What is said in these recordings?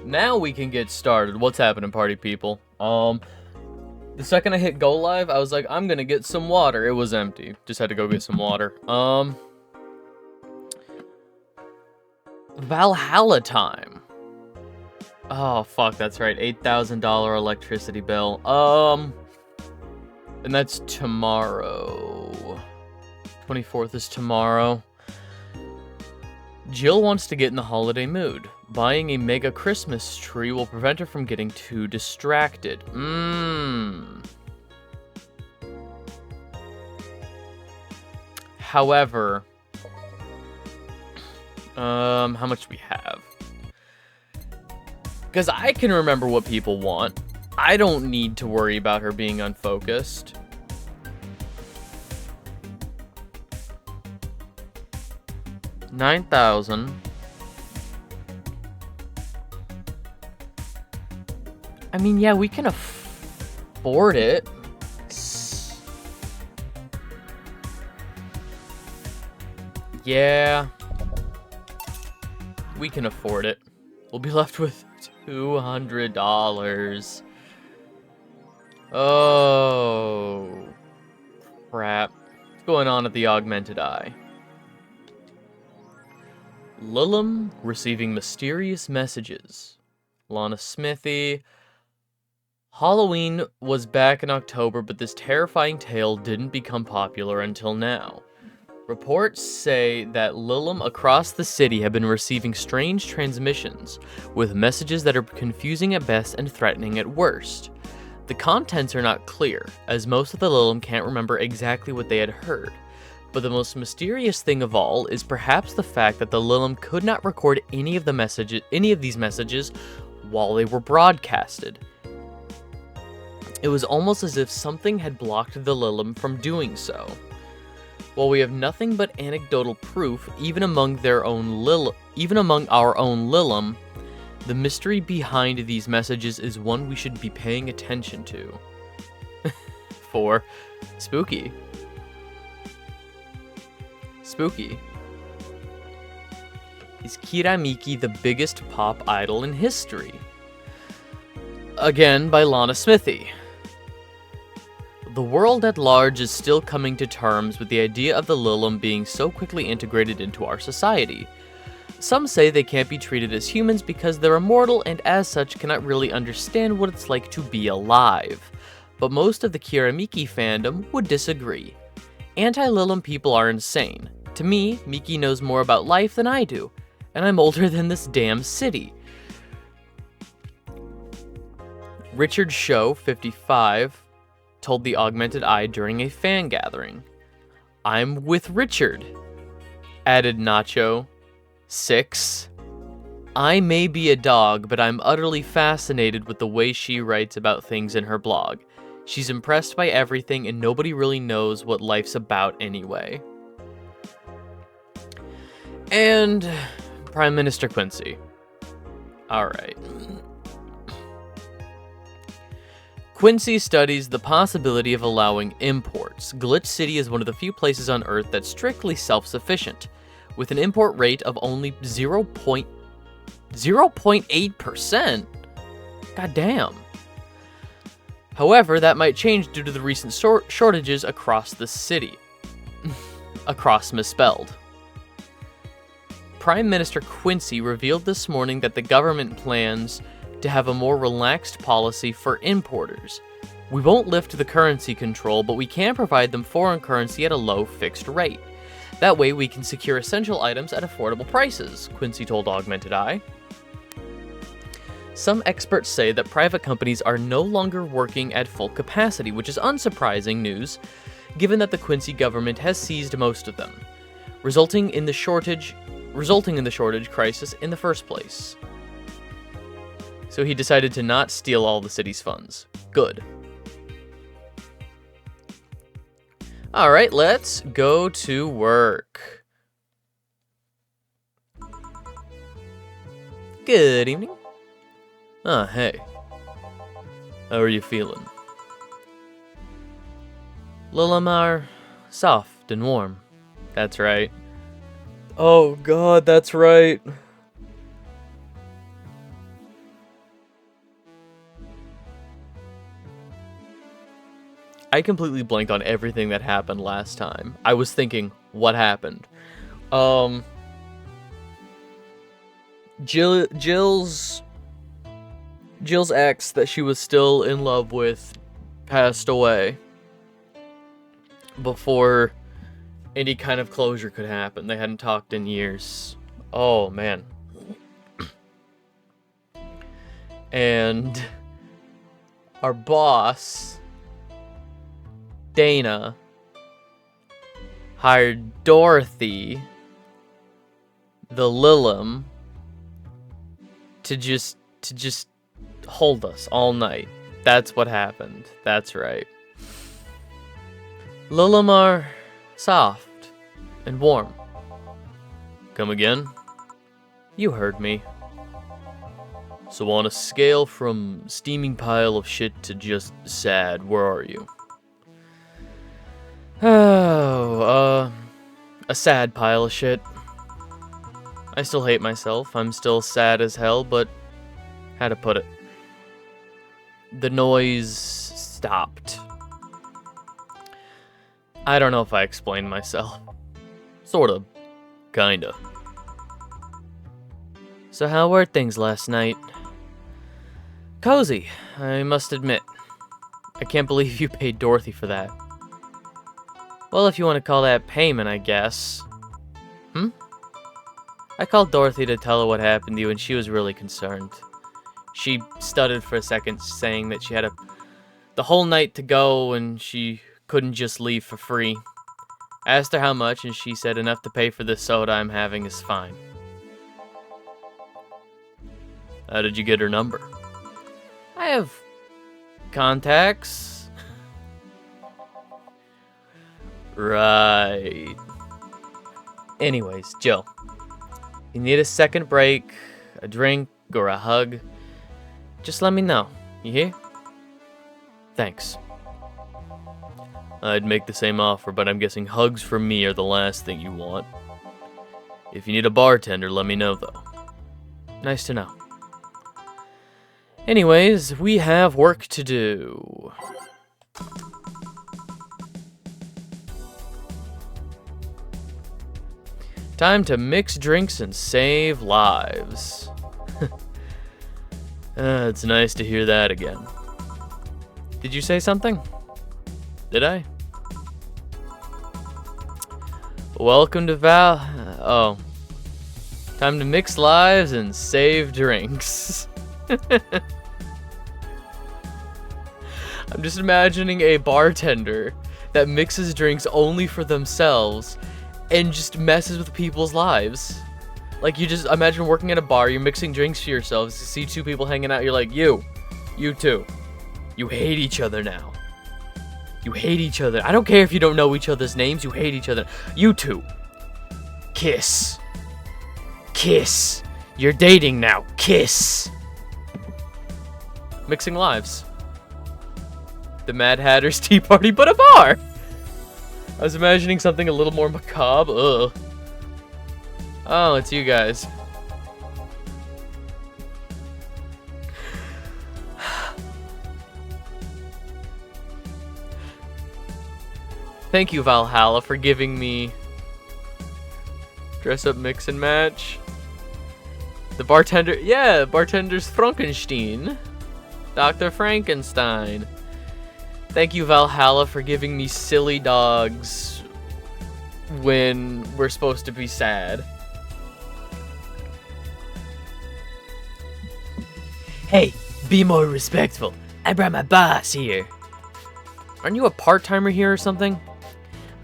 Now we can get started. What's happening, party people? The second I hit go live, I was like, I'm gonna get some water. It was empty. Just had to go get some water. Valhalla time. Oh, fuck, that's right. $8,000 electricity bill. And that's tomorrow. 24th is tomorrow. Jill wants to get in the holiday mood. Buying a mega Christmas tree will prevent her from getting too distracted. However, how much do we have? Because I can remember what people want. I don't need to worry about her being unfocused. $9,000. I mean, yeah, we can afford it. Yeah. We can afford it. We'll be left with $200. Oh. Crap. What's going on at the Augmented Eye? Lillum receiving mysterious messages. Lana Smithy. Halloween was back in October, but this terrifying tale didn't become popular until now. Reports say that Lillum across the city have been receiving strange transmissions, with messages that are confusing at best and threatening at worst. The contents are not clear, as most of the Lillum can't remember exactly what they had heard. But the most mysterious thing of all is perhaps the fact that the Lillum could not record any of these messages while they were broadcasted. It was almost as if something had blocked the Lillum from doing so. While we have nothing but anecdotal proof, even among our own Lillum, the mystery behind these messages is one we should be paying attention to. 4. Spooky. Spooky. Is Kiramiki the biggest pop idol in history? Again, by Lana Smithy. The world at large is still coming to terms with the idea of the Lillum being so quickly integrated into our society. Some say they can't be treated as humans because they're immortal and as such cannot really understand what it's like to be alive. But most of the Kiramiki fandom would disagree. Anti-Lillum people are insane. To me, Miki knows more about life than I do, and I'm older than this damn city. Richard Show, 55, told the Augmented Eye during a fan gathering. I'm with Richard, added Nacho, 6. I may be a dog, but I'm utterly fascinated with the way she writes about things in her blog. She's impressed by everything and nobody really knows what life's about anyway. And Prime Minister Quincy. Alright. Quincy studies the possibility of allowing imports. Glitch City is one of the few places on Earth that's strictly self-sufficient, with an import rate of only 0.8%. God damn. However, that might change due to the recent shortages across the city. Across misspelled. Prime Minister Quincy revealed this morning that the government plans to have a more relaxed policy for importers. We won't lift the currency control, but we can provide them foreign currency at a low fixed rate. That way we can secure essential items at affordable prices, Quincy told Augmented Eye. Some experts say that private companies are no longer working at full capacity, which is unsurprising news, given that the Quincy government has seized most of them, resulting in the shortage crisis in the first place. So he decided to not steal all the city's funds. Good. Alright, let's go to work. Good evening. Ah, hey. How are you feeling? Lilamar, soft and warm. That's right. Oh god, that's right. I completely blanked on everything that happened last time. I was thinking, what happened? Jill's ex that she was still in love with passed away before any kind of closure could happen. They hadn't talked in years. Oh, man. And our boss, Dana, hired Dorothy, the Lilum, to just hold us all night. That's what happened. That's right. Lilum are soft and warm. Come again? You heard me. So on a scale from steaming pile of shit to just sad, where are you? Oh, a sad pile of shit. I still hate myself. I'm still sad as hell, but how to put it? The noise stopped. I don't know if I explained myself. Sorta. Kinda. So how were things last night? Cozy, I must admit. I can't believe you paid Dorothy for that. Well, if you want to call that payment, I guess. I called Dorothy to tell her what happened to you, and she was really concerned. She stuttered for a second, saying that she had the whole night to go, and she couldn't just leave for free. I asked her how much, and she said enough to pay for the soda I'm having is fine. How did you get her number? I have contacts. Right. Anyways, Jill. You need a second break, a drink, or a hug, just let me know. You hear? Thanks. I'd make the same offer, but I'm guessing hugs from me are the last thing you want. If you need a bartender, let me know, though. Nice to know. Anyways, we have work to do. Time to mix drinks and save lives. It's nice to hear that again. Did you say something? Did I? Welcome to oh. Time to mix lives and save drinks. I'm just imagining a bartender that mixes drinks only for themselves and just messes with people's lives. Like, you just imagine working at a bar, you're mixing drinks for yourselves, you see two people hanging out, you're like, you two, you hate each other now. You hate each other. I don't care if you don't know each other's names, you hate each other. You two, kiss. Kiss. You're dating now. Kiss. Mixing lives. The Mad Hatter's Tea Party, but a bar! I was imagining something a little more macabre. Ugh. Oh, it's you guys. Thank you, Valhalla, for giving me dress up, mix and match. The bartender, yeah, bartender's Frankenstein. Dr. Frankenstein. Thank you, Valhalla, for giving me silly dogs when we're supposed to be sad. Hey, be more respectful. I brought my boss here. Aren't you a part-timer here or something?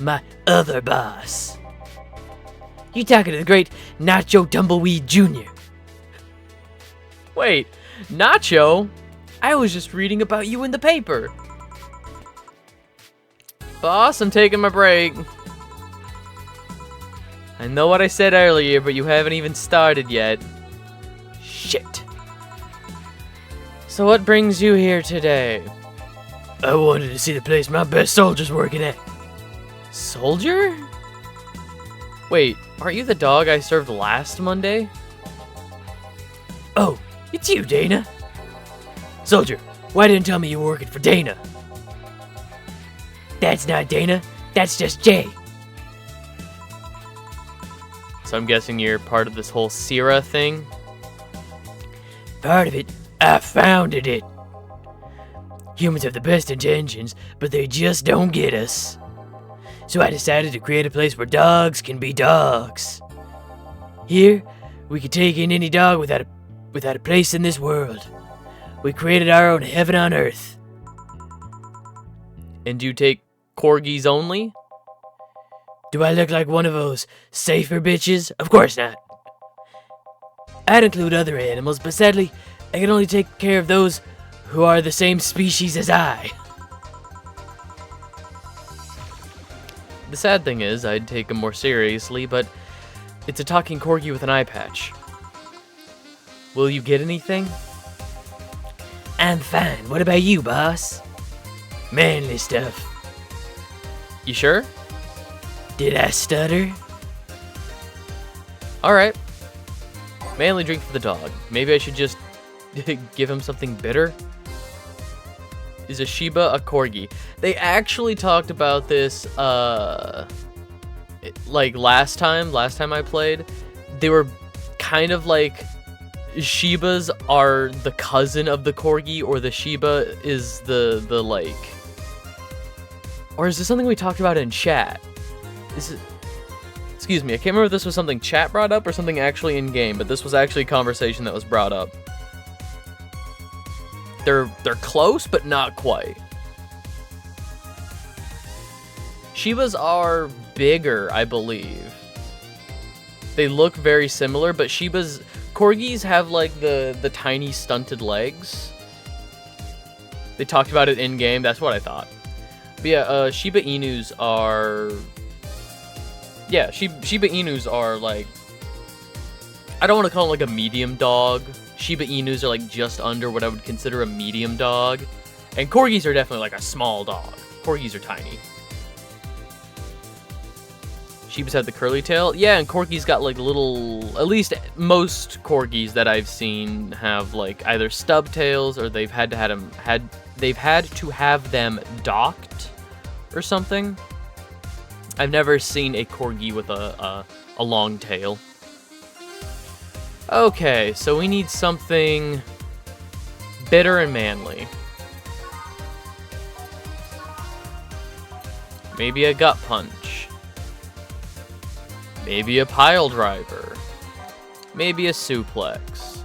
My other boss. You talking to the great Nacho Tumbleweed Jr. Wait, Nacho? I was just reading about you in the paper. Boss, I'm taking my break. I know what I said earlier, but you haven't even started yet. Shit. So what brings you here today? I wanted to see the place my best soldier's working at. Soldier? Wait, aren't you the dog I served last Monday? Oh, it's you, Dana. Soldier, why didn't you tell me you were working for Dana? That's not Dana. That's just Jay. So I'm guessing you're part of this whole Sierra thing? Part of it, I founded it. Humans have the best intentions, but they just don't get us. So I decided to create a place where dogs can be dogs. Here, we can take in any dog without a place in this world. We created our own heaven on earth. And do you take corgis only? Do I look like one of those safer bitches? Of course not. I'd include other animals, but sadly, I can only take care of those who are the same species as I. The sad thing is, I'd take him more seriously, but it's a talking corgi with an eye patch. Will you get anything? I'm fine. What about you, boss? Manly stuff. You sure? Did I stutter? Alright. Manly drink for the dog. Maybe I should just give him something bitter? Is a Shiba a corgi? They actually talked about this, like last time I played. They were kind of like, Shibas are the cousin of the corgi, or the Shiba is the like... Or is this something we talked about in chat? Excuse me, I can't remember if this was something chat brought up or something actually in game, but this was actually a conversation that was brought up. They're close, but not quite. Shibas are bigger, I believe. They look very similar, but corgis have like the tiny stunted legs. They talked about it in game. That's what I thought. But yeah, Shiba Inus are. Yeah, Shiba Inus are like. I don't want to call them like a medium dog. Shiba Inus are like just under what I would consider a medium dog, and corgis are definitely like a small dog. Corgis are tiny. Shibas have the curly tail. Yeah, and corgis got like little, at least most corgis that I've seen have like either stub tails or they've had to have them docked or something. I've never seen a corgi with a long tail. Okay, so we need something bitter and manly. Maybe a gut punch. Maybe a pile driver. Maybe a suplex.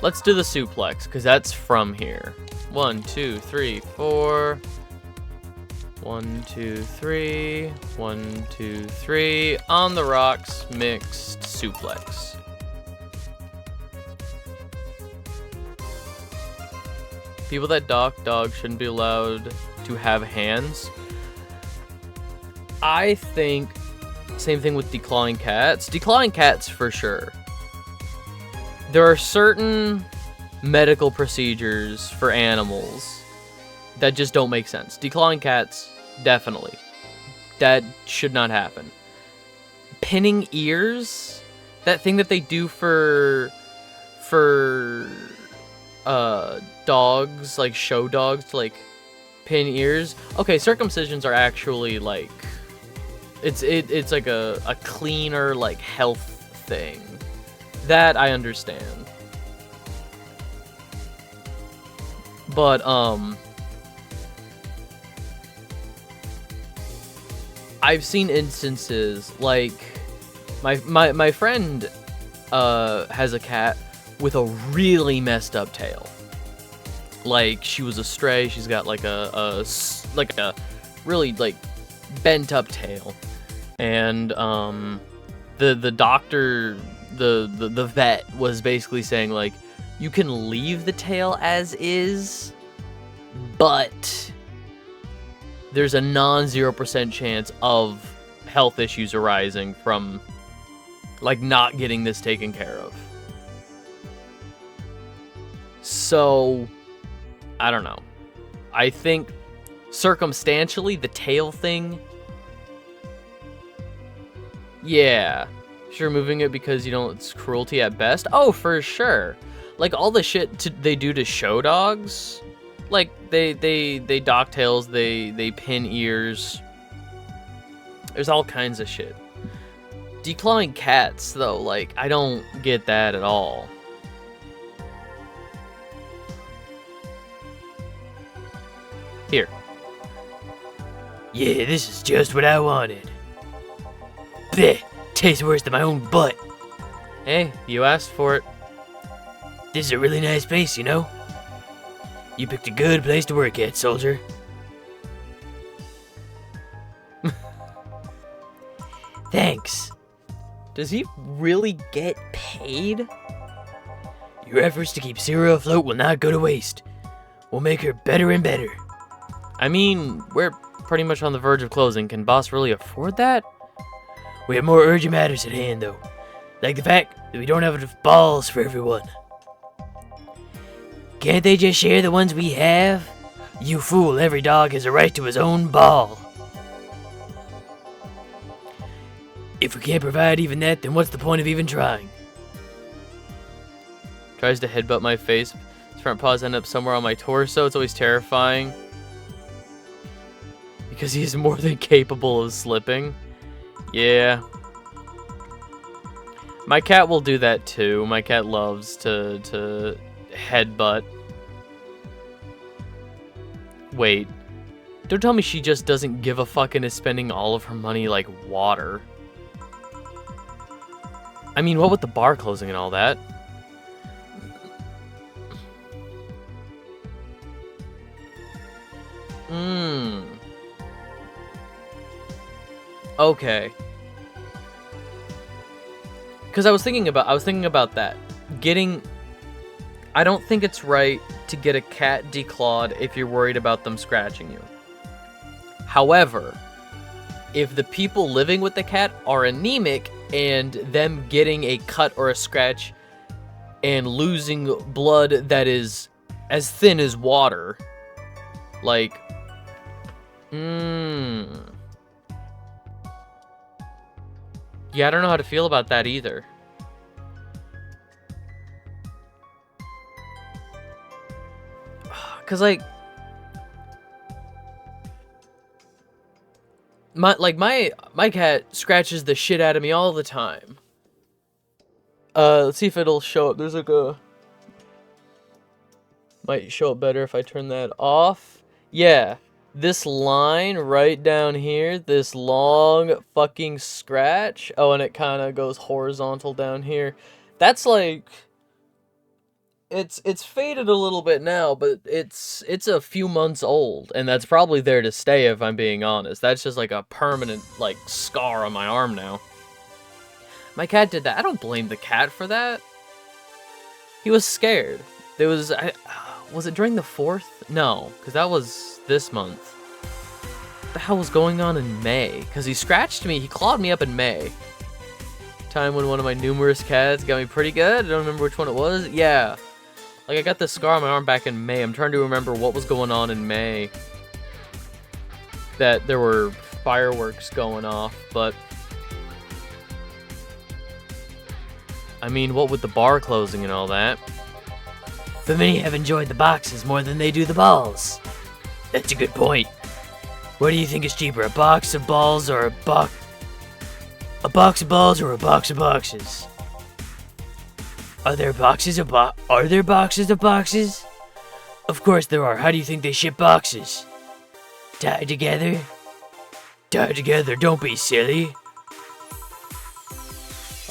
Let's do the suplex, because that's from here. 1, 2, 3, 4. 1, 2, 3. 1, 2, 3. On the rocks, mixed suplex. People that dock dogs shouldn't be allowed to have hands. I think same thing with declawing cats. Declawing cats for sure. There are certain medical procedures for animals that just don't make sense. Declawing cats, definitely. That should not happen. Pinning ears, that thing that they do for dogs, like show dogs, to like pin ears. Okay, circumcisions are actually like it's like a cleaner like health thing. That I understand. But I've seen instances like my friend has a cat with a really messed up tail. Like she was a stray. She's got like a really like bent up tail, and the doctor, the vet was basically saying like, you can leave the tail as is, but there's a non-0% chance of health issues arising from like not getting this taken care of. So I don't know. I think circumstantially the tail thing, yeah, sure, moving it because you know it's cruelty at best. Oh, for sure. Like all the shit they do to show dogs, Like, they dock tails, they pin ears. There's all kinds of shit. Declawing cats, though, like, I don't get that at all. Here. Yeah, this is just what I wanted. Bleh, tastes worse than my own butt. Hey, you asked for it. This is a really nice place, you know? You picked a good place to work at, soldier. Thanks. Does he really get paid? Your efforts to keep Zero afloat will not go to waste. We'll make her better and better. I mean, we're pretty much on the verge of closing. Can boss really afford that? We have more urgent matters at hand, though. Like the fact that we don't have enough balls for everyone. Can't they just share the ones we have? You fool, every dog has a right to his own ball. If we can't provide even that, then what's the point of even trying? Tries to headbutt my face. His front paws end up somewhere on my torso. It's always terrifying. Because he is more than capable of slipping. Yeah. My cat will do that too. My cat loves to headbutt. Wait. Don't tell me she just doesn't give a fuck and is spending all of her money like water. I mean, what with the bar closing and all that? Okay. Because I was thinking about that. I don't think it's right to get a cat declawed if you're worried about them scratching you. However, if the people living with the cat are anemic and them getting a cut or a scratch and losing blood that is as thin as water, like, yeah, I don't know how to feel about that either. Cause like my cat scratches the shit out of me all the time. Let's see if it'll show up. There's like a might show up better if I turn that off. Yeah. This line right down here, this long fucking scratch. Oh, and it kind of goes horizontal down here. That's like, it's faded a little bit now, but it's a few months old, and that's probably there to stay if I'm being honest. That's just like a permanent like scar on my arm now. My cat did that. I don't blame the cat for that. He was scared. Was it during the 4th? No, because that was this month. What the hell was going on in May? Because he scratched me, he clawed me up in May. Time when one of my numerous cats got me pretty good. I don't remember which one it was. Yeah. Like, I got this scar on my arm back in May. I'm trying to remember what was going on in May. That there were fireworks going off, but... I mean, what with the bar closing and all that? But many have enjoyed the boxes more than they do the balls. That's a good point. What do you think is cheaper, a box of balls or a box of balls or a box of boxes? Are there boxes of boxes? Of course there are. How do you think they ship boxes? Tied together? Tied together, don't be silly.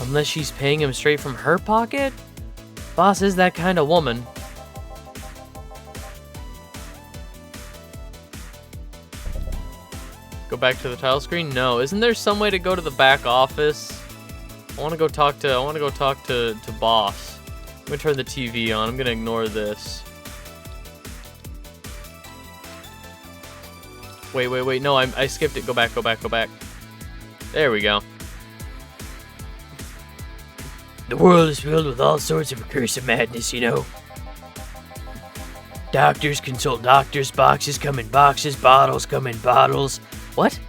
Unless she's paying him straight from her pocket? Boss is that kind of woman. Go back to the title screen? No. Isn't there some way to go to the back office? I want to go talk to boss. I'm gonna turn the TV on. I'm gonna ignore this. Wait. No, I skipped it. Go back. There we go. The world is filled with all sorts of recursive madness, you know. Doctors consult doctors, boxes come in boxes, bottles come in bottles. What?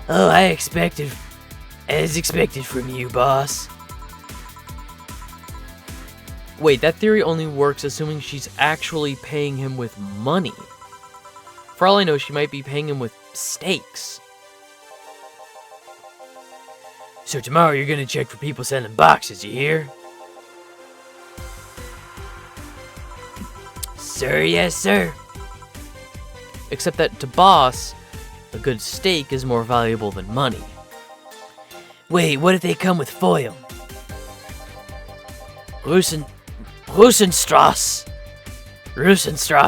Oh, as expected from you, boss. Wait, that theory only works assuming she's actually paying him with money. For all I know, she might be paying him with steaks. So tomorrow you're gonna check for people selling boxes, you hear? Sir, yes, sir. Except that to Boss, a good steak is more valuable than money. Wait, what if they come with foil? Rosenstrasse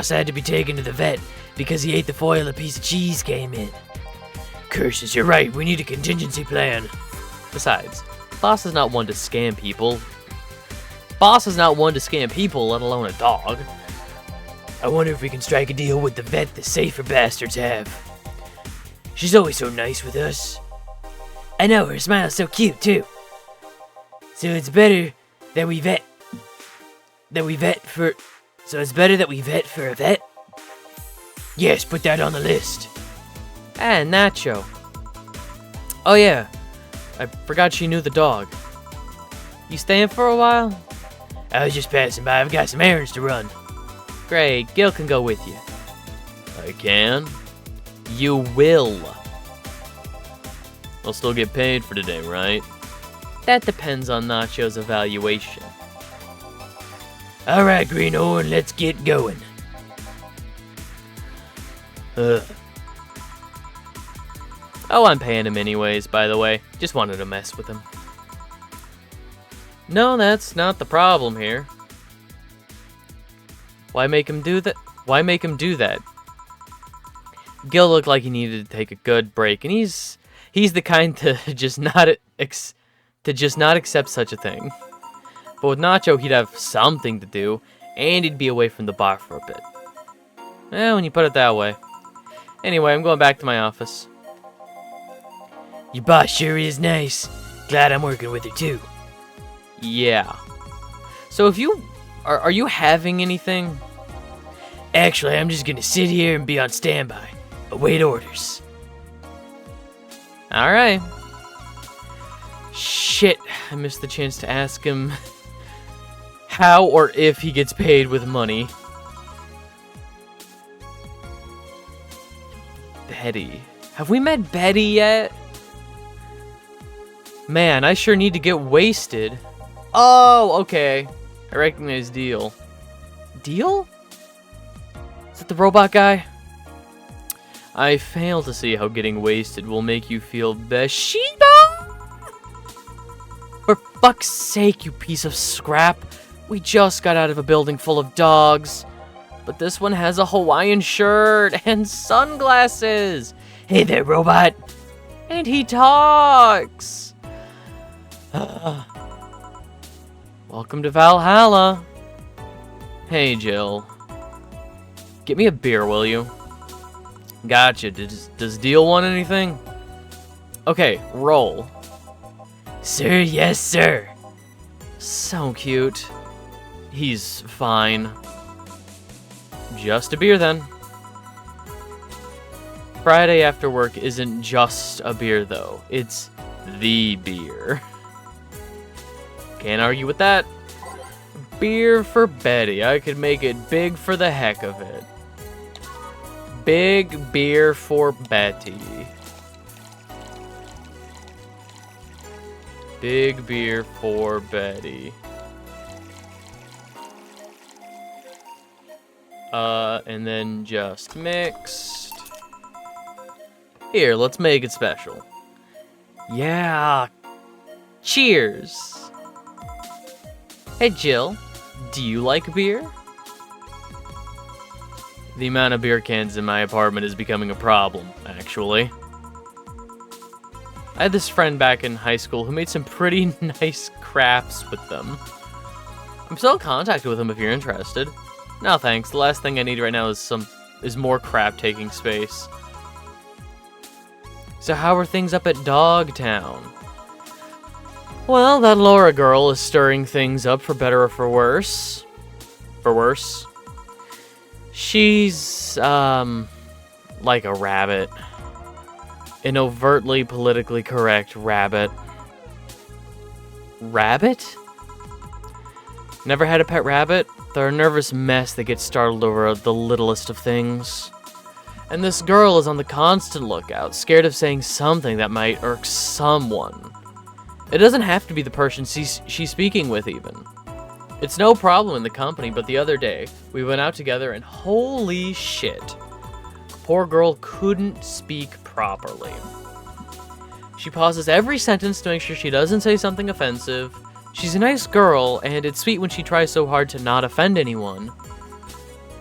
had to be taken to the vet because he ate the foil a piece of cheese came in. Curses, you're right, we need a contingency plan. Besides, Boss is not one to scam people. Boss is not one to scam people, let alone a dog. I wonder if we can strike a deal with the vet the safer bastards have. She's always so nice with us. I know, her smile's so cute, too. So it's better that we vet for a vet? Yes, put that on the list. And Nacho. Oh yeah, I forgot she knew the dog. You staying for a while? I was just passing by, I've got some errands to run. Great, Gil can go with you. I can? You will. I'll still get paid for today, right? That depends on Nacho's evaluation. Alright, Greenhorn, let's get going. Oh, I'm paying him anyways, by the way. Just wanted to mess with him. No, that's not the problem here. Why make him do that? Why make him do that? Gil looked like he needed to take a good break, and he's the kind to just not accept such a thing. But with Nacho, he'd have something to do, and he'd be away from the bar for a bit. When you put it that way. Anyway, I'm going back to my office. Your boss sure is nice. Glad I'm working with her too. Yeah. So if you... Are you having anything? Actually, I'm just gonna sit here and be on standby. Await orders. Alright. Shit, I missed the chance to ask him how or if he gets paid with money. Betty. Have we met Betty yet? Man, I sure need to get wasted. Oh, okay. I recognize Deal. Deal? Is that the robot guy? I fail to see how getting wasted will make you feel Beshiba. For fuck's sake, you piece of scrap. We just got out of a building full of dogs. But this one has a Hawaiian shirt and sunglasses. Hey there, robot. And he talks. Welcome to Valhalla. Hey, Jill. Get me a beer, will you? Gotcha. Does Deal want anything? Okay, roll. Sir, yes, sir. So cute. He's fine. Just a beer, then. Friday after work isn't just a beer, though. It's the beer. Can't argue with that. Beer for Betty. I could make it big for the heck of it. Big beer for Betty. Big beer for Betty. And then just mixed. Here, let's make it special. Yeah. Cheers. Hey, Jill. Do you like beer? The amount of beer cans in my apartment is becoming a problem, actually. I had this friend back in high school who made some pretty nice crafts with them. I'm still in contact with him if you're interested. No thanks, the last thing I need right now is more crap taking space. So how are things up at Dogtown? Well, that Laura girl is stirring things up for better or for worse. For worse. She's, like a rabbit. An overtly politically correct rabbit. Rabbit? Never had a pet rabbit? They're a nervous mess that gets startled over the littlest of things. And this girl is on the constant lookout, scared of saying something that might irk someone. It doesn't have to be the person she's speaking with, even. It's no problem in the company, but the other day, we went out together and holy shit. Poor girl couldn't speak properly. She pauses every sentence to make sure she doesn't say something offensive. She's a nice girl, and it's sweet when she tries so hard to not offend anyone.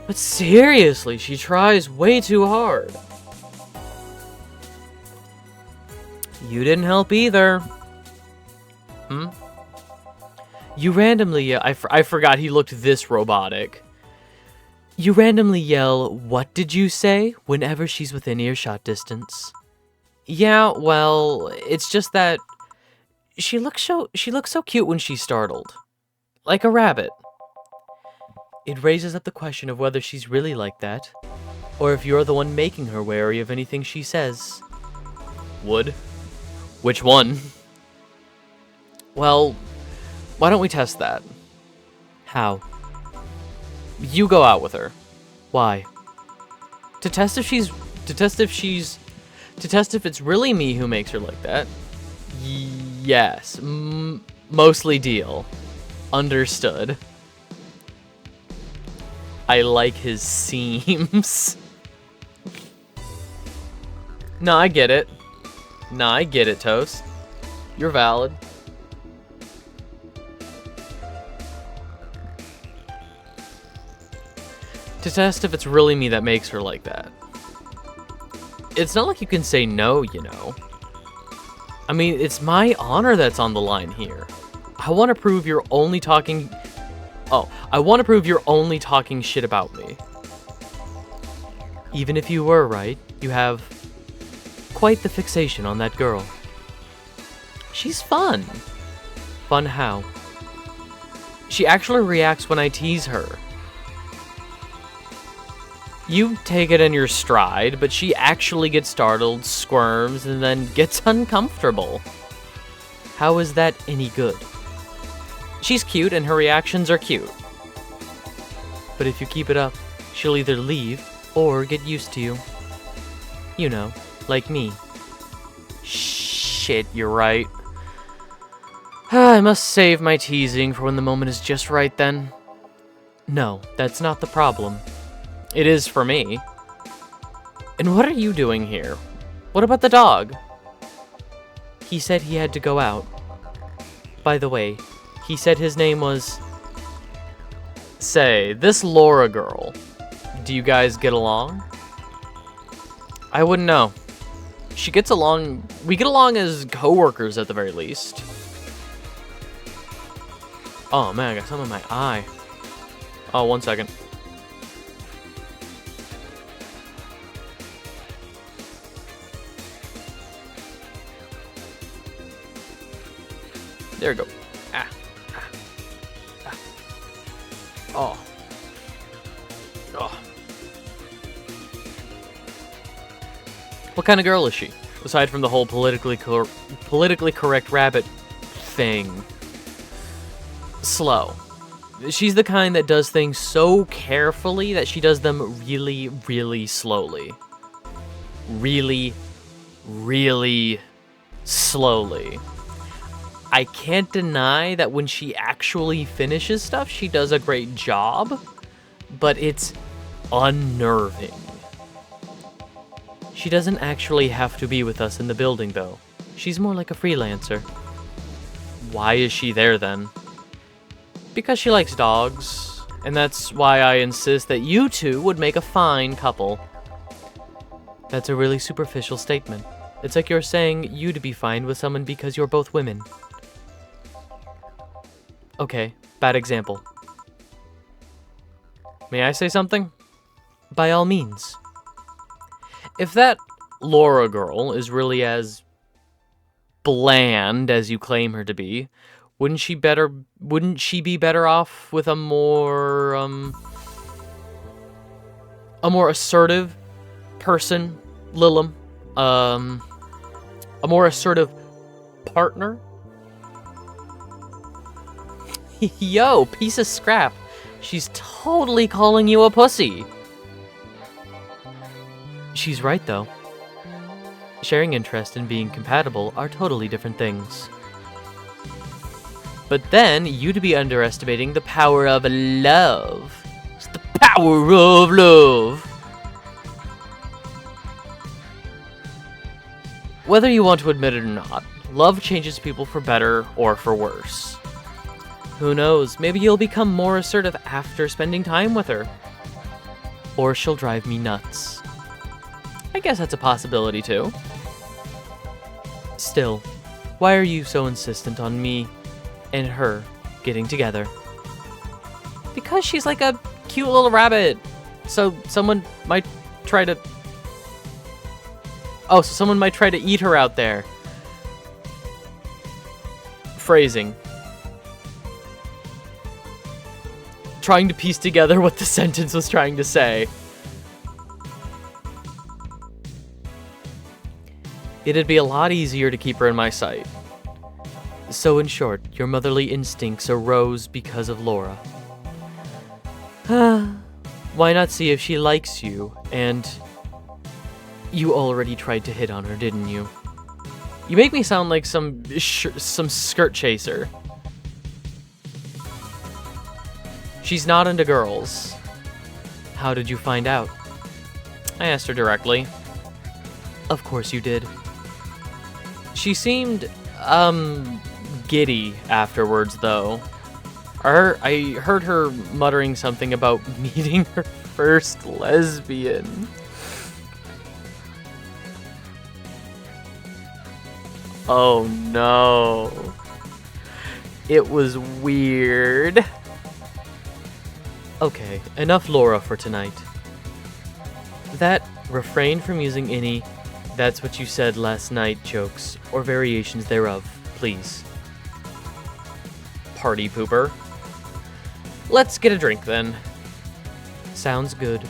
But seriously, she tries way too hard. You didn't help either. You randomly, I forgot he looked this robotic. You randomly yell, "What did you say?" whenever she's within earshot distance. Yeah, well, it's just that she looks so cute when she's startled. Like a rabbit. It raises up the question of whether she's really like that, or if you're the one making her wary of anything she says. Would? Which one? Well, why don't we test that? How? You go out with her. Why? To test if it's really me who makes her like that. Yes. Mostly deal. Understood. I like his seams. No, I get it. Toast. You're valid. To test if it's really me that makes her like that. It's not like you can say no, you know. I mean, it's my honor that's on the line here. I want to prove you're only talking... I want to prove you're only talking shit about me. Even if you were right, you have quite the fixation on that girl. She's fun. Fun how? She actually reacts when I tease her. You take it in your stride, but she actually gets startled, squirms, and then gets uncomfortable. How is that any good? She's cute and her reactions are cute. But if you keep it up, she'll either leave or get used to you. You know, like me. Shit, you're right. I must save my teasing for when the moment is just right then. No, that's not the problem. It is for me. And what are you doing here? What about the dog? He said he had to go out. By the way, he said his name was... Say, this Laura girl, do you guys get along? I wouldn't know. We get along as co-workers at the very least. Oh man, I got something in my eye. Oh, 1 second. There we go. Oh. What kind of girl is she? Aside from the whole politically correct rabbit thing. Slow. She's the kind that does things so carefully that she does them really, really slowly. Really, really slowly. I can't deny that when she actually finishes stuff, she does a great job, but it's unnerving. She doesn't actually have to be with us in the building, though. She's more like a freelancer. Why is she there, then? Because she likes dogs, and that's why I insist that you two would make a fine couple. That's a really superficial statement. It's like you're saying you'd be fine with someone because you're both women. Okay, bad example. May I say something? By all means. If that Laura girl is really as bland as you claim her to be, wouldn't she be better off with a more assertive person, Lilum? A more assertive partner? Yo, piece of scrap. She's totally calling you a pussy. She's right, though. Sharing interest and being compatible are totally different things. But then, you'd be underestimating the power of love. It's the power of love. Whether you want to admit it or not, love changes people for better or for worse. Who knows, maybe you'll become more assertive after spending time with her. Or she'll drive me nuts. I guess that's a possibility too. Still, why are you so insistent on me and her getting together? Because she's like a cute little rabbit. So someone might try to... Oh, so someone might try to eat her out there. Phrasing. Trying to piece together what the sentence was trying to say. It'd be a lot easier to keep her in my sight. So in short, your motherly instincts arose because of Laura. Why not see if she likes you? And you already tried to hit on her, didn't you? You make me sound like some skirt chaser. She's not into girls. How did you find out? I asked her directly. Of course you did. She seemed, giddy afterwards, though. I heard her muttering something about meeting her first lesbian. Oh no. It was weird. Okay, enough Laura for tonight. That refrain from using any "that's what you said last night" jokes or variations thereof, please. Party pooper. Let's get a drink then. Sounds good.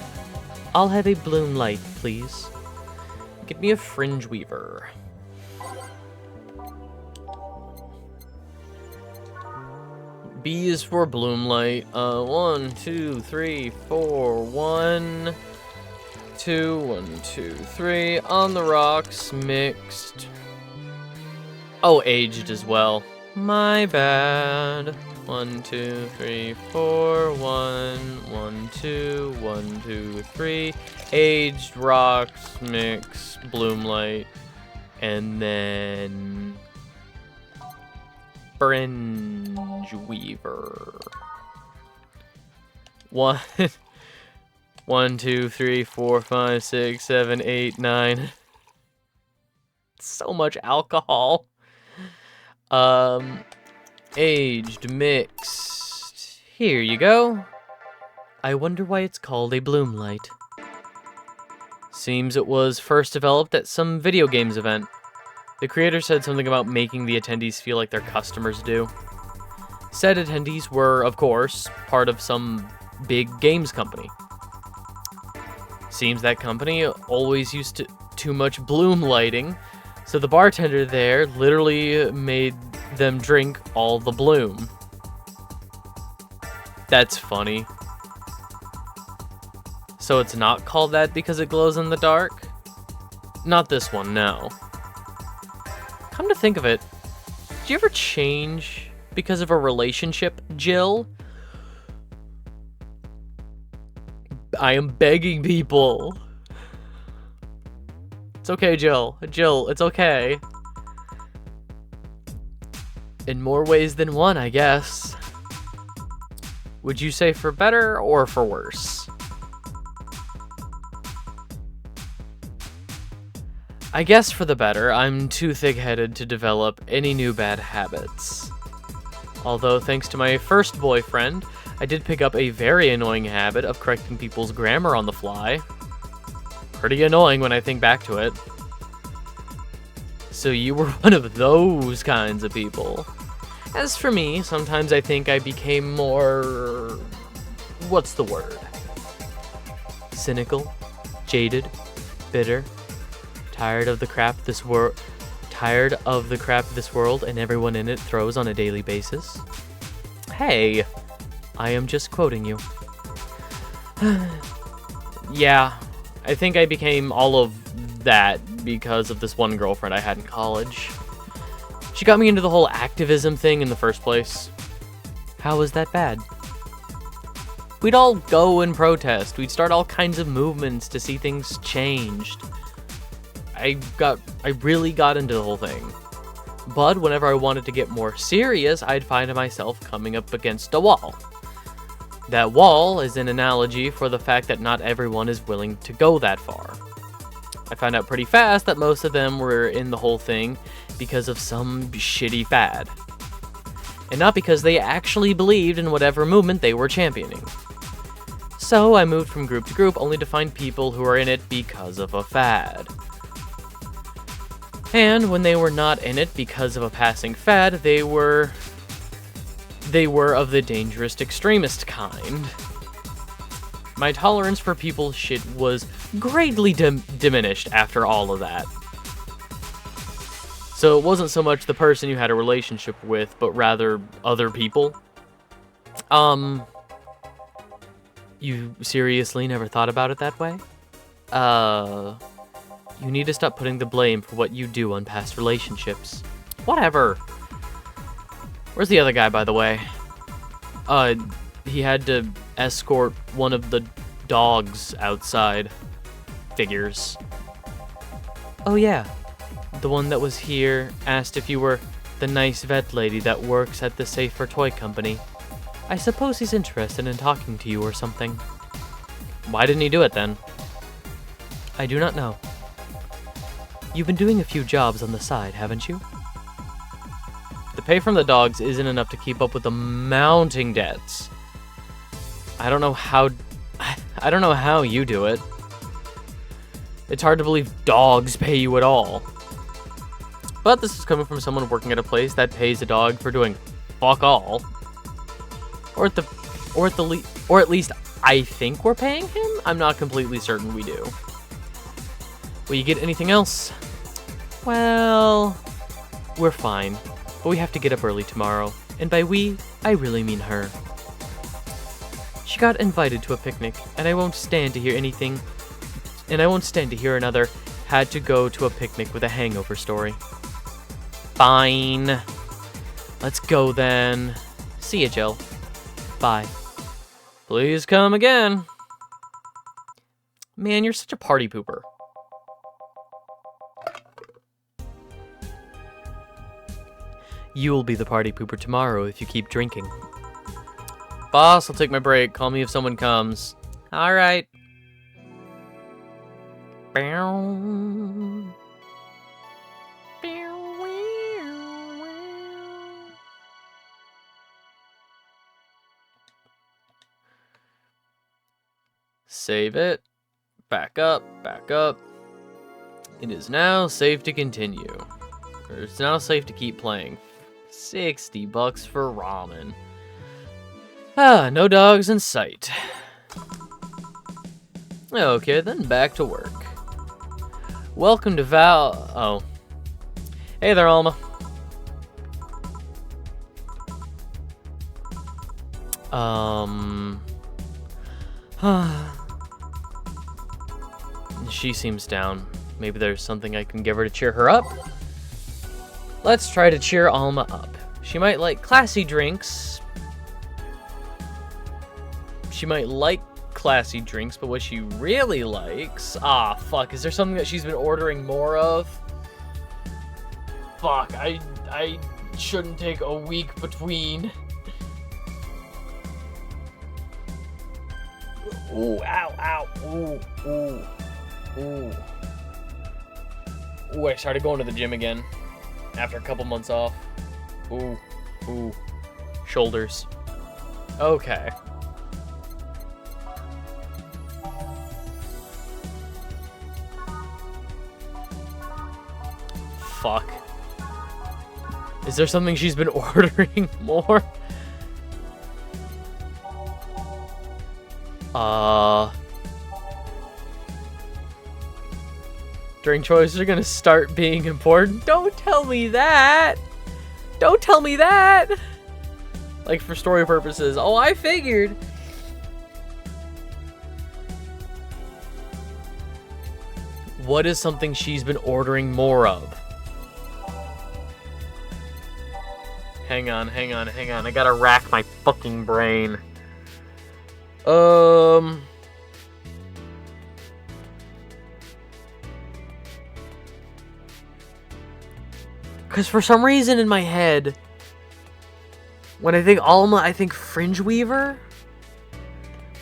I'll have a bloom light, please. Get me a fringe weaver. B is for bloom light. 1, 2, 3, 4. 1, 2, 1, 2, 3. On the rocks, mixed. Oh, aged as well. My bad. 1, 2, 3, 4. 1, 1, 2, 1, 2, 3. Aged rocks, mix, bloom light, and then fringe weaver. 1, 1, 2, 3, 4, 5, 6, 7, 8, 9. So much alcohol. Aged, mixed. Here you go. I wonder why it's called a bloom light. Seems it was first developed at some video games event. The creator said something about making the attendees feel like their customers do. Said attendees were, of course, part of some big games company. Seems that company always used too much bloom lighting, so the bartender there literally made them drink all the bloom. That's funny. So it's not called that because it glows in the dark? Not this one, no. Come to think of it, did you ever change because of a relationship, Jill? I am begging people. It's okay, Jill. Jill, it's okay. In more ways than one, I guess. Would you say for better or for worse? I guess for the better. I'm too thick-headed to develop any new bad habits. Although, thanks to my first boyfriend, I did pick up a very annoying habit of correcting people's grammar on the fly. Pretty annoying when I think back to it. So you were one of those kinds of people. As for me, sometimes I think I became more... what's the word? Cynical, jaded, bitter, tired of the crap this world and everyone in it throws on a daily basis. hey, I am just quoting you. Yeah, I think I became all of that because of this one girlfriend I had in college. She got me into the whole activism thing in the first place. How was that bad? We'd all go and protest. We'd start all kinds of movements to see things changed. I really got into the whole thing. But whenever I wanted to get more serious, I'd find myself coming up against a wall. That wall is an analogy for the fact that not everyone is willing to go that far. I found out pretty fast that most of them were in the whole thing because of some shitty fad. And not because they actually believed in whatever movement they were championing. So I moved from group to group only to find people who are in it because of a fad. And when they were not in it because of a passing fad, they were of the dangerous extremist kind. My tolerance for people's shit was greatly diminished after all of that. So it wasn't so much the person you had a relationship with, but rather other people. You seriously never thought about it that way? You need to stop putting the blame for what you do on past relationships. Whatever. Where's the other guy, by the way? He had to escort one of the dogs outside. Figures. Oh yeah. The one that was here asked if you were the nice vet lady that works at the Safer Toy Company. I suppose he's interested in talking to you or something. Why didn't he do it then? I do not know. You've been doing a few jobs on the side, haven't you? The pay from the dogs isn't enough to keep up with the mounting debts. I don't know how you do it. It's hard to believe dogs pay you at all. But this is coming from someone working at a place that pays a dog for doing fuck all. Or at least I think we're paying him. I'm not completely certain we do. Will you get anything else? Well, we're fine, but we have to get up early tomorrow. And by we, I really mean her. She got invited to a picnic, and I won't stand to hear another had to go to a picnic with a hangover story. Fine. Let's go then. See ya, Jill. Bye. Please come again. Man, you're such a party pooper. You'll be the party pooper tomorrow if you keep drinking. Boss, I'll take my break. Call me if someone comes. All right. Save it. Back up, back up. It is now safe to continue. Or it's now safe to keep playing. $60 for ramen. No dogs in sight. Okay, then back to work. Welcome to Oh. Hey there, Alma. She seems down. Maybe there's something I can give her to cheer her up. Let's try to cheer Alma up. She might like classy drinks. But what she really likes... Ah, fuck. Is there something that she's been ordering more of? Fuck, I shouldn't take a week between. Ooh, ow, ow, ooh, ooh, ooh. Ooh, I started going to the gym again. After a couple months off. Ooh, ooh. Shoulders. Okay. Fuck. Is there something she's been ordering more? Drink choices are gonna start being important. Don't tell me that! Don't tell me that! Like, for story purposes. Oh, I figured. What is something she's been ordering more of? Hang on. I gotta rack my fucking brain. Because for some reason in my head, when I think Alma, I think Fringe Weaver.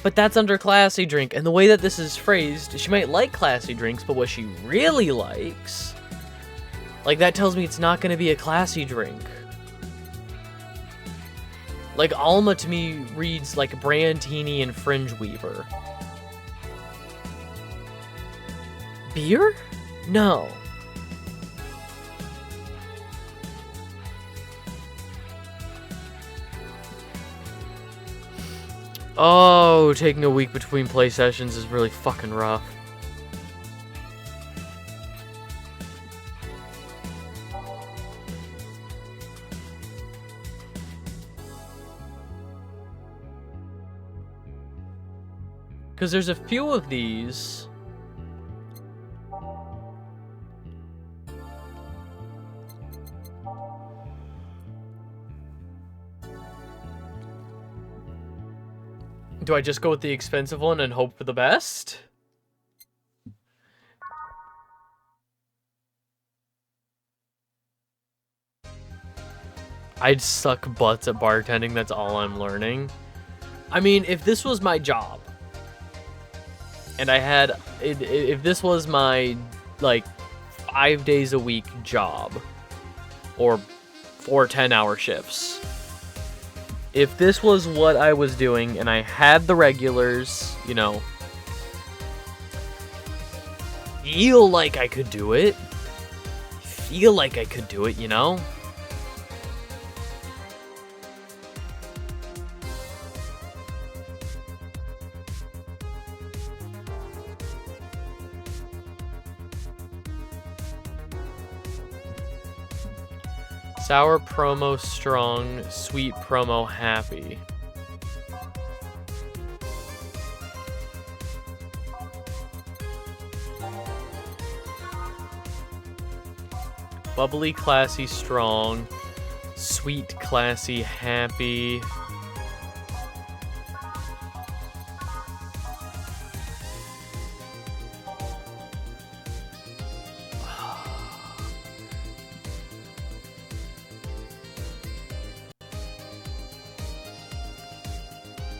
But that's under classy drink. And the way that this is phrased, she might like classy drinks, but what she really likes, like, that tells me it's not going to be a classy drink. Like, Alma to me reads like Brandtini and Fringe Weaver. Beer? No. Oh, taking a week between play sessions is really fucking rough. Because there's a few of these. Do I just go with the expensive one and hope for the best? I'd suck butts at bartending, that's all I'm learning. I mean, if this was my job, and I had, if this was my, like, 5 days a week job, or 4 10-hour shifts, if this was what I was doing, and I had the regulars, you know, feel like I could do it, you know? Sour promo strong, sweet promo happy. Bubbly, classy, strong, sweet, classy, happy.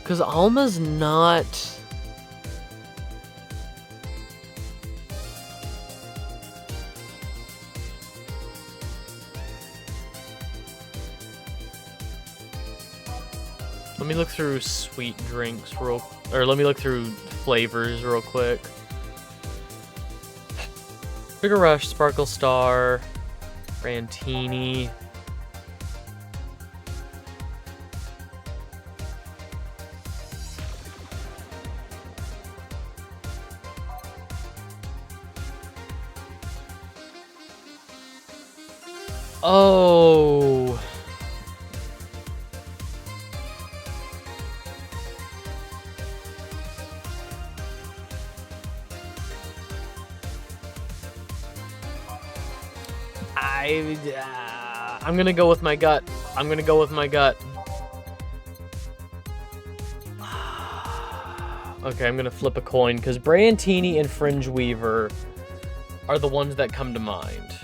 Because Alma's not... Let me look through sweet drinks let me look through flavors real quick. Sugar Rush, Sparkle Star, Brandtini. Oh. I'm gonna go with my gut. Okay, I'm gonna flip a coin because Brandtini and Fringe Weaver are the ones that come to mind.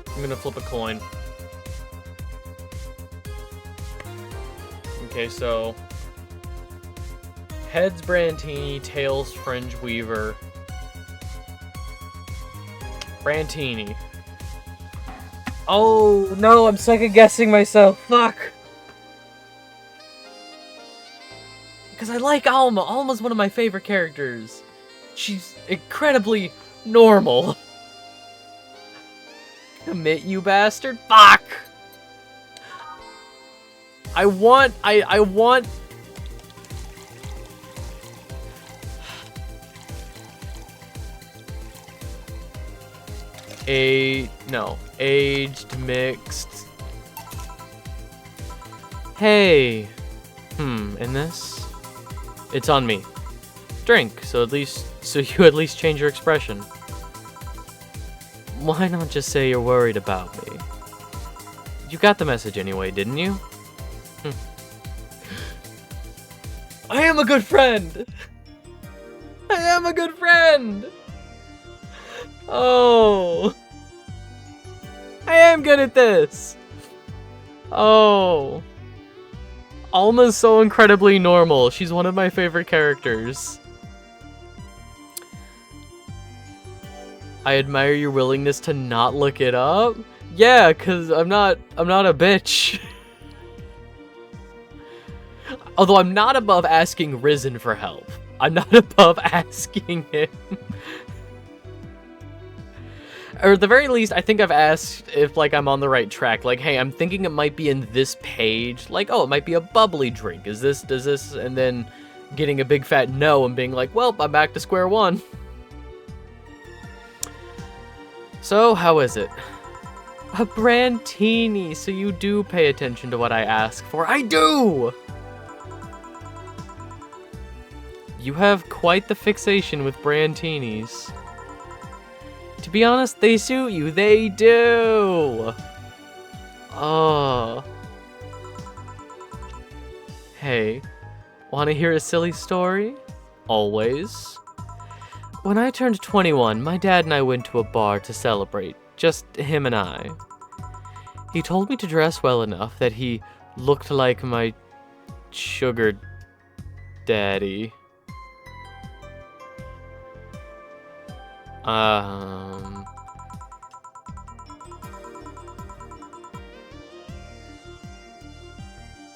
I'm gonna flip a coin. Okay, so heads Brandtini, tails Fringe Weaver. Brandtini. Oh no, I'm second guessing myself. Fuck. Because I like Alma. Alma's one of my favorite characters. She's incredibly normal. Commit, you bastard. Fuck. I want... aged mixed. Hey. In this? It's on me. Drink, so you at least change your expression. Why not just say you're worried about me? You got the message anyway, didn't you? I am a good friend! I am a good friend! Oh. I am good at this! Oh. Alma's so incredibly normal. She's one of my favorite characters. I admire your willingness to not look it up. Yeah, cause I'm not a bitch. Although I'm not above asking Risen for help. I'm not above asking him. Or at the very least, I think I've asked if, like, I'm on the right track. Like, hey, I'm thinking it might be in this page. Like, oh, it might be a bubbly drink. Does this? And then getting a big fat no and being like, well, I'm back to square one. So, how is it? A brandtini, so you do pay attention to what I ask for. I do! You have quite the fixation with brantinis. To be honest, they suit you. They do! Oh. Hey, wanna hear a silly story? Always. When I turned 21, my dad and I went to a bar to celebrate. Just him and I. He told me to dress well enough that he looked like my sugar daddy.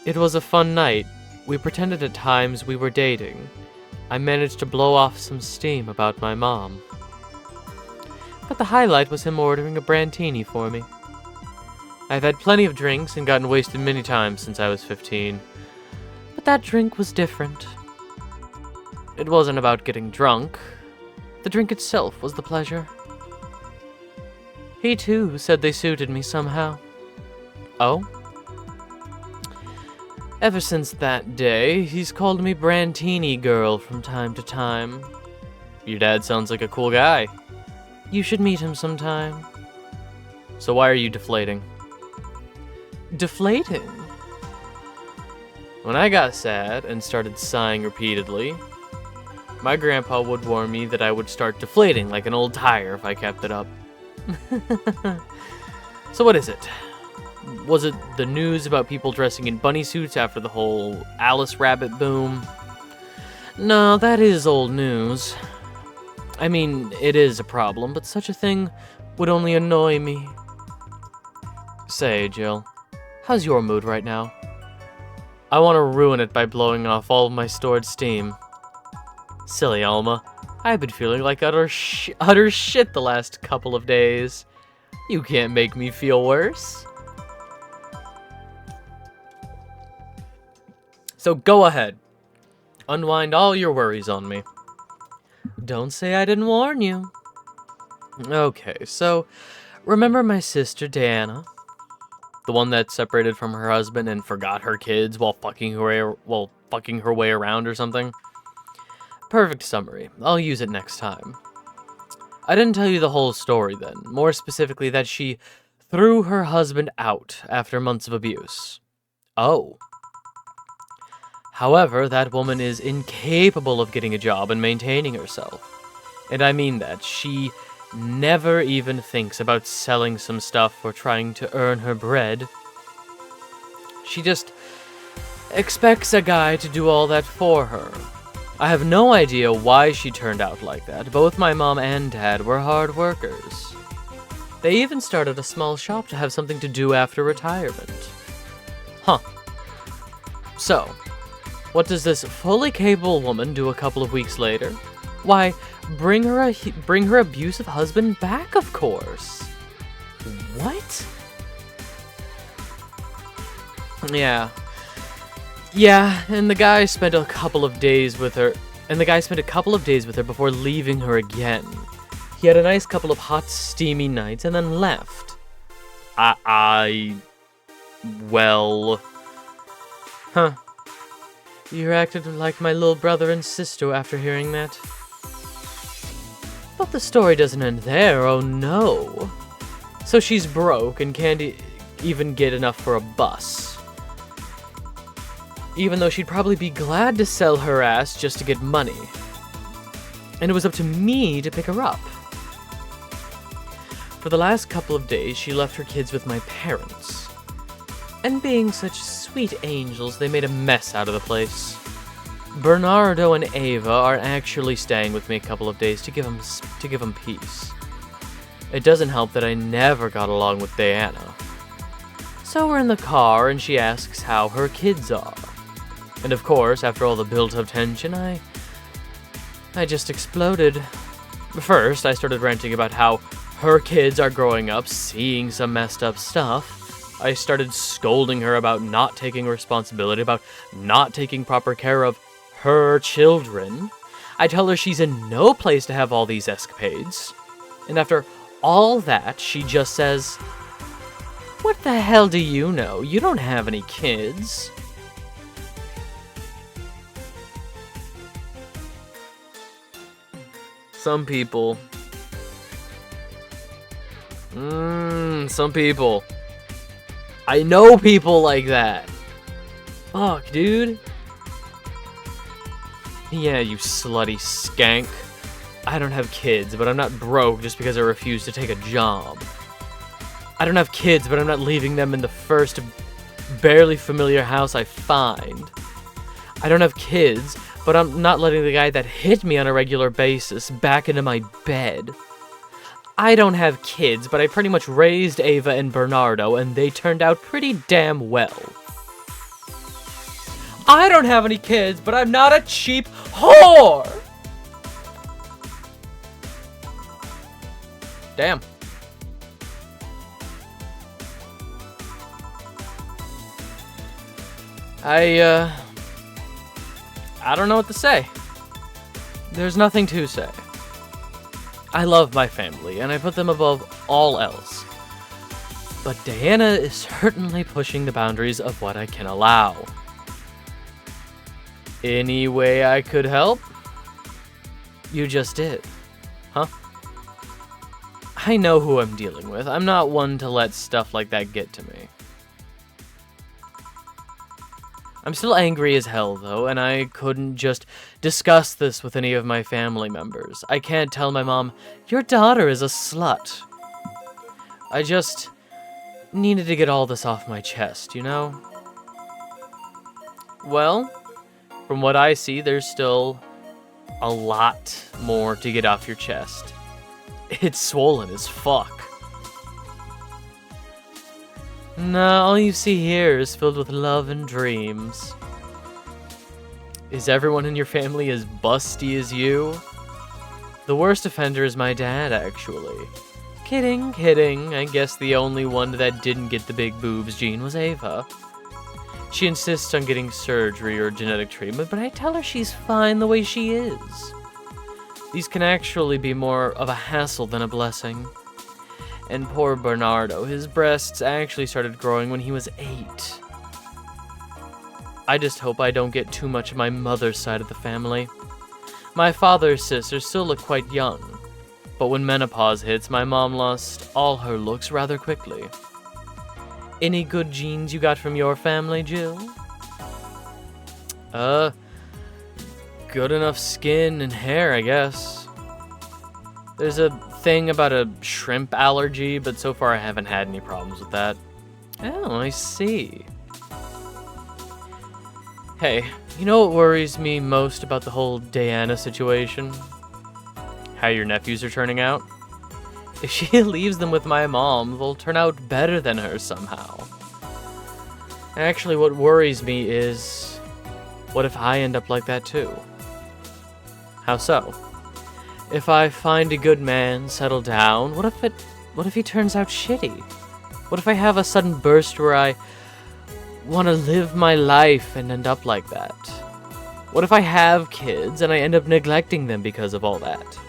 It was a fun night. We pretended at times we were dating. I managed to blow off some steam about my mom. But the highlight was him ordering a brandtini for me. I've had plenty of drinks and gotten wasted many times since I was 15. But that drink was different. It wasn't about getting drunk. The drink itself was the pleasure. He too said they suited me somehow. Oh? Ever since that day, he's called me Brandtini Girl from time to time. Your dad sounds like a cool guy. You should meet him sometime. So why are you deflating? Deflating? When I got sad and started sighing repeatedly, my grandpa would warn me that I would start deflating like an old tire if I kept it up. So what is it? Was it the news about people dressing in bunny suits after the whole Alice Rabbit boom? No, that is old news. I mean, it is a problem, but such a thing would only annoy me. Say, Jill, how's your mood right now? I want to ruin it by blowing off all of my stored steam. Silly Alma, I've been feeling like utter shit the last couple of days. You can't make me feel worse. So go ahead. Unwind all your worries on me. Don't say I didn't warn you. Okay, so remember my sister Diana? The one that separated from her husband and forgot her kids while fucking her way around or something? Perfect summary. I'll use it next time. I didn't tell you the whole story then. More specifically, that she threw her husband out after months of abuse. Oh. However, that woman is incapable of getting a job and maintaining herself. And I mean that. She never even thinks about selling some stuff or trying to earn her bread. She just expects a guy to do all that for her. I have no idea why she turned out like that. Both my mom and dad were hard workers. They even started a small shop to have something to do after retirement. Huh. So, what does this fully capable woman do a couple of weeks later? Why, bring her abusive husband back, of course. What? Yeah, and the guy spent a couple of days with her, before leaving her again. He had a nice couple of hot, steamy nights and then left. Well... Huh. You acted like my little brother and sister after hearing that. But the story doesn't end there, oh no. So she's broke and can't even get enough for a bus. Even though she'd probably be glad to sell her ass just to get money. And it was up to me to pick her up. For the last couple of days, she left her kids with my parents. And being such sweet angels, they made a mess out of the place. Bernardo and Ava are actually staying with me a couple of days to give them peace. It doesn't help that I never got along with Diana. So we're in the car and she asks how her kids are. And of course, after all the built-up tension, I just exploded. First, I started ranting about how her kids are growing up, seeing some messed up stuff. I started scolding her about not taking responsibility, about not taking proper care of her children. I tell her she's in no place to have all these escapades. And after all that, she just says, "What the hell do you know? You don't have any kids." Some people. Some people. I know people like that. Fuck, dude. Yeah, you slutty skank. I don't have kids, but I'm not broke just because I refuse to take a job. I don't have kids, but I'm not leaving them in the first barely familiar house I find. I don't have kids, but I'm not letting the guy that hit me on a regular basis back into my bed. I don't have kids, but I pretty much raised Ava and Bernardo, and they turned out pretty damn well. I don't have any kids, but I'm not a cheap whore! Damn. I don't know what to say. There's nothing to say. I love my family, and I put them above all else. But Diana is certainly pushing the boundaries of what I can allow. Any way I could help? You just did. Huh? I know who I'm dealing with. I'm not one to let stuff like that get to me. I'm still angry as hell, though, and I couldn't just discuss this with any of my family members. I can't tell my mom, "Your daughter is a slut." I just needed to get all this off my chest, you know? Well, from what I see, there's still a lot more to get off your chest. It's swollen as fuck. Nah, all you see here is filled with love and dreams. Is everyone in your family as busty as you? The worst offender is my dad, actually. Kidding, kidding. I guess the only one that didn't get the big boobs gene was Ava. She insists on getting surgery or genetic treatment, but I tell her she's fine the way she is. These can actually be more of a hassle than a blessing. And poor Bernardo, his breasts actually started growing when he was 8. I just hope I don't get too much of my mother's side of the family. My father's sisters still look quite young, but when menopause hits, my mom lost all her looks rather quickly. Any good genes you got from your family, Jill? Good enough skin and hair, I guess. There's a thing about a shrimp allergy, but so far I haven't had any problems with that. Oh, I see. Hey, you know what worries me most about the whole Diana situation? How your nephews are turning out? If she leaves them with my mom, they'll turn out better than her somehow. Actually, what worries me is, what if I end up like that too? How so? If I find a good man, settle down, what if he turns out shitty? What if I have a sudden burst where I want to live my life and end up like that? What if I have kids and I end up neglecting them because of all that?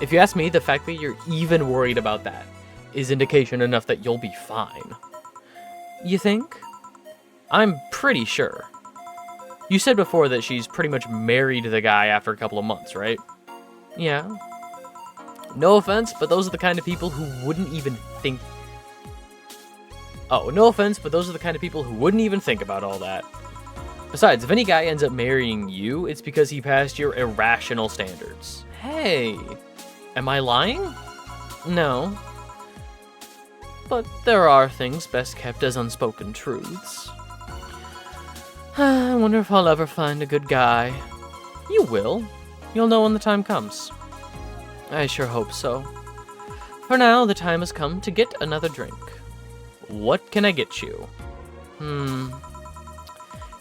If you ask me, the fact that you're even worried about that is indication enough that you'll be fine. You think? I'm pretty sure. You said before that she's pretty much married the guy after a couple of months, right? Yeah. No offense, but those are the kind of people who wouldn't even think... Oh, no offense, but those are the kind of people who wouldn't even think about all that. Besides, if any guy ends up marrying you, it's because he passed your irrational standards. Hey, am I lying? No. But there are things best kept as unspoken truths. I wonder if I'll ever find a good guy. You will. You'll know when the time comes. I sure hope so. For now, the time has come to get another drink. What can I get you?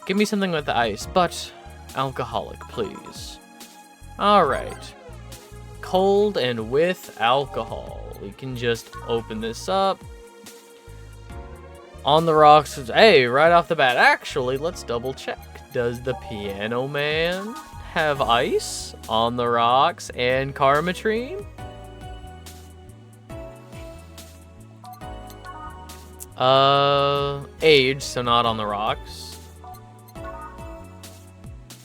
Give me something with ice, but alcoholic, please. Alright. Cold and with alcohol. We can just open this up. On the rocks. Hey, right off the bat. Actually, let's double check. Does the Piano Man have ice on the rocks and Karmatrine? Age, so not on the rocks.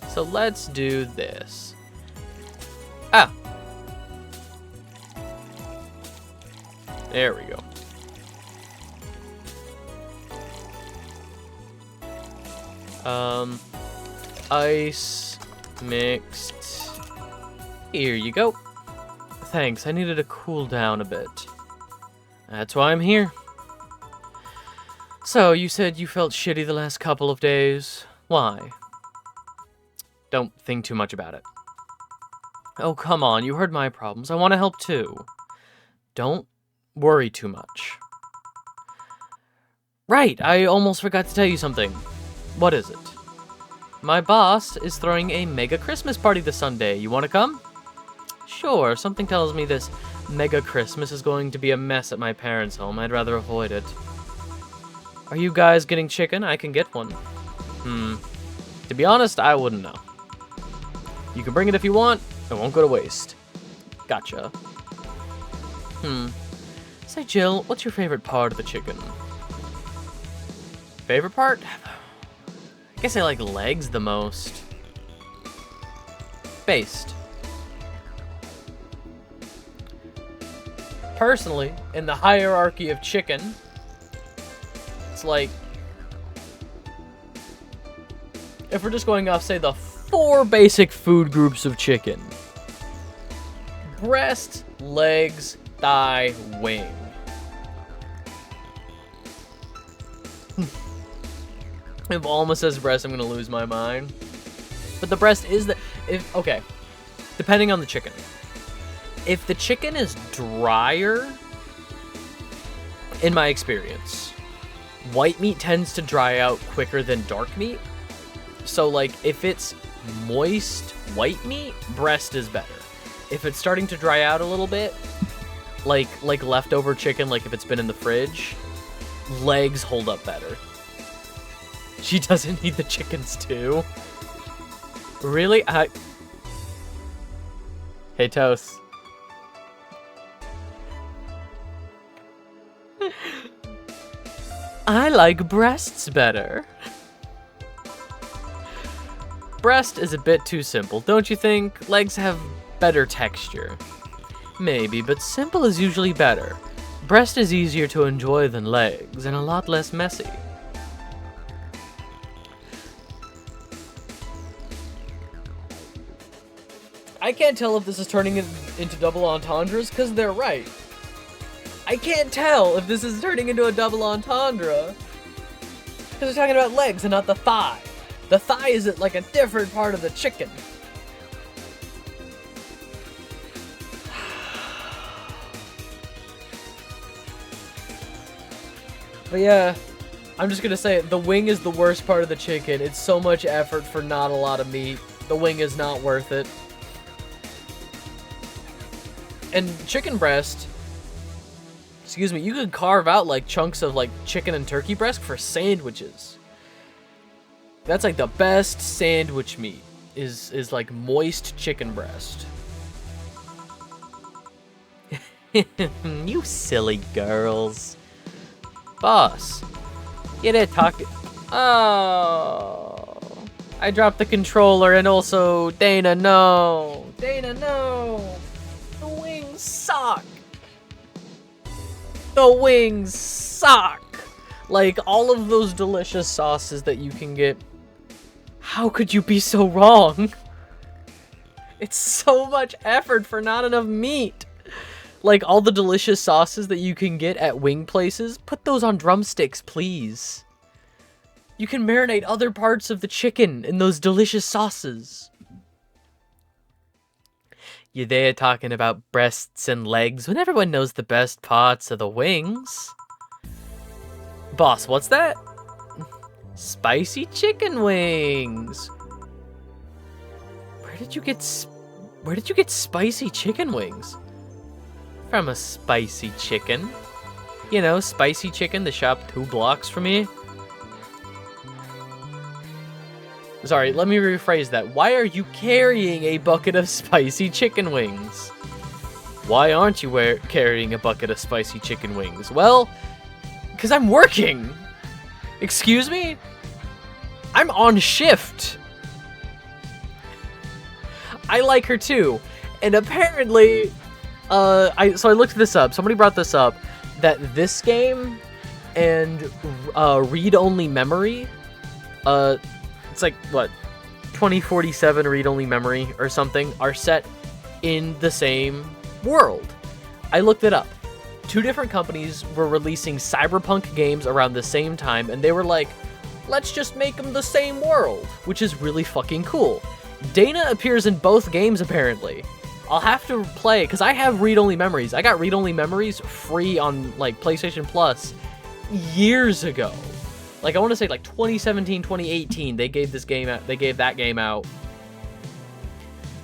So let's do this. Ah. There we go. Ice mixed. Here you go. Thanks, I needed to cool down a bit. That's why I'm here. So, you said you felt shitty the last couple of days. Why? Don't think too much about it. Oh, come on, you heard my problems. I want to help too. Don't worry too much. Right, I almost forgot to tell you something. What is it? My boss is throwing a mega Christmas party this Sunday. You want to come? Sure, something tells me this mega Christmas is going to be a mess at my parents' home. I'd rather avoid it. Are you guys getting chicken? I can get one. To be honest, I wouldn't know. You can bring it if you want. It won't go to waste. Gotcha. Say, Jill, what's your favorite part of the chicken? Favorite part? I guess I like legs the most. Based. Personally, in the hierarchy of chicken, it's like, if we're just going off, say, the 4 basic food groups of chicken. Breast, legs, thigh, wing. If Alma says breast, I'm gonna lose my mind. But the breast is okay. Depending on the chicken. If the chicken is drier, in my experience, white meat tends to dry out quicker than dark meat. So, like, if it's moist white meat, breast is better. If it's starting to dry out a little bit, like leftover chicken, like if it's been in the fridge, legs hold up better. She doesn't eat the chickens too. Really? Hey, Toast. I like breasts better. Breast is a bit too simple, don't you think? Legs have better texture. Maybe, but simple is usually better. Breast is easier to enjoy than legs, and a lot less messy. I can't tell if this is turning into double entendres, because they're right. I can't tell if this is turning into a double entendre, because they're talking about legs and not the thigh. The thigh is like a different part of the chicken. But yeah, I'm just gonna say it, the wing is the worst part of the chicken. It's so much effort for not a lot of meat. The wing is not worth it. And chicken breast, excuse me, you can carve out like chunks of like chicken and turkey breast for sandwiches. That's like the best sandwich meat is like moist chicken breast. You silly girls. Boss, you there talking? Oh, I dropped the controller and also Dana, no. Dana, no. The wings suck. The wings suck. Like, all of those delicious sauces that you can get. How could you be so wrong? It's so much effort for not enough meat. Like, all the delicious sauces that you can get at wing places, put those on drumsticks, please. You can marinate other parts of the chicken in those delicious sauces. You're there talking about breasts and legs when everyone knows the best parts are the wings. Boss, what's that? Spicy chicken wings. Where did you get spicy chicken wings? From a spicy chicken. You know, spicy chicken, the shop 2 blocks from here. Sorry, let me rephrase that. Why are you carrying a bucket of spicy chicken wings? Why aren't you carrying a bucket of spicy chicken wings? Well, because I'm working. Excuse me? I'm on shift. I like her too. And apparently, so I looked this up. Somebody brought this up, that this game and read-only memory, it's like, what, 2047 read-only memory or something, are set in the same world. I looked it up. 2 different companies were releasing cyberpunk games around the same time, and they were like, let's just make them the same world, which is really fucking cool. Dana appears in both games, apparently. I'll have to play, because I have read-only memories. I got read-only memories free on, like, PlayStation Plus years ago. Like, I want to say, like, 2017, 2018, they gave this game out, they gave that game out.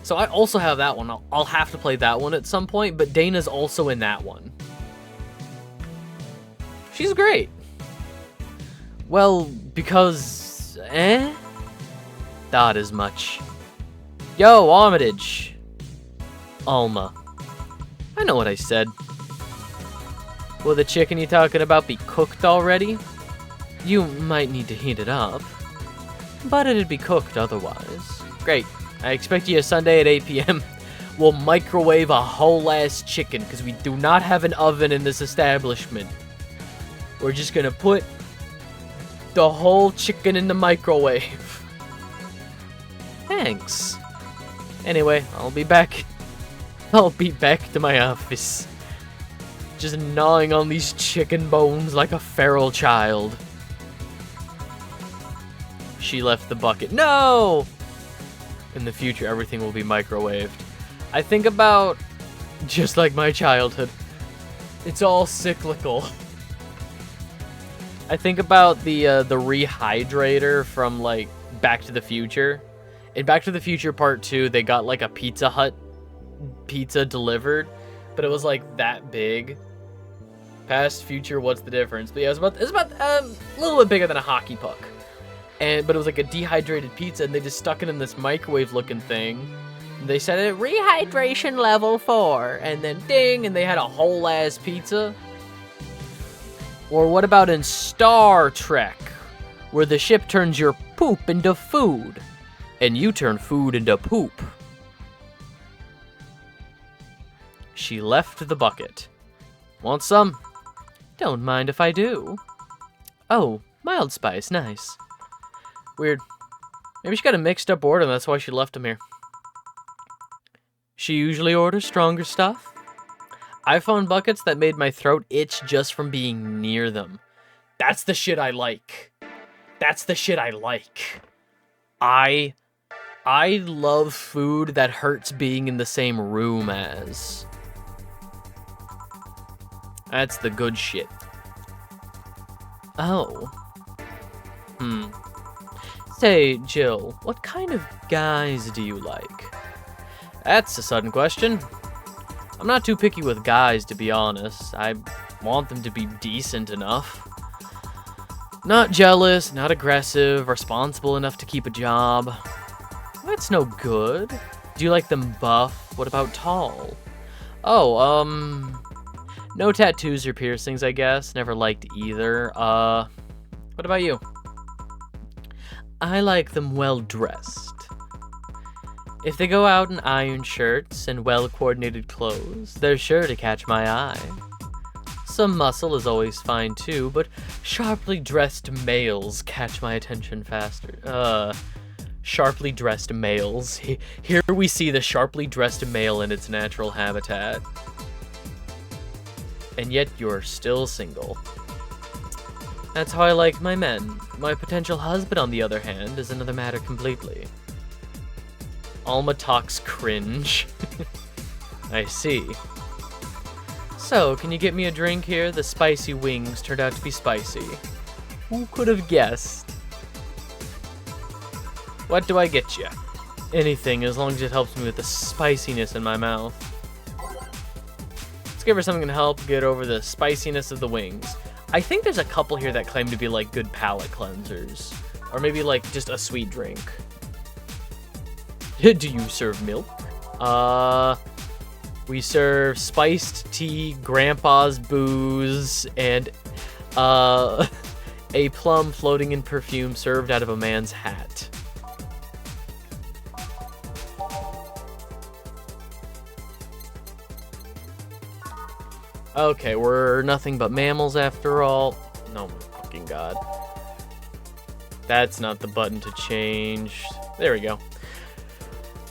So I also have that one. I'll have to play that one at some point, but Dana's also in that one. She's great. Well, because, Not as much. Yo, Armitage. Alma. I know what I said. Will the chicken you're talking about be cooked already? You might need to heat it up, but it'd be cooked otherwise. Great. I expect you Sunday at 8 p.m. We'll microwave a whole ass chicken because we do not have an oven in this establishment. We're just gonna put the whole chicken in the microwave. Thanks. Anyway, I'll be back to my office. Just gnawing on these chicken bones like a feral child. She left the bucket. No! In the future, everything will be microwaved. I think about, just like my childhood, it's all cyclical. I think about the rehydrator from, like, Back to the Future. In Back to the Future Part 2, they got, like, a Pizza Hut pizza delivered, but it was, like, that big. Past, future, what's the difference? But yeah, it was about a little bit bigger than a hockey puck. But it was like a dehydrated pizza, and they just stuck it in this microwave-looking thing. They said it rehydration level 4, and then ding, and they had a whole-ass pizza. Or what about in Star Trek, where the ship turns your poop into food, and you turn food into poop? She left the bucket. Want some? Don't mind if I do. Oh, mild spice, nice. Weird. Maybe she got a mixed up order and that's why she left him here. She usually orders stronger stuff. I found buckets that made my throat itch just from being near them. That's the shit I like. That's the shit I like. I love food that hurts being in the same room as. That's the good shit. Oh. Say, Jill, what kind of guys do you like? That's a sudden question. I'm not too picky with guys, to be honest. I want them to be decent enough. Not jealous, not aggressive, responsible enough to keep a job. That's no good. Do you like them buff? What about tall? Oh, No tattoos or piercings, I guess. Never liked either. What about you? I like them well dressed. If they go out in iron shirts and well-coordinated clothes, they're sure to catch my eye. Some muscle is always fine too, but sharply dressed males catch my attention faster. Sharply dressed males. Here we see the sharply dressed male in its natural habitat. And yet you're still single. That's how I like my men. My potential husband, on the other hand, is another matter completely. Alma talks cringe. I see. So, can you get me a drink here? The spicy wings turned out to be spicy. Who could have guessed? What do I get you? Anything, as long as it helps me with the spiciness in my mouth. Let's give her something to help get over the spiciness of the wings. I think there's a couple here that claim to be like good palate cleansers. Or maybe like just a sweet drink. Do you serve milk? We serve spiced tea, grandpa's booze, and a plum floating in perfume served out of a man's hat. Okay, we're nothing but mammals after all. No, fucking god. That's not the button to change. There we go.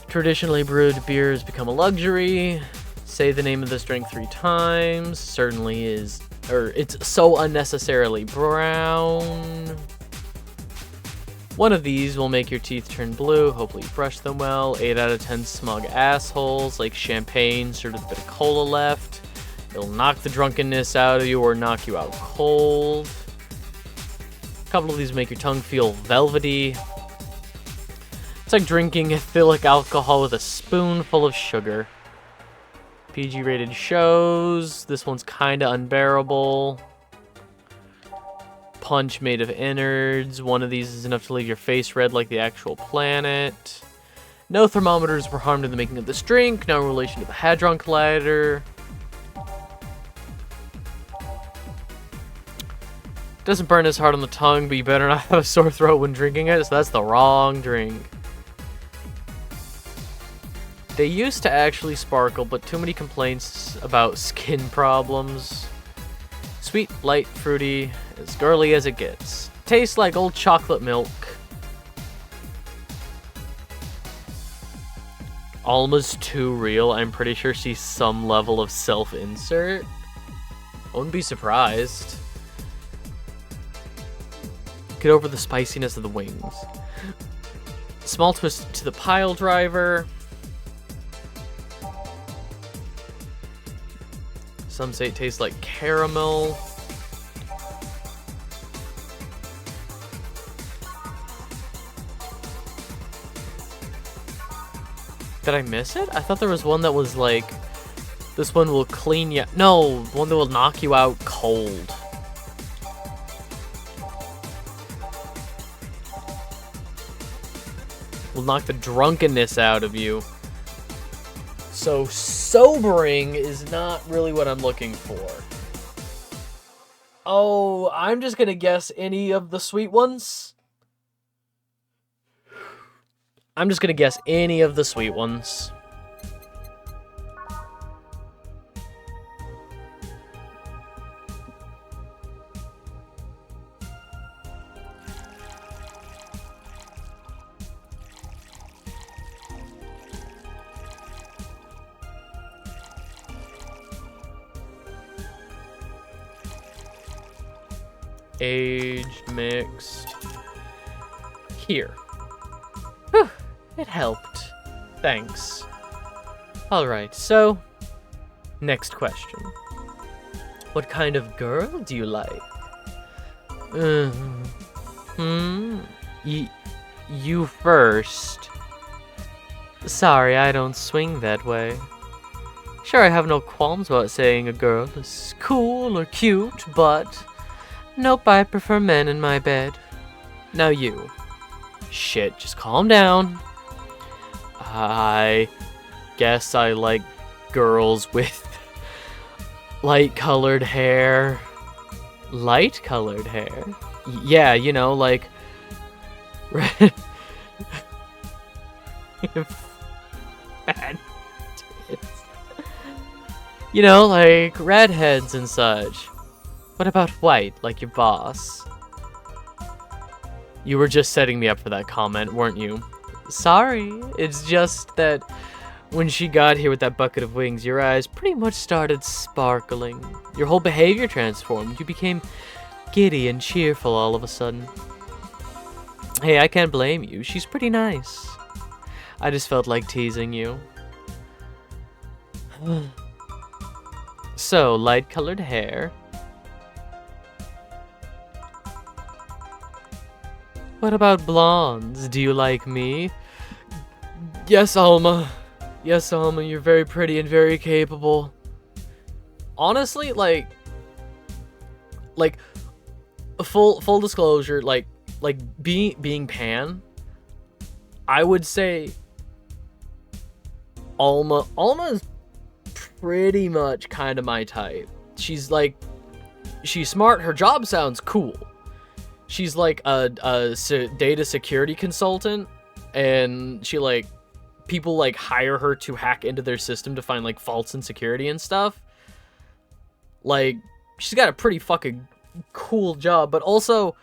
Traditionally brewed beer has become a luxury. Say the name of this drink 3 times. Certainly is, or it's so unnecessarily brown. One of these will make your teeth turn blue. Hopefully you brush them well. 8 out of 10 smug assholes, like champagne served with a bit of cola left. It'll knock the drunkenness out of you or knock you out cold. A couple of these make your tongue feel velvety. It's like drinking ethylic alcohol with a spoonful of sugar. PG rated shows. This one's kinda unbearable. Punch made of innards. One of these is enough to leave your face red like the actual planet. No thermometers were harmed in the making of this drink. No relation to the Hadron Collider. Doesn't burn as hard on the tongue, but you better not have a sore throat when drinking it, so that's the wrong drink. They used to actually sparkle, but too many complaints about skin problems. Sweet, light, fruity, as girly as it gets. Tastes like old chocolate milk. Alma's too real. I'm pretty sure she's some level of self-insert. I wouldn't be surprised. Get over the spiciness of the wings. Small twist to the pile driver. Some say it tastes like caramel. Did I miss it? I thought there was one that was like, this one will clean you. No, one that will knock you out cold. Will knock the drunkenness out of you. So sobering is not really what I'm looking for. Oh, I'm just gonna guess any of the sweet ones. I'm just gonna guess any of the sweet ones. Aged, mixed. Here. Whew, it helped. Thanks. Alright, so, next question. What kind of girl do you like? You first. Sorry, I don't swing that way. Sure, I have no qualms about saying a girl is cool or cute, but nope, I prefer men in my bed. Now you. Shit, just calm down. I guess I like girls with light-colored hair. Light-colored hair? Yeah, you know, like... red... Bad tits. You know, like redheads and such. What about white, like your boss? You were just setting me up for that comment, weren't you? Sorry, it's just that when she got here with that bucket of wings, your eyes pretty much started sparkling. Your whole behavior transformed. You became giddy and cheerful all of a sudden. Hey, I can't blame you. She's pretty nice. I just felt like teasing you. So, light-colored hair. What about blondes? Do you like me? Yes, Alma. Yes, Alma, you're very pretty and very capable. Honestly, like full disclosure, like being Pan, I would say Alma's pretty much kind of my type. She's smart, her job sounds cool. She's like a data security consultant, and she people hire her to hack into their system to find like faults in security and stuff. Like, she's got a pretty fucking cool job, but also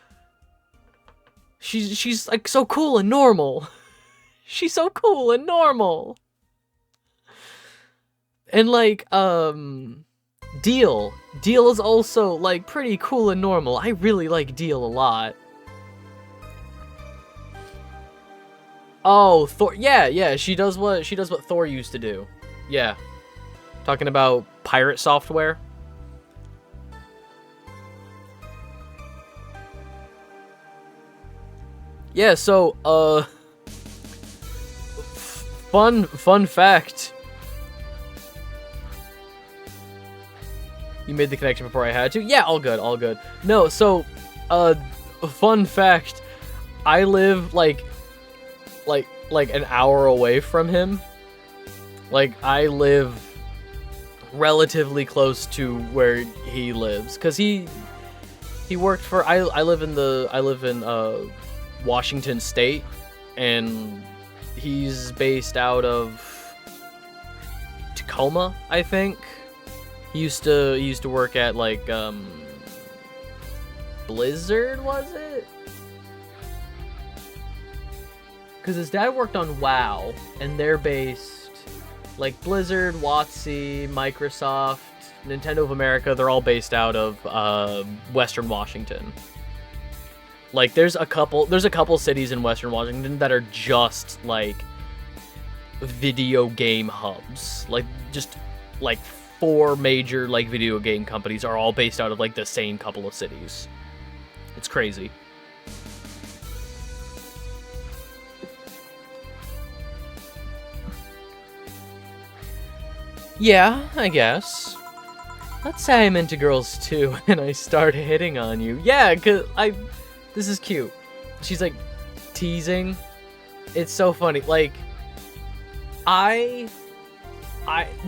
she's like so cool and normal. She's so cool and normal. And like Deal is also like pretty cool and normal. I really like Deal a lot. Oh, Thor. Yeah, she does what Thor used to do. Yeah. Talking about pirate software. Yeah, so fun fact. You made the connection before I had to? Yeah, all good. No, so fun fact, I live like an hour away from him. Like, I live relatively close to where he lives, cuz he worked for I live in Washington State, and he's based out of Tacoma, I think. He used to work at like Blizzard, was it? Because his dad worked on WoW, and they're based like Blizzard, WotC, Microsoft, Nintendo of America. They're all based out of Western Washington. Like, there's a couple cities in Western Washington that are just like video game hubs. Like, just like 4 major like video game companies are all based out of like the same couple of cities. It's crazy. Yeah, I guess. Let's say I'm into girls too, and I start hitting on you. Yeah, this is cute. She's like teasing. It's so funny. Like,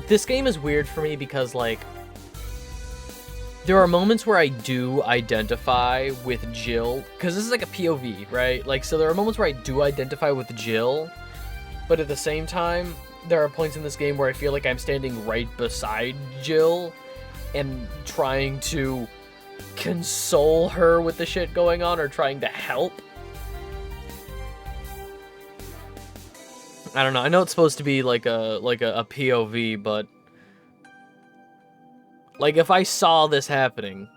this game is weird for me because like there are moments where I do identify with Jill, because this is like a POV, right? Like, so there are moments where I do identify with Jill, but at the same time, there are points in this game where I feel like I'm standing right beside Jill and trying to console her with the shit going on, or trying to help. I don't know. I know it's supposed to be like a POV, but like, if I saw this happening,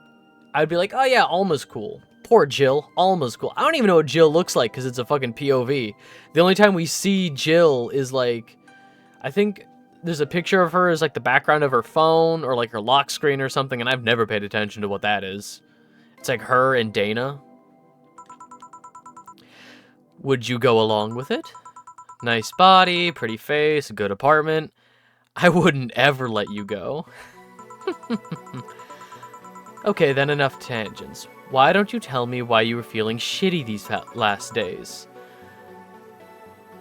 I'd be like, oh yeah, Alma's cool. Poor Jill. Alma's cool. I don't even know what Jill looks like because it's a fucking POV. The only time we see Jill is like, I think there's a picture of her as like the background of her phone or like her lock screen or something, and I've never paid attention to what that is. It's like her and Dana. Would you go along with it? Nice body, pretty face, good apartment. I wouldn't ever let you go. Okay, then, enough tangents. Why don't you tell me why you were feeling shitty these last days?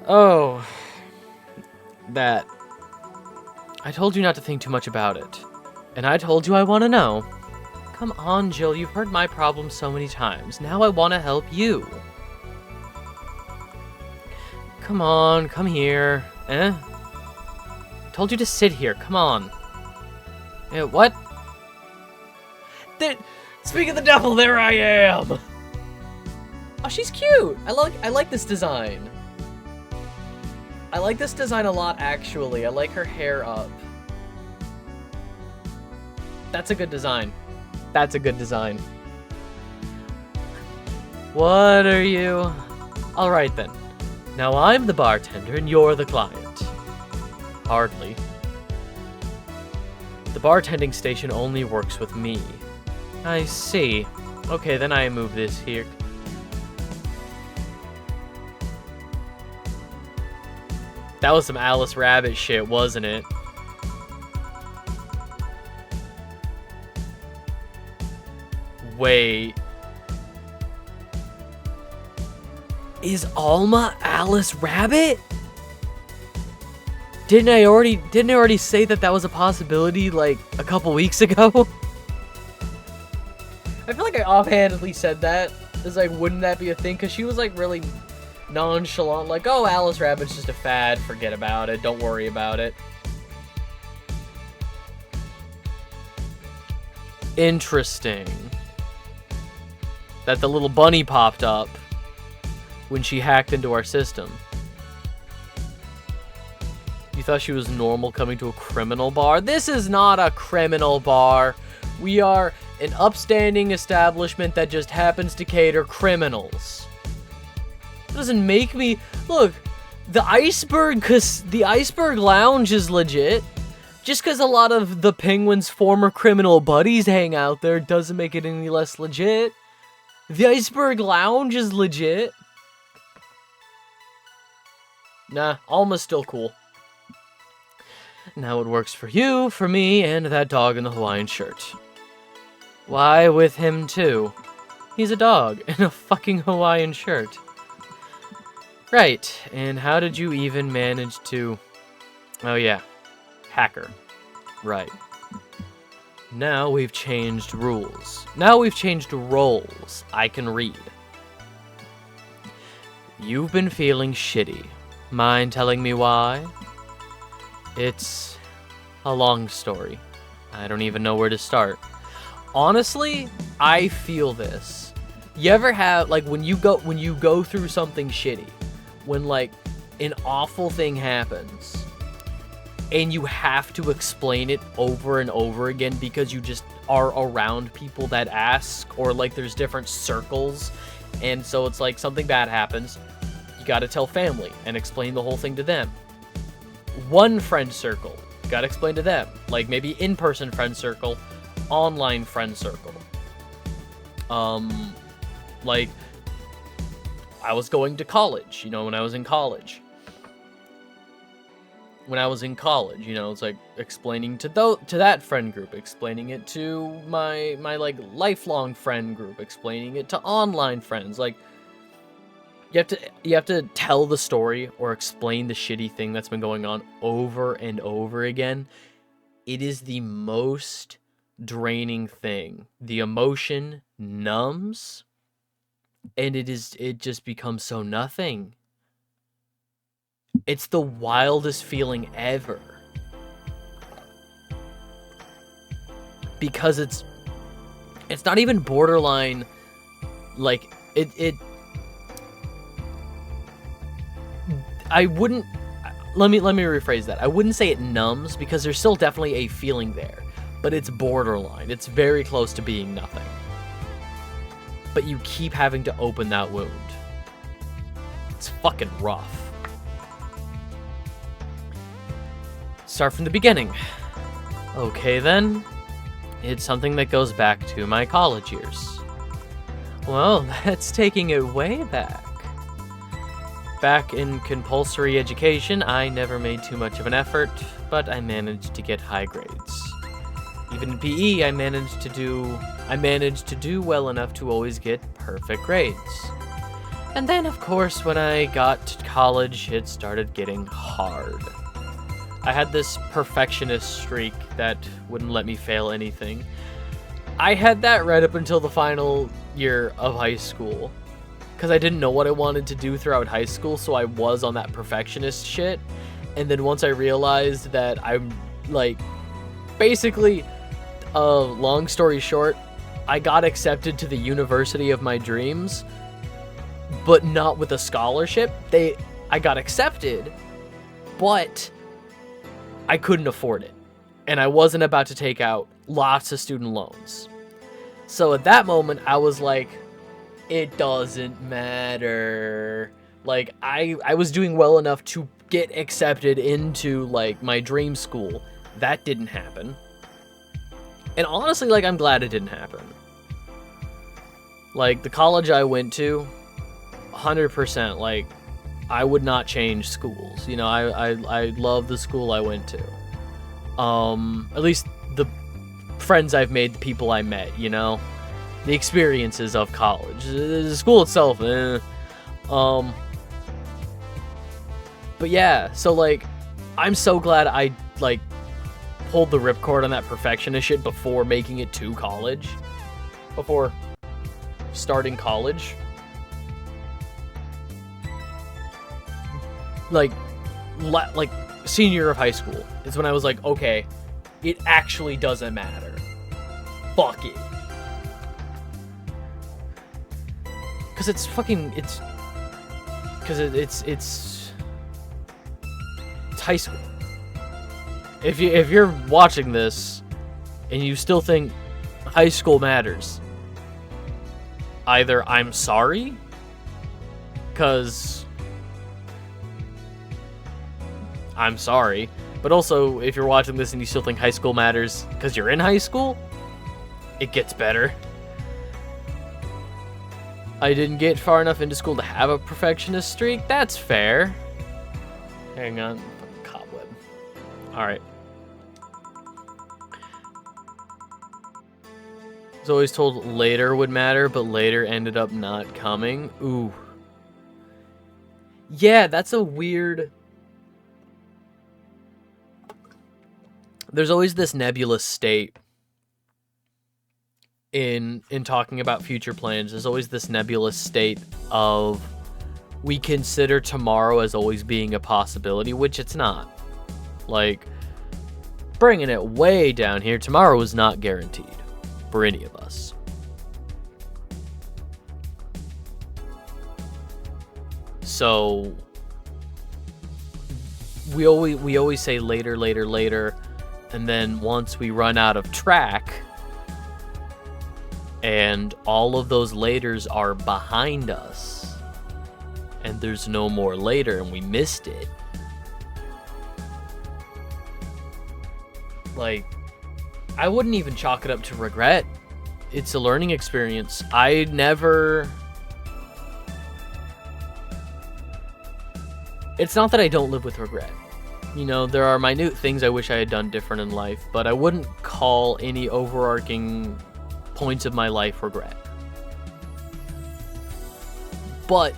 Oh, that. I told you not to think too much about it. And I told you I want to know. Come on, Jill, you've heard my problems so many times. Now I want to help you. Come on, come here. I told you to sit here, come on. What? Speak of the devil, there I am! Oh, she's cute! I like this design. I like this design a lot, actually. I like her hair up. That's a good design. That's a good design. What are you? Alright then. Now I'm the bartender and you're the client. Hardly. The bartending station only works with me. I see. Okay, then I move this here. That was some Alice Rabbit shit, wasn't it? Wait. Is Alma Alice Rabbit? Didn't I already say that that was a possibility like a couple weeks ago? I feel like I offhandedly said that. It's like, wouldn't that be a thing? Because she was like really nonchalant, like, oh, Alice Rabbit's just a fad, forget about it, don't worry about it. Interesting. That the little bunny popped up when she hacked into our system. You thought she was normal coming to a criminal bar? This is not a criminal bar. We are an upstanding establishment that just happens to cater criminals. It doesn't make me... Look, the Iceberg Lounge is legit. Just because a lot of the Penguin's former criminal buddies hang out there doesn't make it any less legit. The Iceberg Lounge is legit. Nah, Alma's still cool. Now it works for you, for me, and that dog in the Hawaiian shirt. Why with him too? He's a dog in a fucking Hawaiian shirt. Right, and how did you even manage to... Oh yeah, hacker. Right. Now we've changed rules. Now we've changed roles. I can read. You've been feeling shitty. Mind telling me why? It's a long story. I don't even know where to start. Honestly, I feel this. You ever have, like, when you go through something shitty, when like an awful thing happens and you have to explain it over and over again because you just are around people that ask, or like there's different circles, and so it's like something bad happens, you gotta tell family and explain the whole thing to them. One friend circle, you gotta explain to them, like maybe in-person friend circle, online friend circle. Like I was going to college, you know, when I was in college. You know, it's like explaining to that friend group, explaining it to my like lifelong friend group, explaining it to online friends. Like you have to tell the story or explain the shitty thing that's been going on over and over again. It is the most draining thing. The emotion numbs, and it just becomes so nothing. It's the wildest feeling ever. Because it's not even borderline, like, I wouldn't, let me rephrase that. I wouldn't say it numbs, because there's still definitely a feeling there, but it's borderline. It's very close to being nothing. But you keep having to open that wound. It's fucking rough. Start from the beginning. Okay then. It's something that goes back to my college years. Well, that's taking it way back. Back in compulsory education, I never made too much of an effort, but I managed to get high grades. Even in PE, I managed to do well enough to always get perfect grades. And then, of course, when I got to college, it started getting hard. I had this perfectionist streak that wouldn't let me fail anything. I had that right up until the final year of high school, because I didn't know what I wanted to do throughout high school, so I was on that perfectionist shit. And then once I realized that I'm, like, basically, long story short, I got accepted to the university of my dreams, but not with a scholarship. I got accepted, but I couldn't afford it. And I wasn't about to take out lots of student loans. So at that moment, I was like, it doesn't matter. Like, I was doing well enough to get accepted into, like, my dream school. That didn't happen. And honestly, like, I'm glad it didn't happen. Like, the college I went to, 100%, like, I would not change schools. You know, I love the school I went to. At least the friends I've made, the people I met, you know? The experiences of college. The school itself, But yeah, so, like, I'm so glad I, like, pulled the ripcord on that perfectionist shit before making it to college. Before starting college. Like senior year of high school is when I was like, okay, it actually doesn't matter. Fuck it. Because it's high school. If you're watching this and you still think high school matters, either I'm sorry, because I'm sorry, but also if you're watching this and you still think high school matters because you're in high school, it gets better. I didn't get far enough into school to have a perfectionist streak. That's fair. Hang on. Cobweb. Alright. I was always told later would matter, but later ended up not coming. Ooh. Yeah, that's a weird... There's always this nebulous state in talking about future plans. There's always this nebulous state of we consider tomorrow as always being a possibility, which it's not. Like, bringing it way down here, tomorrow is not guaranteed for any of us. So we always say later, and then once we run out of track and all of those laters are behind us and there's no more later and we missed it, like, I wouldn't even chalk it up to regret. It's a learning experience. It's not that I don't live with regret. You know, there are minute things I wish I had done different in life, but I wouldn't call any overarching points of my life regret. But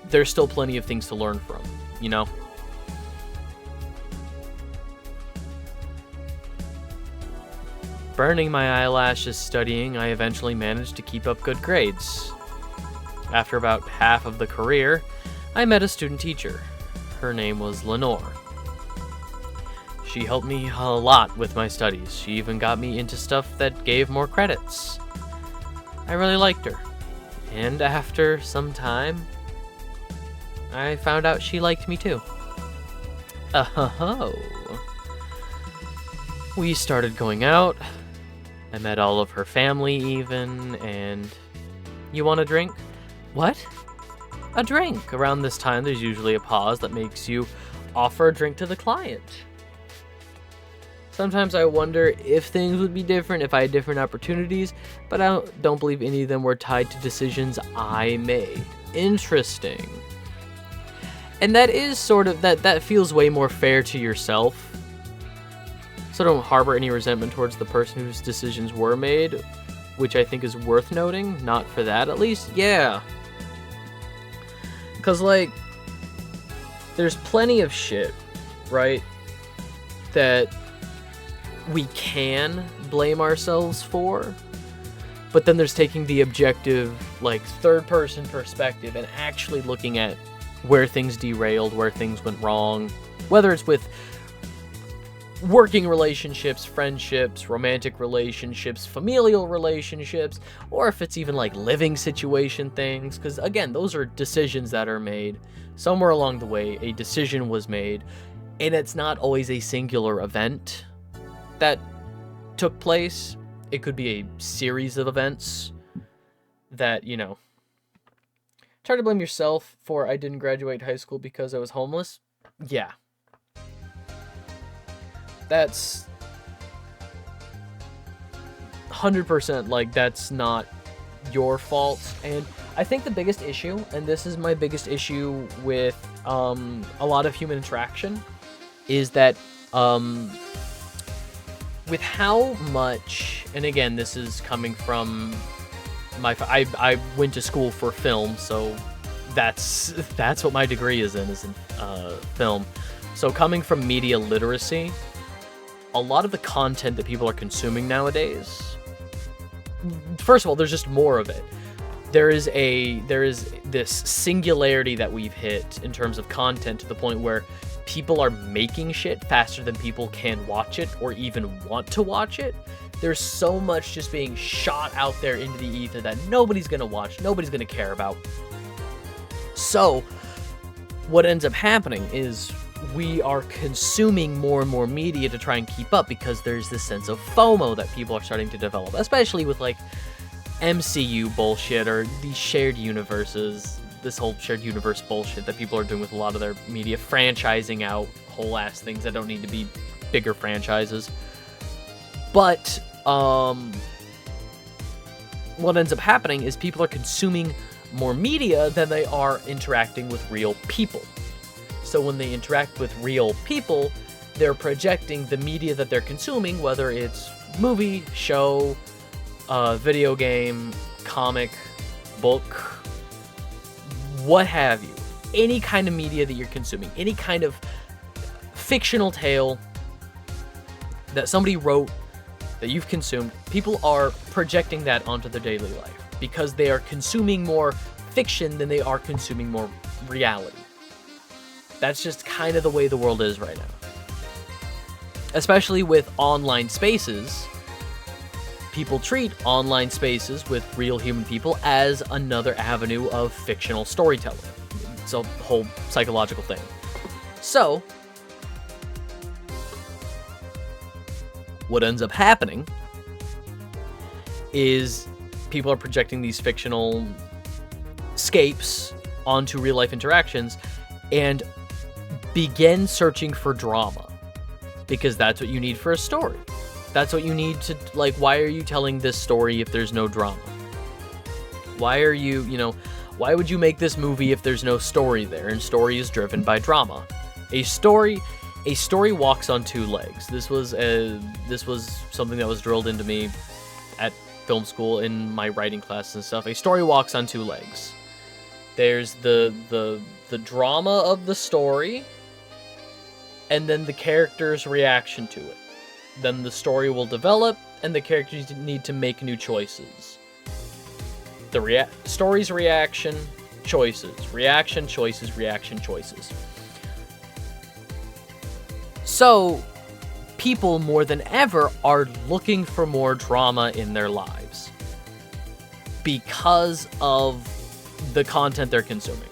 there's still plenty of things to learn from, you know? Burning my eyelashes studying, I eventually managed to keep up good grades. After about half of the career, I met a student teacher. Her name was Lenore. She helped me a lot with my studies. She even got me into stuff that gave more credits. I really liked her. And after some time, I found out she liked me too. Oh. We started going out. I met all of her family even, and... You want a drink? What? A drink. Around this time, there's usually a pause that makes you offer a drink to the client. Sometimes I wonder if things would be different if I had different opportunities, but I don't believe any of them were tied to decisions I made. Interesting. And that is sort of, that feels way more fair to yourself. So don't harbor any resentment towards the person whose decisions were made, which I think is worth noting. Not for that, at least. Yeah. Because, like, there's plenty of shit right? That we can blame ourselves for. But then there's taking the objective, like, third-person perspective and actually looking at where things derailed, where things went wrong. Whether it's with working relationships, friendships, romantic relationships, familial relationships, or if it's even, like, living situation things. Because, again, those are decisions that are made. Somewhere along the way, a decision was made. And it's not always a singular event that took place. It could be a series of events that, you know. Try to blame yourself for I didn't graduate high school because I was homeless. Yeah. That's 100% like that's not your fault. And I think the biggest issue, and this is my biggest issue with a lot of human interaction, is that with how much, and again, this is coming from I went to school for film, so that's what my degree is in film. So coming from media literacy, a lot of the content that people are consuming nowadays, first of all, there's just more of it. There is this singularity that we've hit in terms of content to the point where people are making shit faster than people can watch it or even want to watch it. There's so much just being shot out there into the ether that nobody's gonna watch, nobody's gonna care about. So what ends up happening is we are consuming more and more media to try and keep up because there's this sense of FOMO that people are starting to develop, especially with like MCU bullshit or these shared universes, this whole shared universe bullshit that people are doing with a lot of their media, franchising out whole ass things that don't need to be bigger franchises. But what ends up happening is people are consuming more media than they are interacting with real people. So when they interact with real people, they're projecting the media that they're consuming, whether it's movie, show, video game, comic, book, what have you. Any kind of media that you're consuming, any kind of fictional tale that somebody wrote that you've consumed, people are projecting that onto their daily life because they are consuming more fiction than they are consuming more reality. That's just kind of the way the world is right now. Especially with online spaces, people treat online spaces with real human people as another avenue of fictional storytelling. It's a whole psychological thing. So, what ends up happening is people are projecting these fictional escapes onto real life interactions and begin searching for drama because that's what you need for a story. That's what you need to, like, why are you telling this story if there's no drama? Why are you, why would you make this movie if there's no story there? And story is driven by drama. A story walks on two legs. This was something that was drilled into me at film school in my writing classes and stuff. A story walks on two legs. There's the drama of the story, and then the character's reaction to it. Then the story will develop, and the characters need to make new choices. The story's reaction, choices. Reaction, choices, reaction, choices. So, people more than ever are looking for more drama in their lives because of the content they're consuming.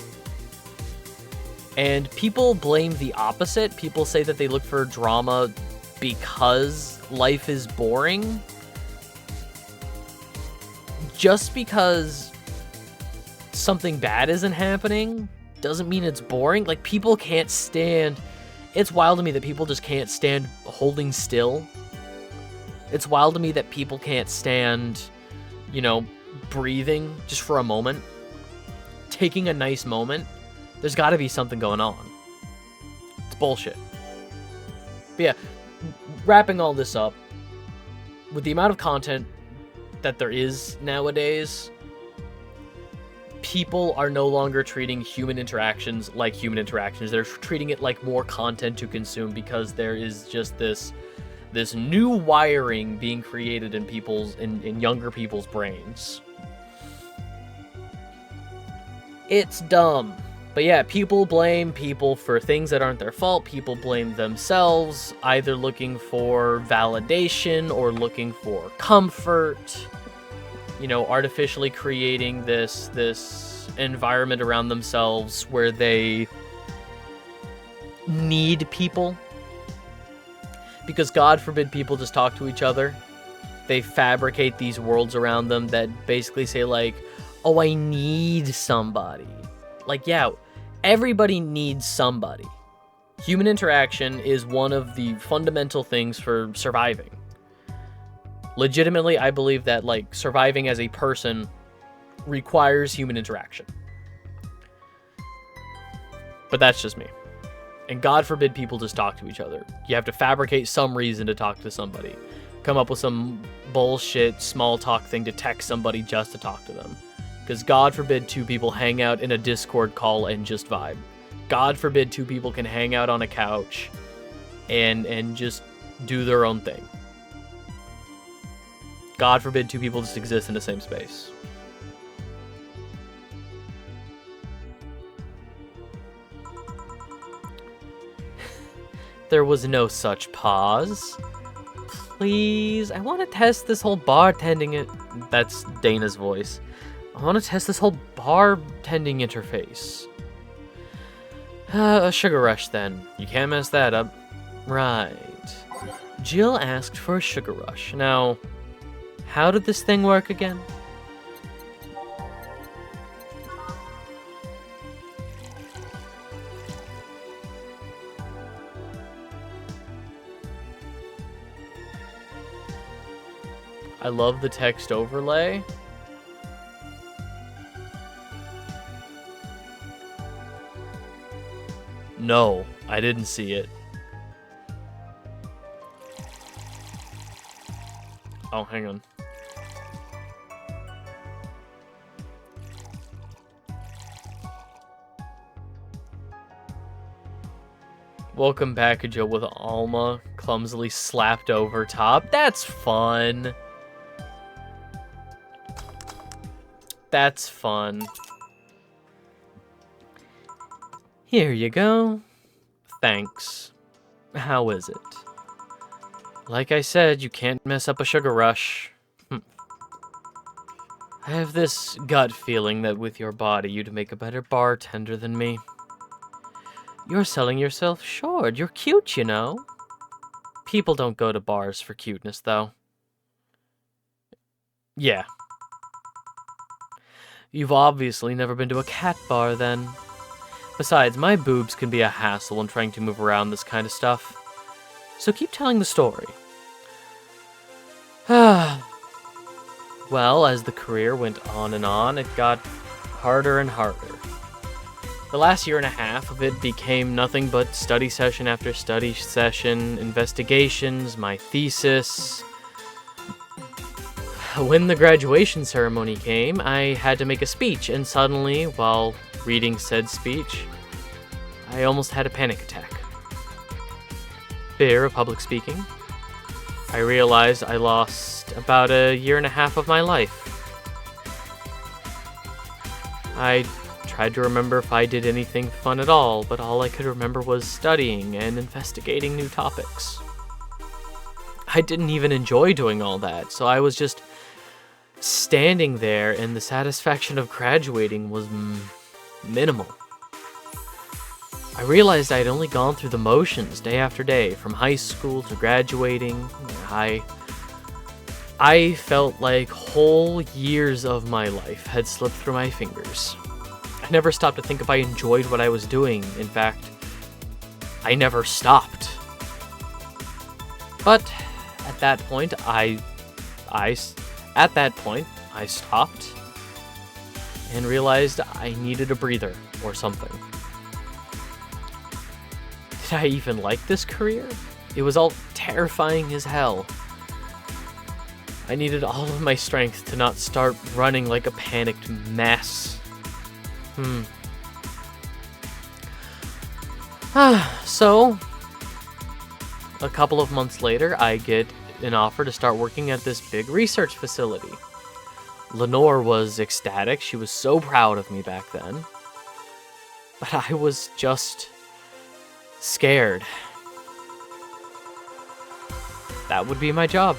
And people blame the opposite. People say that they look for drama because life is boring. Just because something bad isn't happening doesn't mean it's boring. Like, people can't stand... It's wild to me that people just can't stand holding still. It's wild to me that people can't stand, breathing just for a moment. Taking a nice moment. There's got to be something going on. It's bullshit. But yeah, wrapping all this up, with the amount of content that there is nowadays, people are no longer treating human interactions like human interactions. They're treating it like more content to consume, because there is just this new wiring being created in younger people's brains. It's dumb. But yeah, people blame people for things that aren't their fault. People blame themselves, either looking for validation or looking for comfort. You know, artificially creating this environment around themselves where they need people. Because God forbid people just talk to each other. They fabricate these worlds around them that basically say like, oh, I need somebody. Like, yeah, everybody needs somebody. Human interaction is one of the fundamental things for surviving. Legitimately, I believe that, like, surviving as a person requires human interaction. But that's just me. And God forbid people just talk to each other. You have to fabricate some reason to talk to somebody. Come up with some bullshit small talk thing to text somebody just to talk to them. Because God forbid two people hang out in a Discord call and just vibe. God forbid two people can hang out on a couch and just do their own thing. God forbid two people just exist in the same space. There was no such pause. Please, I want to test this whole bartending That's Dana's voice. I want to test this whole bartending interface. A sugar rush then. You can't mess that up. Right. Jill asked for a sugar rush. Now, how did this thing work again? I love the text overlay. No, I didn't see it. Oh, hang on. Welcome package with Alma clumsily slapped over top. That's fun. That's fun. Here you go. Thanks. How is it? Like I said, you can't mess up a sugar rush. I have this gut feeling that with your body, you'd make a better bartender than me. You're selling yourself short. You're cute, you know. People don't go to bars for cuteness, though. Yeah. You've obviously never been to a cat bar, then. Besides, my boobs can be a hassle when trying to move around this kind of stuff. So keep telling the story. Well, as the career went on, it got harder and harder. The last year and a half of it became nothing but study session after study session, investigations, my thesis. When the graduation ceremony came, I had to make a speech, and suddenly, while reading said speech, I almost had a panic attack. Fear of public speaking. I realized I lost about a year and a half of my life. I tried to remember if I did anything fun at all, but all I could remember was studying and investigating new topics. I didn't even enjoy doing all that, so I was just standing there, and the satisfaction of graduating was minimal. I realized I had only gone through the motions day after day, from high school to graduating. I felt like whole years of my life had slipped through my fingers. I never stopped to think if I enjoyed what I was doing. In fact, I never stopped. But at that point, I stopped and realized I needed a breather or something. Did I even like this career? It was all terrifying as hell. I needed all of my strength to not start running like a panicked mess. So, a couple of months later, I get an offer to start working at this big research facility. Lenore was ecstatic. She was so proud of me back then. But I was just scared. That would be my job.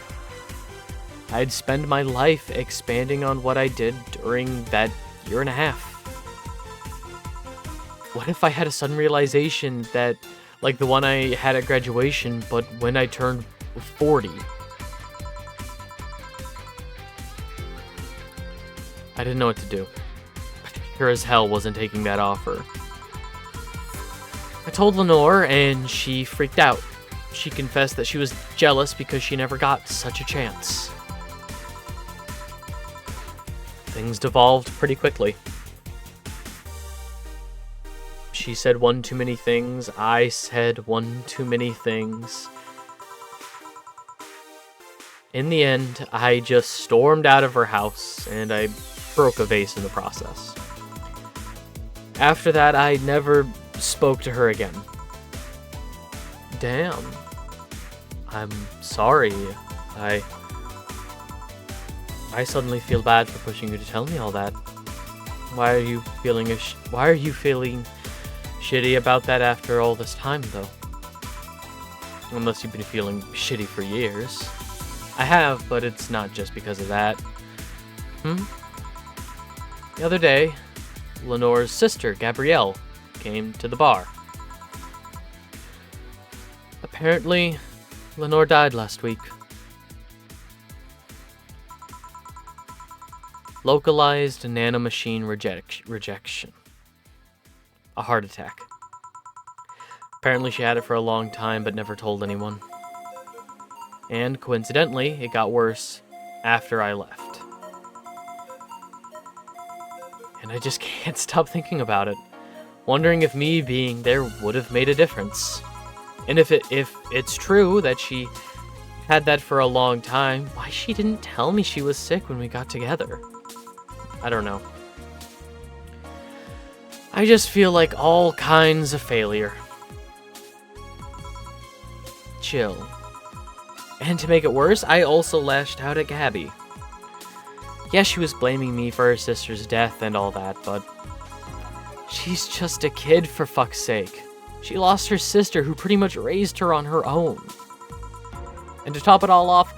I'd spend my life expanding on what I did during that year and a half. What if I had a sudden realization that, like the one I had at graduation, but when I turned 40? I didn't know what to do. I sure as hell wasn't taking that offer. I told Lenore, and she freaked out. She confessed that she was jealous because she never got such a chance. Things devolved pretty quickly. She said one too many things. I said one too many things. In the end, I just stormed out of her house, and I broke a vase in the process. After that, I never spoke to her again. Damn. I'm sorry. I suddenly feel bad for pushing you to tell me all that. Why are you feeling shitty about that after all this time, though? Unless you've been feeling shitty for years. I have, but it's not just because of that. The other day, Lenore's sister, Gabrielle, came to the bar. Apparently, Lenore died last week. Localized nanomachine rejection. A heart attack. Apparently she had it for a long time but never told anyone. And coincidentally, it got worse after I left. And I just can't stop thinking about it. Wondering if me being there would have made a difference. And if it's true that she had that for a long time, why she didn't tell me she was sick when we got together? I don't know. I just feel like all kinds of failure. Chill. And to make it worse, I also lashed out at Gabby. Yes, she was blaming me for her sister's death and all that, but she's just a kid, for fuck's sake. She lost her sister, who pretty much raised her on her own. And to top it all off,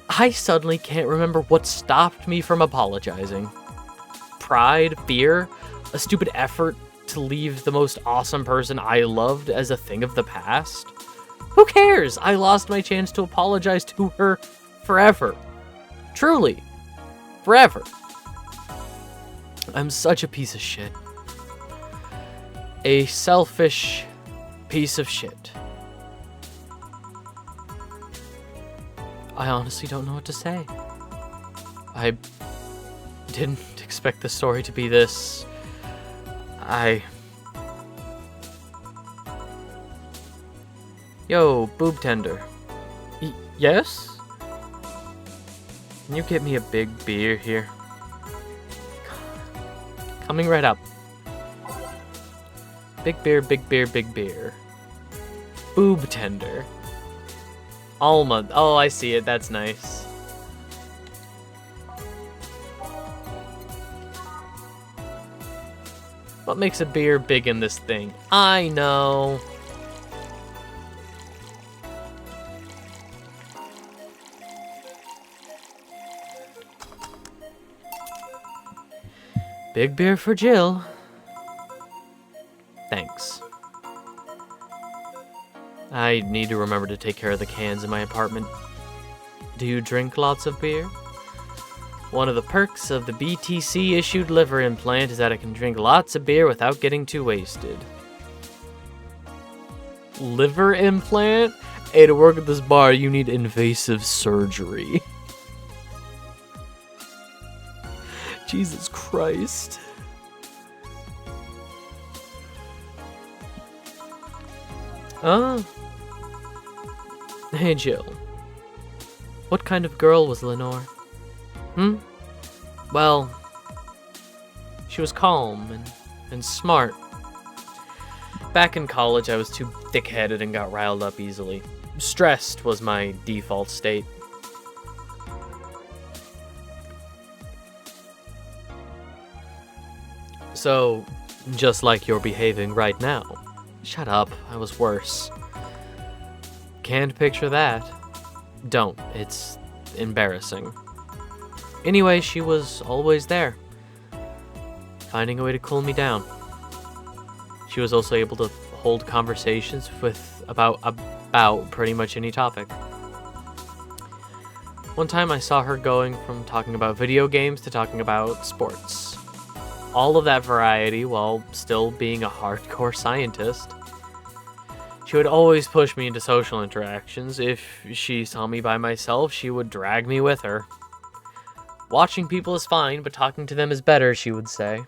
I suddenly can't remember what stopped me from apologizing. Pride, fear, a stupid effort to leave the most awesome person I loved as a thing of the past? Who cares? I lost my chance to apologize to her forever. Truly. Forever. I'm such a piece of shit. A selfish piece of shit. I honestly don't know what to say. I didn't expect the story to be this. Yo, boob tender. Yes? Can you get me a big beer here? Coming right up. Big beer, big beer, big beer. Boob tender. Alma. Oh, I see it. That's nice. What makes a beer big in this thing? I know. Big beer for Jill. Thanks. I need to remember to take care of the cans in my apartment. Do you drink lots of beer? One of the perks of the BTC-issued liver implant is that I can drink lots of beer without getting too wasted. Liver implant? Hey, to work at this bar, you need invasive surgery. Jesus Christ. Hey, Jill. What kind of girl was Lenore? Well, she was calm and and smart. Back in college, I was too thick-headed and got riled up easily. Stressed was my default state. So, just like you're behaving right now. Shut up, I was worse. Can't picture that. Don't, it's embarrassing. Anyway, she was always there, finding a way to cool me down. She was also able to hold conversations with about pretty much any topic. One time I saw her going from talking about video games to talking about sports. All of that variety while still being a hardcore scientist. She would always push me into social interactions. If she saw me by myself, she would drag me with her. Watching people is fine, but talking to them is better, she would say.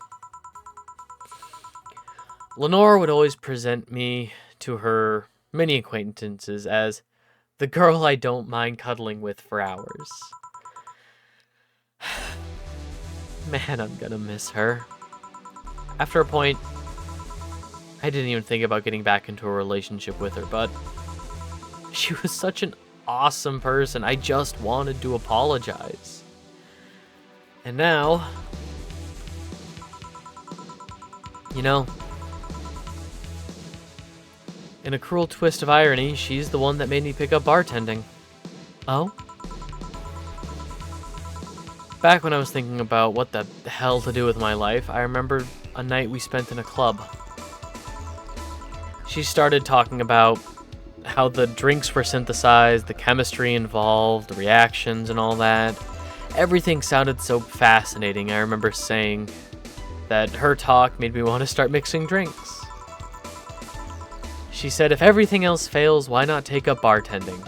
Lenore would always present me to her many acquaintances as the girl I don't mind cuddling with for hours. Man, I'm gonna miss her. After a point, I didn't even think about getting back into a relationship with her, but she was such an awesome person. I just wanted to apologize. And now, you know, in a cruel twist of irony, she's the one that made me pick up bartending. Oh? Back when I was thinking about what the hell to do with my life, I remember a night we spent in a club. She started talking about how the drinks were synthesized, the chemistry involved, the reactions and all that. Everything sounded so fascinating. I remember saying that her talk made me want to start mixing drinks. She said if everything else fails, why not take up bartending?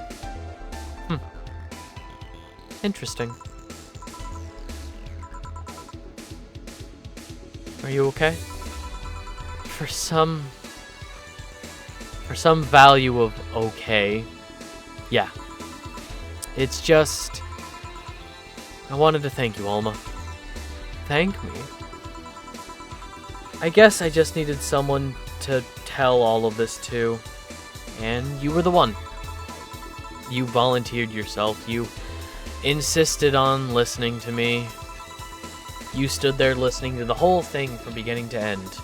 Interesting. Are you okay? For some value of okay, yeah. It's just, I wanted to thank you, Alma. Thank me? I guess I just needed someone to tell all of this to, and you were the one. You volunteered yourself, you insisted on listening to me. You stood there listening to the whole thing from beginning to end.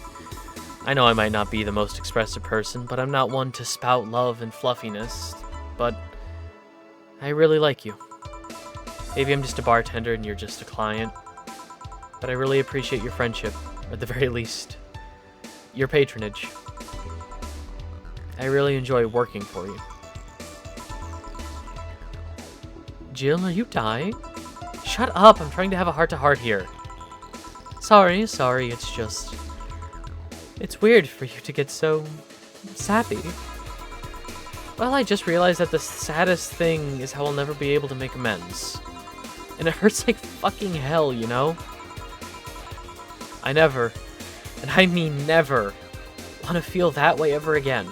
I know I might not be the most expressive person, but I'm not one to spout love and fluffiness, but I really like you. Maybe I'm just a bartender and you're just a client, but I really appreciate your friendship, or at the very least, your patronage. I really enjoy working for you. Jill, are you dying? Shut up, I'm trying to have a heart-to-heart here. Sorry, it's just... It's weird for you to get so... sappy. Well, I just realized that the saddest thing is how I'll never be able to make amends. And it hurts like fucking hell, you know? I never, and I mean never, want to feel that way ever again.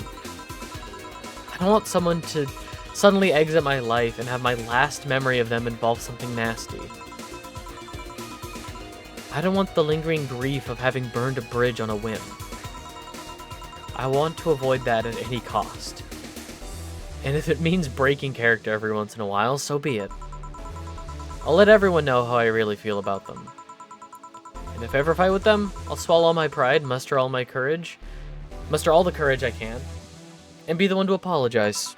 I don't want someone to suddenly exit my life and have my last memory of them involve something nasty. I don't want the lingering grief of having burned a bridge on a whim. I want to avoid that at any cost. And if it means breaking character every once in a while, so be it. I'll let everyone know how I really feel about them. And if I ever fight with them, I'll swallow all my pride, muster all the courage I can, and be the one to apologize.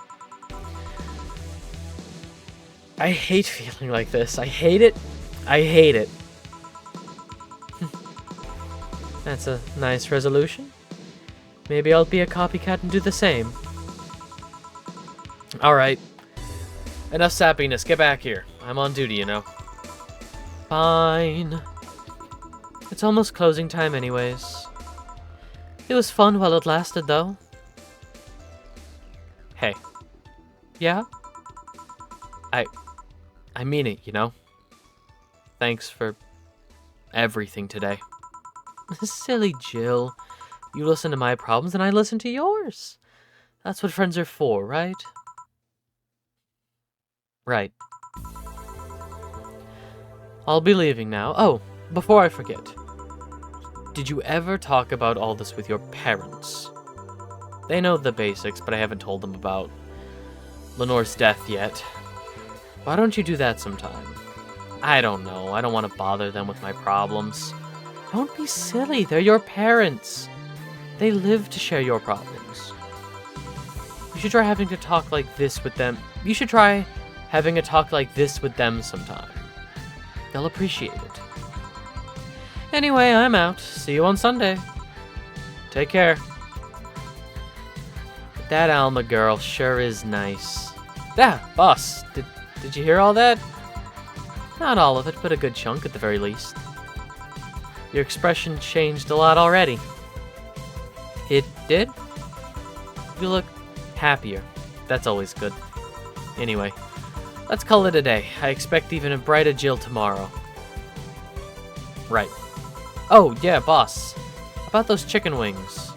I hate feeling like this. I hate it. That's a nice resolution. Maybe I'll be a copycat and do the same. Alright. Enough sappiness. Get back here. I'm on duty, you know. Fine. It's almost closing time anyways. It was fun while it lasted, though. Hey. Yeah? I mean it, you know? Thanks for everything today. Silly Jill. You listen to my problems and I listen to yours. That's what friends are for, right? Right. I'll be leaving now. Oh, before I forget. Did you ever talk about all this with your parents? They know the basics, but I haven't told them about Lenore's death yet. Why don't you do that sometime? I don't know. I don't want to bother them with my problems. Don't be silly. They're your parents. They live to share your problems. You should try having a talk like this with them. You should try having a talk like this with them sometime. They'll appreciate it. Anyway, I'm out. See you on Sunday. Take care. That Alma girl sure is nice. Yeah, boss. Did you hear all that? Not all of it, but a good chunk at the very least. Your expression changed a lot already. It did? You look happier. That's always good. Anyway, let's call it a day. I expect even a brighter Jill tomorrow. Right. Oh, yeah, boss. About those chicken wings.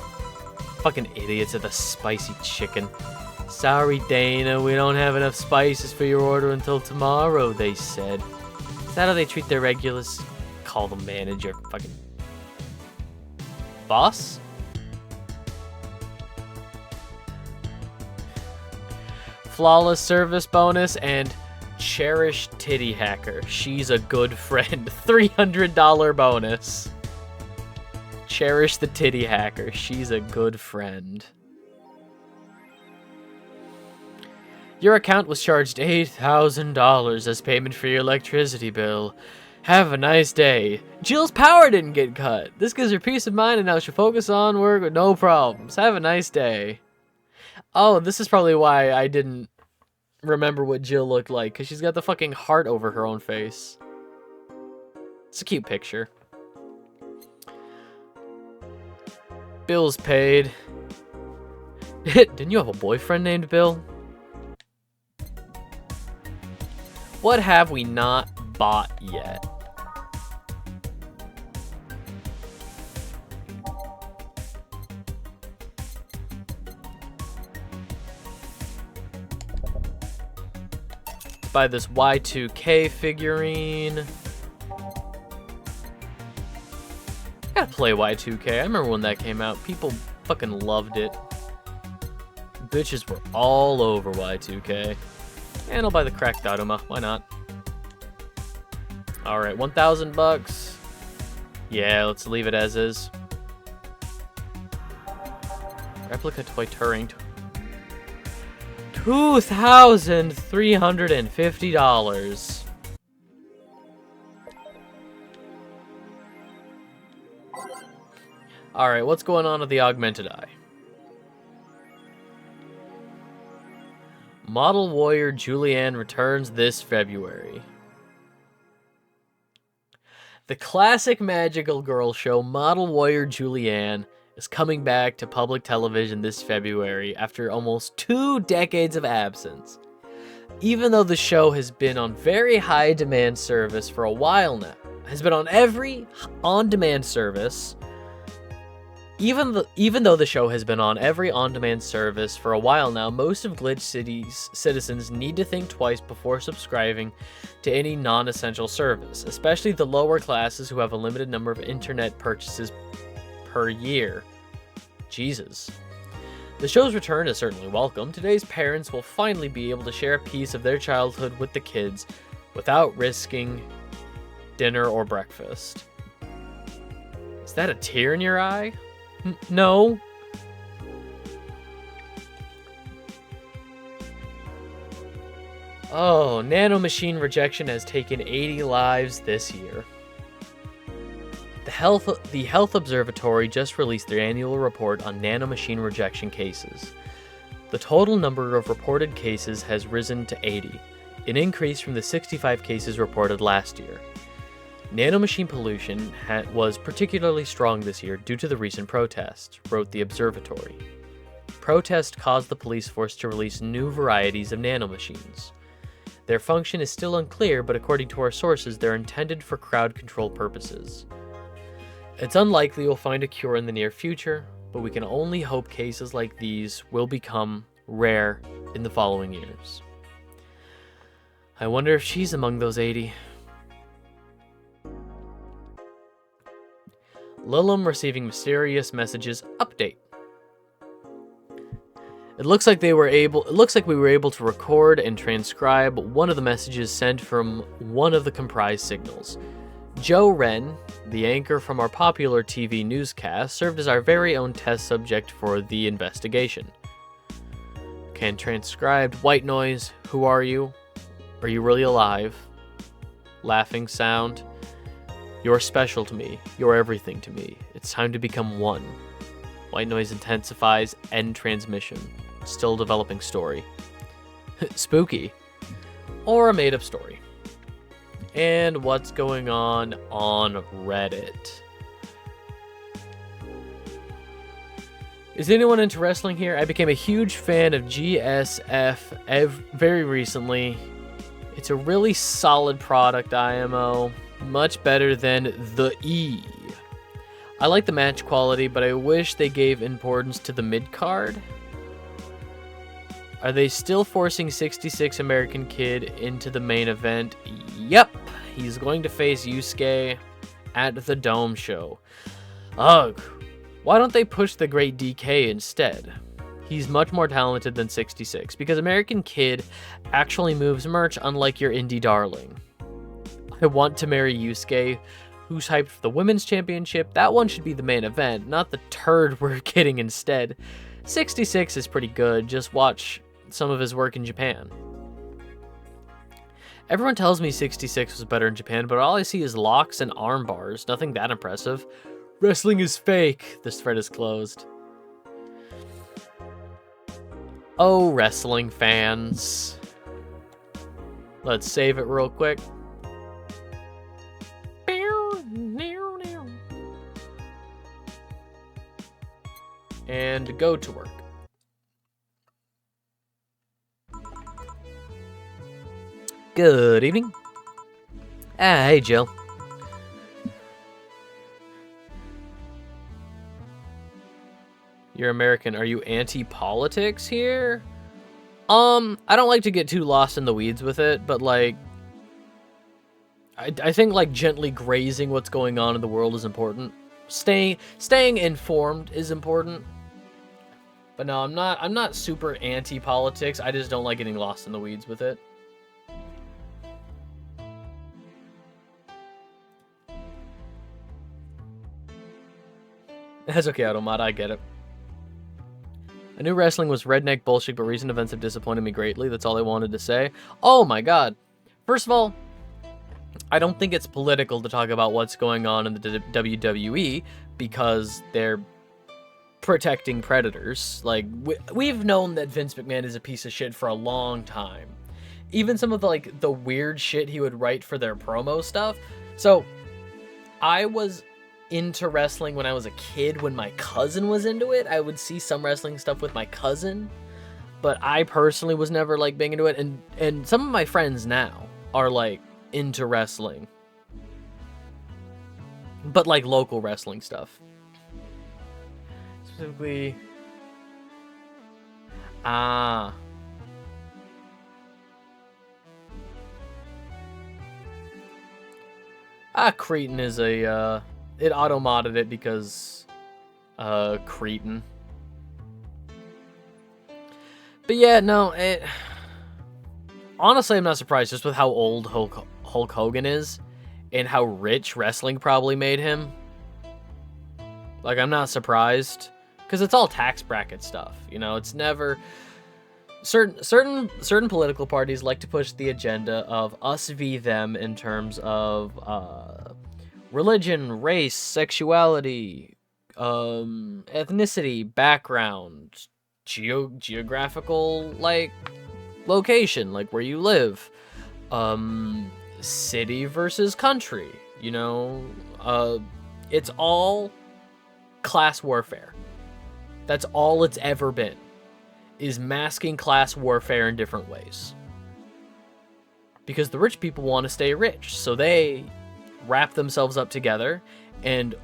Fucking idiots at the spicy chicken. Sorry, Dana, we don't have enough spices for your order until tomorrow, they said. Is that how they treat their regulars? Call the manager. Fucking... Boss? Flawless service bonus and cherished titty hacker. She's a good friend. $300 bonus. Cherish the titty hacker. She's a good friend. Your account was charged $8,000 as payment for your electricity bill. Have a nice day. Jill's power didn't get cut. This gives her peace of mind and now she'll focus on work with no problems. Have a nice day. Oh, this is probably why I didn't remember what Jill looked like, because she's got the fucking heart over her own face. It's a cute picture. Bills paid. Didn't you have a boyfriend named Bill? What have we not bought yet? Buy this Y2K figurine. Gotta play Y2K. I remember when that came out. People fucking loved it. Bitches were all over Y2K. And I'll buy the cracked Daruma. Why not? Alright, 1,000 bucks. Yeah, let's leave it as is. Replica toy Turing. $2,350. Alright, what's going on with the augmented eye? Model Warrior Julianne returns this February. The classic magical girl show Model Warrior Julianne is coming back to public television this February after almost 2 decades of absence. Even though the show has been on very high demand service for a while now, has been on every on-demand service. Even though the show has been on every on-demand service for a while now, most of Glitch City's citizens need to think twice before subscribing to any non-essential service, especially the lower classes who have a limited number of internet purchases per year. Jesus. The show's return is certainly welcome. Today's parents will finally be able to share a piece of their childhood with the kids without risking dinner or breakfast. Is that a tear in your eye? No. Oh, nanomachine rejection has taken 80 lives this year. The Health Observatory just released their annual report on nanomachine rejection cases. The total number of reported cases has risen to 80, an increase from the 65 cases reported last year. Nanomachine pollution was particularly strong this year due to the recent protests, wrote the observatory. Protest caused the police force to release new varieties of nanomachines. Their function is still unclear, but according to our sources, they're intended for crowd control purposes. It's unlikely we'll find a cure in the near future, but we can only hope cases like these will become rare in the following years. I wonder if she's among those 80. Lilum receiving mysterious messages. Update. It looks like we were able to record and transcribe one of the messages sent from one of the comprised signals. Joe Wren, the anchor from our popular TV newscast, served as our very own test subject for the investigation. Can transcribed white noise. Who are you? Are you really alive? Laughing sound. You're special to me. You're everything to me. It's time to become one. White noise intensifies. End transmission. Still developing story. Spooky. Or a made-up story. And what's going on Reddit? Is anyone into wrestling here? I became a huge fan of GSF very recently. It's a really solid product, IMO. Much better than the E. I like the match quality, but I wish they gave importance to the mid-card. Are they still forcing 66 American Kid into the main event? Yep. He's going to face Yusuke at the Dome show. Ugh. Why don't they push the Great DK instead? He's much more talented than 66, because American Kid actually moves merch unlike your indie darling. I want to marry Yusuke, who's hyped for the Women's Championship. That one should be the main event, not the turd we're getting instead. 66 is pretty good, just watch some of his work in Japan. Everyone tells me 66 was better in Japan, but all I see is locks and arm bars. Nothing that impressive. Wrestling is fake. This thread is closed. Oh, wrestling fans. Let's save it real quick. And go to work. Good evening. Hey, Jill. You're American. Are you anti-politics here? I don't like to get too lost in the weeds with it, but like, I think like gently grazing what's going on in the world is important. Staying informed is important. But no, I'm not super anti-politics. I just don't like getting lost in the weeds with it. That's okay, Automata, I get it. I knew wrestling was redneck bullshit, but recent events have disappointed me greatly. That's all I wanted to say. Oh my god. First of all, I don't think it's political to talk about what's going on in the WWE because they're protecting predators. Like, we've known that Vince McMahon is a piece of shit for a long time. Even some of the weird shit he would write for their promo stuff. So, I was into wrestling when I was a kid, when my cousin was into it. I would see some wrestling stuff with my cousin, but I personally was never like big into it. And some of my friends now are like into wrestling, but like local wrestling stuff. Specifically, Cretan is a it auto-modded it because, Cretan. But yeah, no, honestly, I'm not surprised just with how old Hulk Hogan is and how rich wrestling probably made him. Like, I'm not surprised because it's all tax bracket stuff, you know. It's never certain political parties like to push the agenda of us v them in terms of religion, race, sexuality, ethnicity, background, geographical, like, location, like where you live, city versus country, you know, it's all class warfare. That's all it's ever been, is masking class warfare in different ways. Because the rich people want to stay rich, so they wrap themselves up together and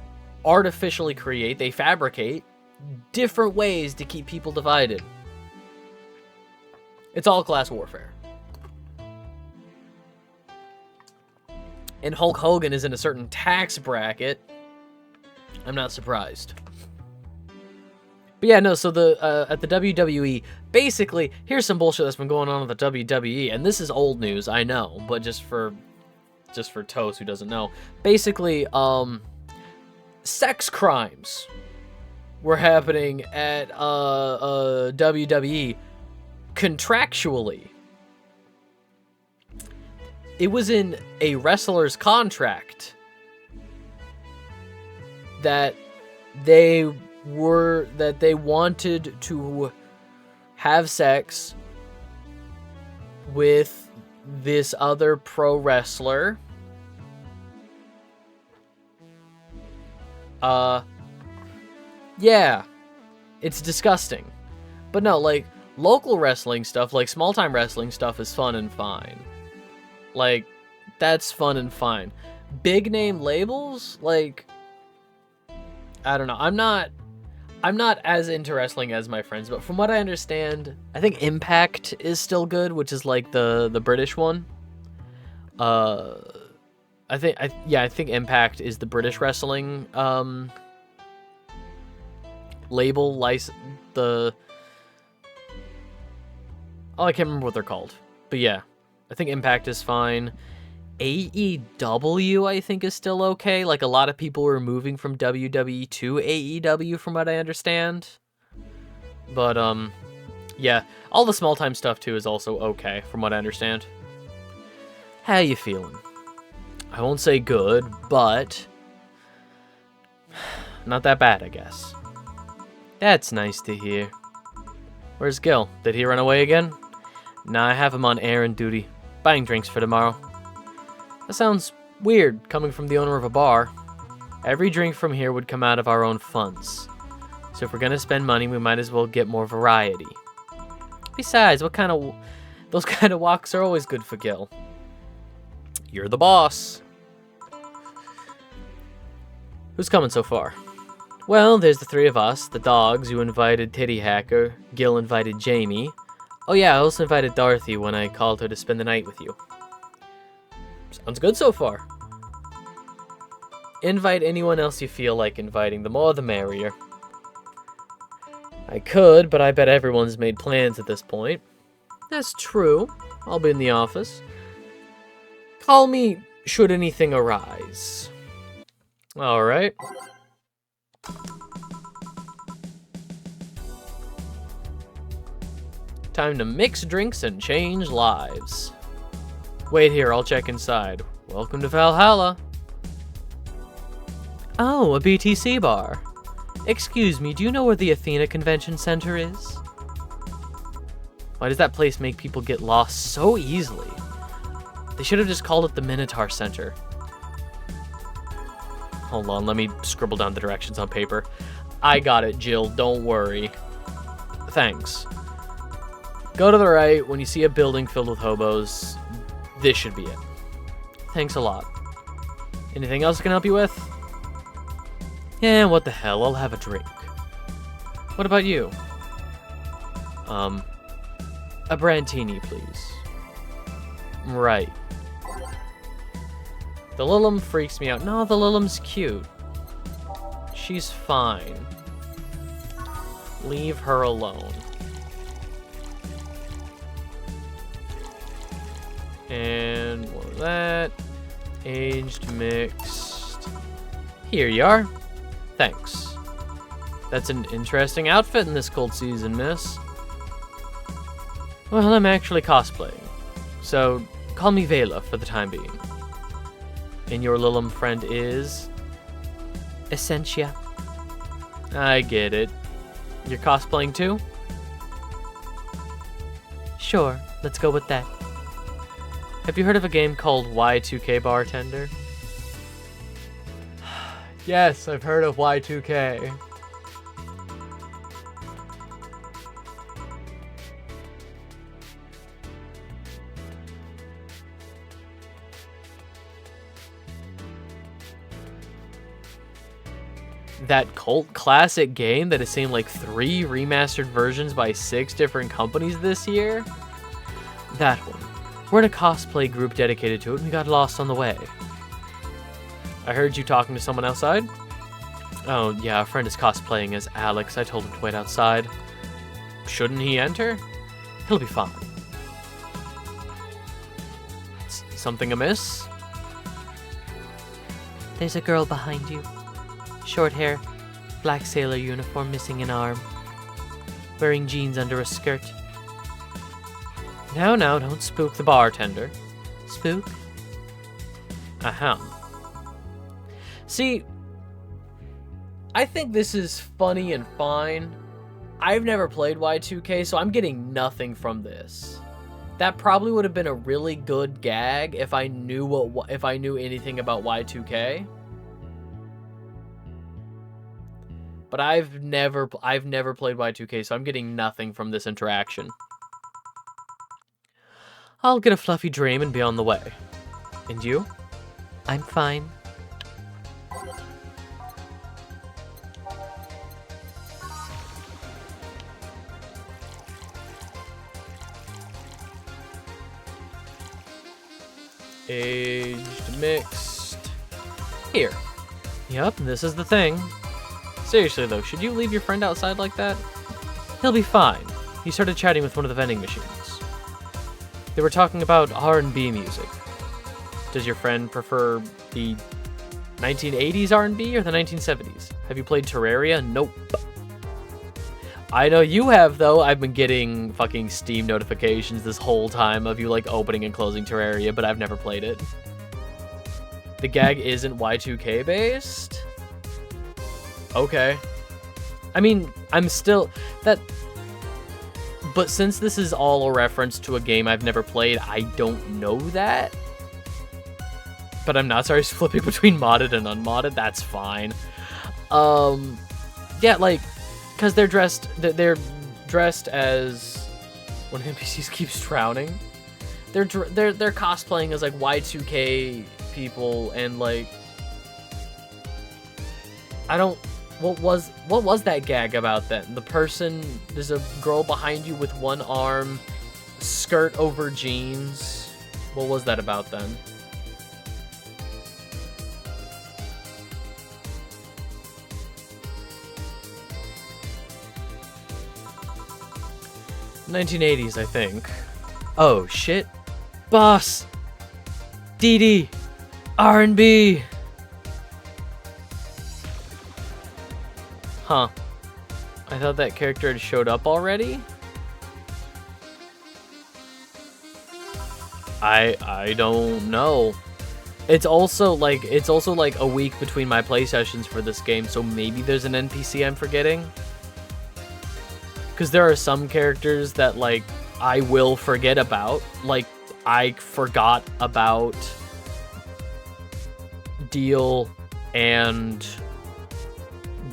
artificially they fabricate different ways to keep people divided. It's all class warfare. And Hulk Hogan is in a certain tax bracket I'm not surprised. But yeah, no, so at the WWE, basically, here's some bullshit that's been going on with the WWE, and this is old news, I know, but just for Toast who doesn't know. Basically, sex crimes were happening at WWE contractually. It was in a wrestler's contract that they wanted to have sex with this other pro wrestler. Yeah, it's disgusting. But no, like, local wrestling stuff, like small-time wrestling stuff is fun and fine. Like, that's fun and fine. Big name labels, like, I don't know. I'm not as into wrestling as my friends, but from what I understand, I think Impact is still good, which is like the British one. I think Impact is the British wrestling label license. I can't remember what they're called, but yeah, I think Impact is fine. AEW, I think, is still okay. Like, a lot of people were moving from WWE to AEW, from what I understand. But, yeah, all the small-time stuff, too, is also okay, from what I understand. How you feeling? I won't say good, but not that bad, I guess. That's nice to hear. Where's Gil? Did he run away again? Nah, I have him on errand duty, buying drinks for tomorrow. That sounds weird, coming from the owner of a bar. Every drink from here would come out of our own funds. So if we're gonna spend money, we might as well get more variety. Besides, those kind of walks are always good for Gil. You're the boss. Who's coming so far? Well, there's the three of us, the dogs. You invited Titty Hacker. Gil invited Jamie. Oh yeah, I also invited Dorothy when I called her to spend the night with you. Sounds good so far. Invite anyone else you feel like inviting. The more the merrier. I could, but I bet everyone's made plans at this point. That's true. I'll be in the office. Call me should anything arise. Alright. Time to mix drinks and change lives. Wait here, I'll check inside. Welcome to Valhalla. Oh, a BTC bar. Excuse me, do you know where the Athena Convention Center is? Why does that place make people get lost so easily? They should have just called it the Minotaur Center. Hold on, let me scribble down the directions on paper. I got it, Jill, don't worry. Thanks. Go to the right when you see a building filled with hobos. This should be it. Thanks a lot. Anything else I can help you with? Yeah, what the hell, I'll have a drink. What about you? A Brantini, please. Right. The Lilum freaks me out. No, the Lilum's cute. She's fine. Leave her alone. And what was that? Aged, mixed. Here you are. Thanks. That's an interesting outfit in this cold season, miss. Well, I'm actually cosplaying. So, call me Vela for the time being. And your Lilum friend is... Essentia. I get it. You're cosplaying too? Sure, let's go with that. Have you heard of a game called Y2K Bartender? Yes, I've heard of Y2K. That cult classic game that has seen like 3 remastered versions by 6 different companies this year? That one. We're in a cosplay group dedicated to it and we got lost on the way. I heard you talking to someone outside? Oh, yeah, a friend is cosplaying as Alex. I told him to wait outside. Shouldn't he enter? He'll be fine. Something amiss? There's a girl behind you. Short hair, black sailor uniform, missing an arm. Wearing jeans under a skirt. Now, don't spook the bartender. Spook? Ahem. See, I think this is funny and fine. I've never played Y2K, so I'm getting nothing from this. That probably would have been a really good gag if I knew anything about Y2K. But I've never played Y2K, so I'm getting nothing from this interaction. I'll get a fluffy dream and be on the way. And you? I'm fine. Aged, mixed. Here. Yep, this is the thing. Seriously though, should you leave your friend outside like that? He'll be fine. He started chatting with one of the vending machines. They were talking about R&B music. Does your friend prefer the 1980s R&B or the 1970s? Have you played Terraria? Nope. I know you have, though. I've been getting fucking Steam notifications this whole time of you, like, opening and closing Terraria, but I've never played it. The gag isn't Y2K based? Okay. I mean, I'm still... But since this is all a reference to a game I've never played, I don't know that. But I'm not sorry, flipping between modded and unmodded, that's fine. Yeah, like... Because they're dressed as when NPCs keeps drowning. They're cosplaying as like Y2K people and like what was that gag about then? The person, there's a girl behind you with one arm, skirt over jeans. What was that about then? 1980s, I think. Oh, shit. Boss! DD! R&B! Huh. I thought that character had showed up already? I don't know. It's also like a week between my play sessions for this game, so maybe there's an NPC I'm forgetting. Because there are some characters that, like, I will forget about. Like, I forgot about Deal and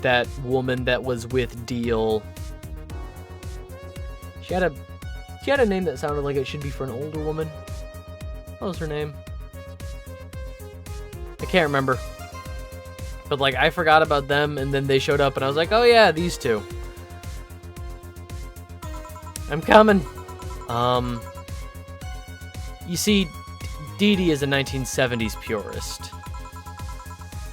that woman that was with Deal. She had a name that sounded like it should be for an older woman. What was her name? I can't remember. But, like, I forgot about them, and then they showed up, and I was like, oh yeah, these two. I'm coming. You see, DD is a 1970s purist.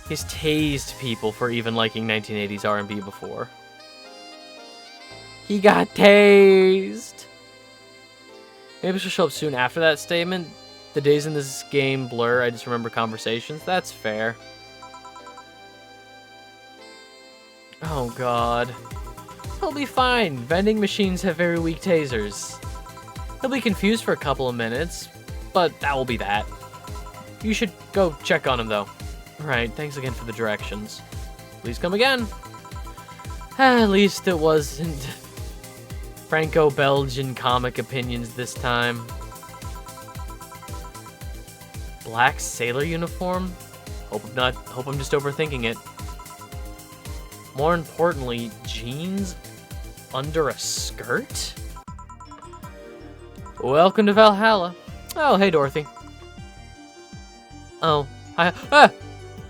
He's tased people for even liking 1980s R&B before. He got tased! Maybe she'll show up soon after that statement. The days in this game blur, I just remember conversations. That's fair. Oh god. He'll be fine. Vending machines have very weak tasers. He'll be confused for a couple of minutes, but that will be that. You should go check on him, though. Right, thanks again for the directions. Please come again. At least it wasn't Franco-Belgian comic opinions this time. Black sailor uniform? Hope I'm just overthinking it. More importantly, jeans under a skirt? Welcome to Valhalla. Oh, hey, Dorothy. Oh,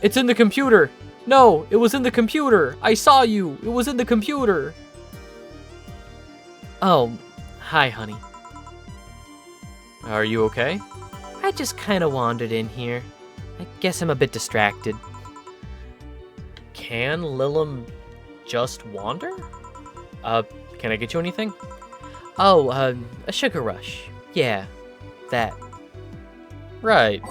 it's in the computer. No, it was in the computer. I saw you. It was in the computer. Oh, hi, honey. Are you okay? I just kind of wandered in here. I guess I'm a bit distracted. Can Lilum just wander? Can I get you anything? Oh, a sugar rush. Yeah, that. Right.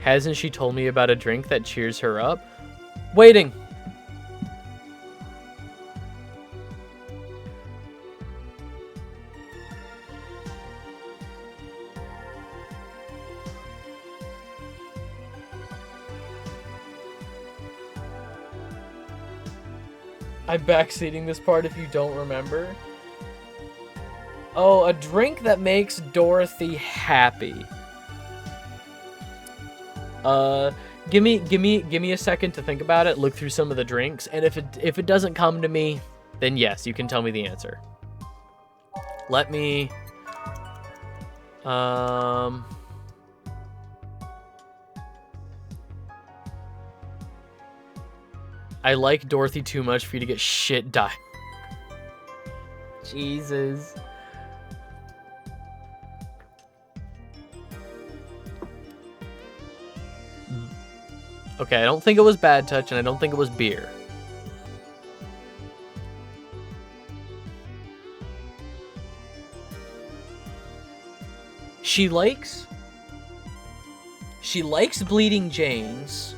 Hasn't she told me about a drink that cheers her up? Waiting! I'm backseating this part if you don't remember. Oh, a drink that makes Dorothy happy. Give me a second to think about it, look through some of the drinks, and if it doesn't come to me, then yes, you can tell me the answer. Let me I like Dorothy too much for you to get shit die. Jesus. Okay, I don't think it was Bad Touch, and I don't think it was beer. She likes Bleeding Janes,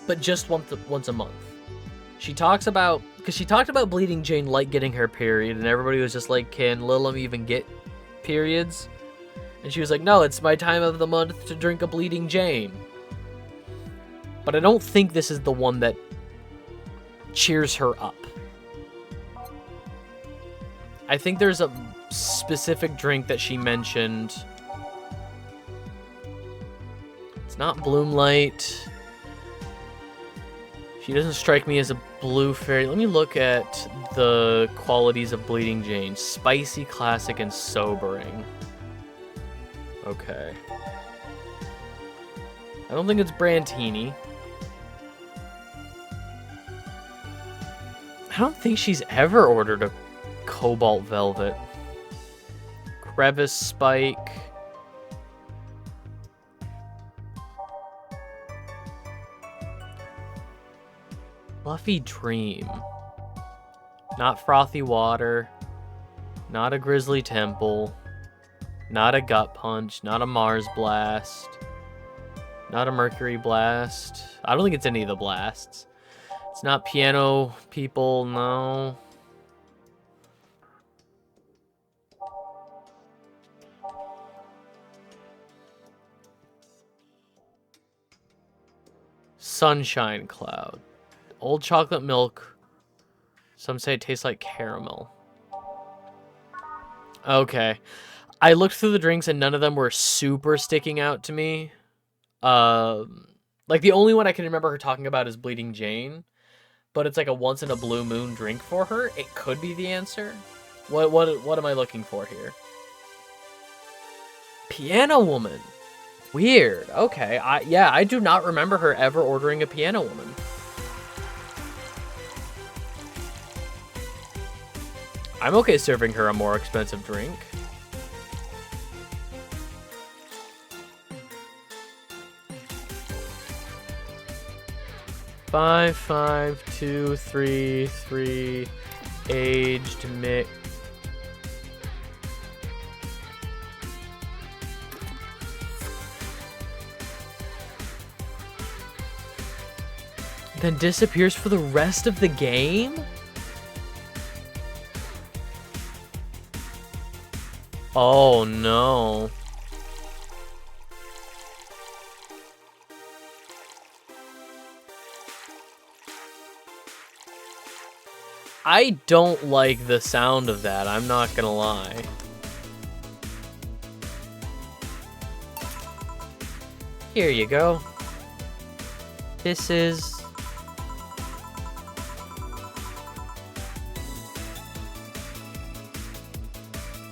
but just once a month. She talks about, because she talked about Bleeding Jane like getting her period, and everybody was just like, can Lilum even get periods? And she was like, no, it's my time of the month to drink a Bleeding Jane. But I don't think this is the one that cheers her up. I think there's a specific drink that she mentioned. It's not Bloomlight. She doesn't strike me as a blue fairy. Let me look at the qualities of Bleeding Jane. Spicy, classic, and sobering. Okay. I don't think it's Brantini. I don't think she's ever ordered a Cobalt Velvet. Crevice Spike. Fluffy Dream. Not Frothy Water. Not a Grizzly Temple. Not a Gut Punch. Not a Mars Blast. Not a Mercury Blast. I don't think it's any of the blasts. It's not Piano People, no. Sunshine Cloud. Old chocolate milk. Some say it tastes like caramel. Okay. I looked through the drinks and none of them were super sticking out to me. Like the only one I can remember her talking about is Bleeding Jane. But it's like a once in a blue moon drink for her. It could be the answer. What am I looking for here? Piano Woman. Weird. Okay. I do not remember her ever ordering a Piano Woman. I'm okay serving her a more expensive drink. Five, 5, 2, 3, 3, aged mix. Then disappears for the rest of the game? Oh no. I don't like the sound of that, I'm not gonna lie. Here you go. This is...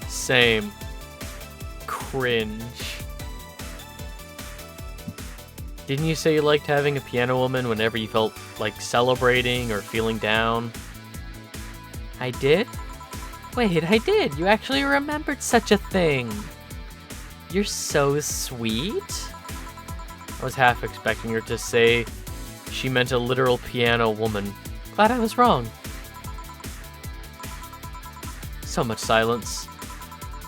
Same. Cringe. Didn't you say you liked having a Piano Woman whenever you felt like celebrating or feeling down? I did? Wait, I did. You actually remembered such a thing. You're so sweet. I was half expecting her to say she meant a literal piano woman. Glad I was wrong. So much silence.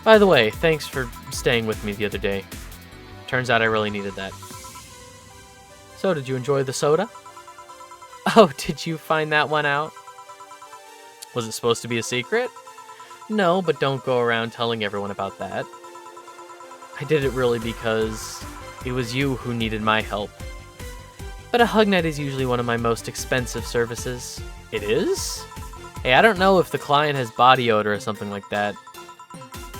By the way, thanks for staying with me the other day. Turns out I really needed that. So, did you enjoy the soda? Oh, did you find that one out? Was it supposed to be a secret? No, but don't go around telling everyone about that. I did it really because it was you who needed my help. But a hug night is usually one of my most expensive services. It is? Hey, I don't know if the client has body odor or something like that.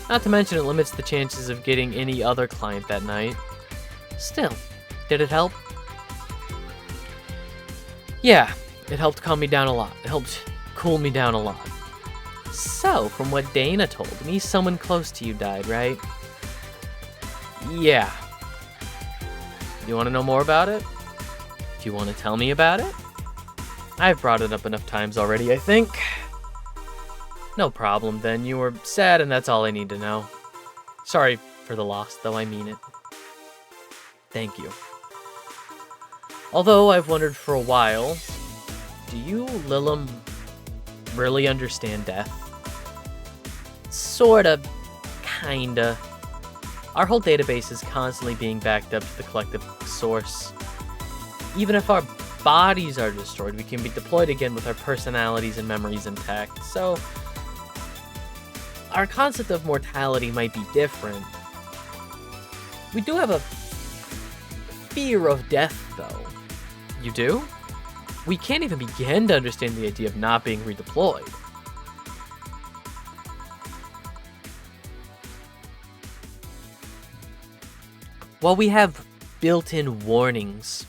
Not to mention it limits the chances of getting any other client that night. Still, did it help? Yeah, it helped calm me down a lot. It helped cool me down a lot. So, from what Dana told me, someone close to you died, right? Yeah. You want to know more about it? Do you want to tell me about it? I've brought it up enough times already, I think. No problem, then. You were sad, and that's all I need to know. Sorry for the loss, though I mean it. Thank you. Although I've wondered for a while, do you, Lilum, really understand death? Sorta. Kinda. Our whole database is constantly being backed up to the collective source. Even if our bodies are destroyed, we can be deployed again with our personalities and memories intact. So, our concept of mortality might be different. We do have a fear of death, though. You do? We can't even begin to understand the idea of not being redeployed. While we have built-in warnings,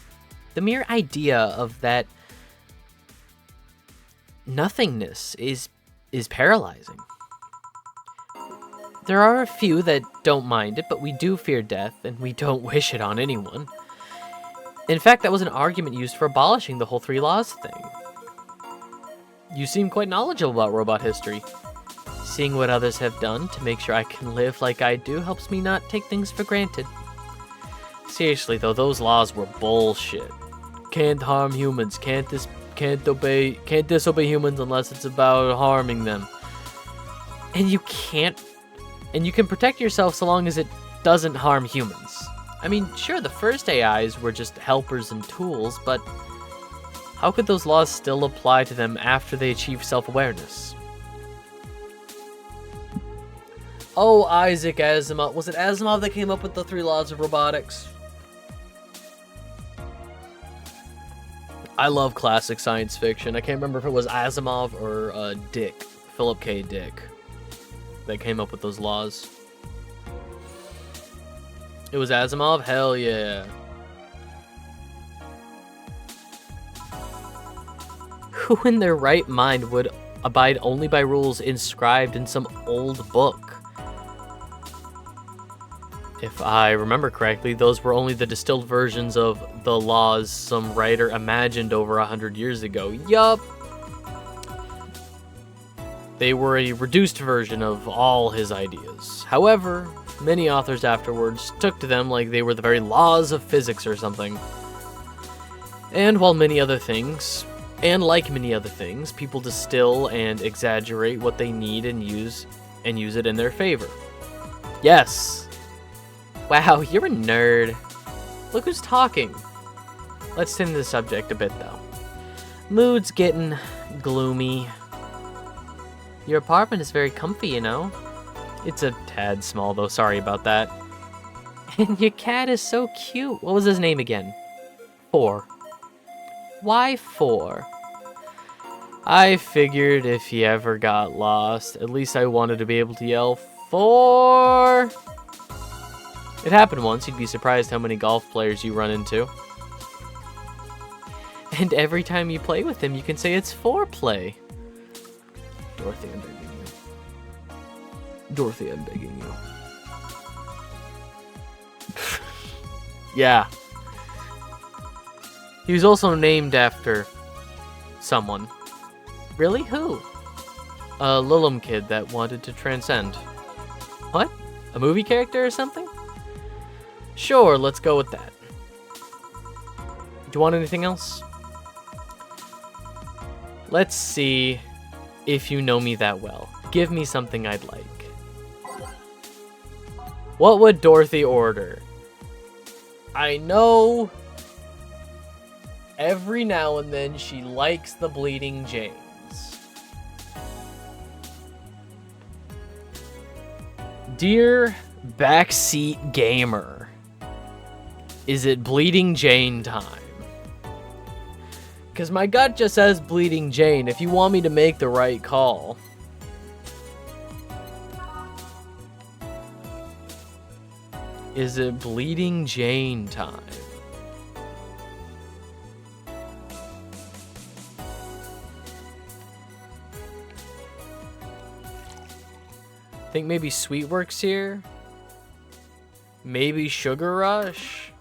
the mere idea of that nothingness is paralyzing. There are a few that don't mind it, but we do fear death, and we don't wish it on anyone. In fact, that was an argument used for abolishing the whole 3 laws thing. You seem quite knowledgeable about robot history. Seeing what others have done to make sure I can live like I do helps me not take things for granted. Seriously though, those laws were bullshit. Can't harm humans, can't disobey humans unless it's about harming them. And you can protect yourself so long as it doesn't harm humans. I mean, sure, the first AIs were just helpers and tools, but how could those laws still apply to them after they achieved self-awareness? Oh, Isaac Asimov. Was it Asimov that came up with the 3 laws of robotics? I love classic science fiction. I can't remember if it was Asimov or Dick, Philip K. Dick, that came up with those laws. It was Asimov? Hell yeah. Who in their right mind would abide only by rules inscribed in some old book? If I remember correctly, those were only the distilled versions of the laws some writer imagined over 100 years ago. Yup. They were a reduced version of all his ideas. However, many authors afterwards took to them like they were the very laws of physics or something. And like many other things, people distill and exaggerate what they need and use it in their favor. Yes. Wow, you're a nerd. Look who's talking. Let's tend to the subject a bit, though. Mood's getting gloomy. Your apartment is very comfy, you know. It's a tad small, though. Sorry about that. And your cat is so cute. What was his name again? 4. Why 4? I figured if he ever got lost, at least I wanted to be able to yell, 4! It happened once. You'd be surprised how many golf players you run into. And every time you play with him, you can say it's foreplay. Dorothy, I'm begging you. Dorothy, I'm begging you. Yeah. He was also named after someone. Really? Who? A Lilum kid that wanted to transcend. What? A movie character or something? Sure, let's go with that. you want anything else? Let's see if you know me that well. Give me something I'd like. What would Dorothy order? I know every now and then she likes the Bleeding Janes. Dear Backseat Gamer, is it Bleeding Jane time? Because my gut just says Bleeding Jane if you want me to make the right call. Is it Bleeding Jane time? Think maybe Sweetworks here? Maybe Sugar Rush?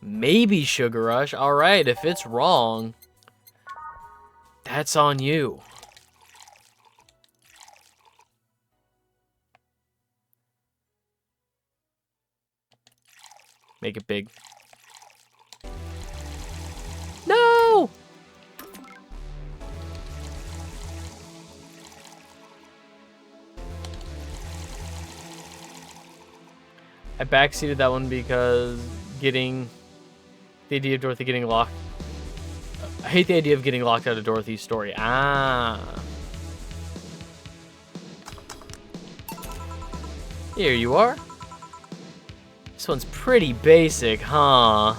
Maybe Sugar Rush. Alright, if it's wrong, that's on you. Make it big. No! I backseated that one because the idea of Dorothy getting locked. I hate the idea of getting locked out of Dorothy's story. Here you are. This one's pretty basic, huh?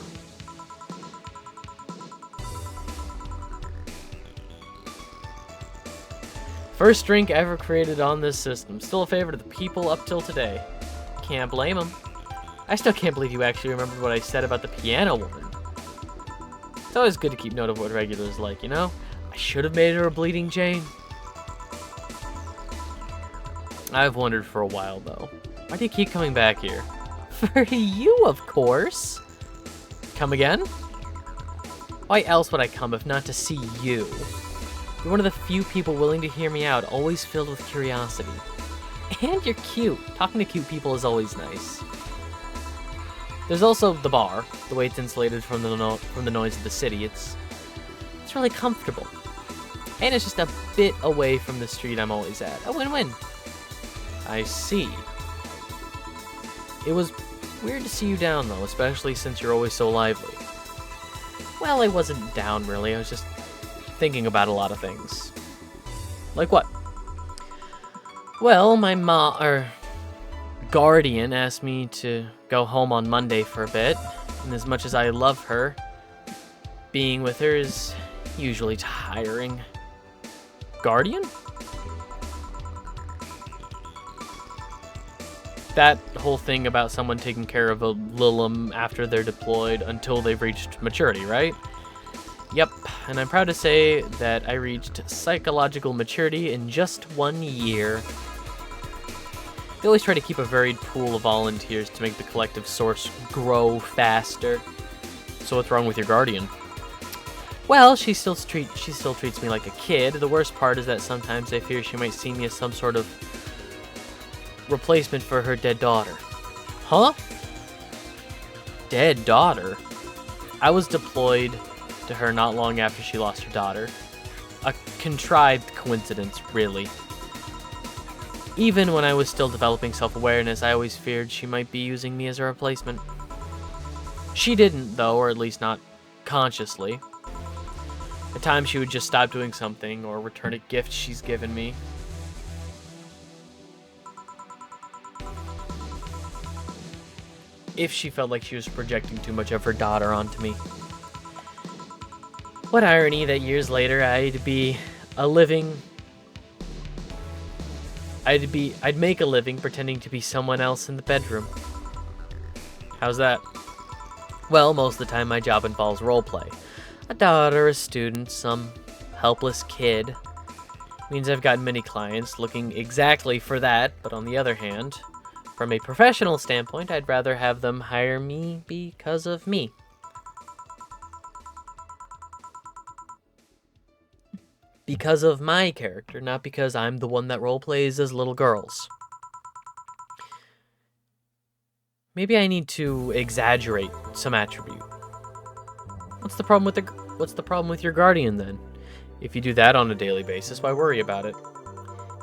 First drink ever created on this system. Still a favorite of the people up till today. Can't blame them. I still can't believe you actually remembered what I said about the piano woman. It's always good to keep note of what regulars like, you know? I should have made her a Bleeding Jane. I've wondered for a while, though. Why do you keep coming back here? For you, of course. Come again? Why else would I come if not to see you? You're one of the few people willing to hear me out, always filled with curiosity. And you're cute. Talking to cute people is always nice. There's also the bar. The way it's insulated from the noise of the city. It's really comfortable. And it's just a bit away from the street I'm always at. A win-win. I see. It was weird to see you down, though, especially since you're always so lively. Well, I wasn't down, really. I was just thinking about a lot of things. Like what? Well, my guardian asked me to go home on Monday for a bit, and as much as I love her, being with her is usually tiring. Guardian? That whole thing about someone taking care of a Lilum after they're deployed until they've reached maturity, right? Yep, and I'm proud to say that I reached psychological maturity in just 1 year. They always try to keep a varied pool of volunteers to make the collective source grow faster. So what's wrong with your guardian? Well, she still treats me like a kid. The worst part is that sometimes I fear she might see me as some sort of replacement for her dead daughter. Huh? Dead daughter? I was deployed to her not long after she lost her daughter. A contrived coincidence, really. Even when I was still developing self-awareness, I always feared she might be using me as a replacement. She didn't, though, or at least not consciously. At times she would just stop doing something or return a gift she's given me. If she felt like she was projecting too much of her daughter onto me. What irony that years later I'd make a living pretending to be someone else in the bedroom. How's that? Well, most of the time my job involves roleplay. A daughter, a student, some helpless kid. Means I've gotten many clients looking exactly for that, but on the other hand, from a professional standpoint, I'd rather have them hire me because of me. Because of my character, not because I'm the one that roleplays as little girls. Maybe I need to exaggerate some attribute. What's the problem with your guardian then? If you do that on a daily basis, why worry about it?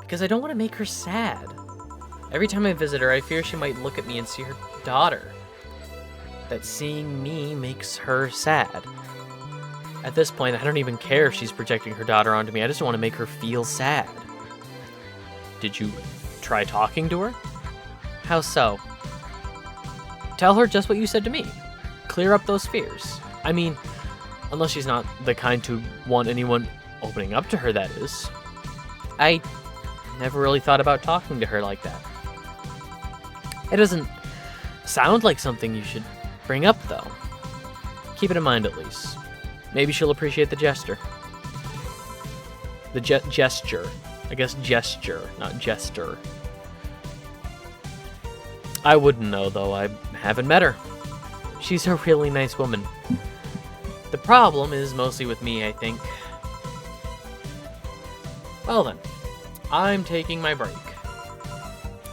Because I don't want to make her sad. Every time I visit her, I fear she might look at me and see her daughter. That seeing me makes her sad. At this point, I don't even care if she's projecting her daughter onto me. I just want to make her feel sad. Did you try talking to her? How so? Tell her just what you said to me. Clear up those fears. I mean, unless she's not the kind to want anyone opening up to her, that is. I never really thought about talking to her like that. It doesn't sound like something you should bring up, though. Keep it in mind, at least. Maybe she'll appreciate the gesture. The gesture. I guess gesture, not jester. I wouldn't know, though. I haven't met her. She's a really nice woman. The problem is mostly with me, I think. Well then, I'm taking my break.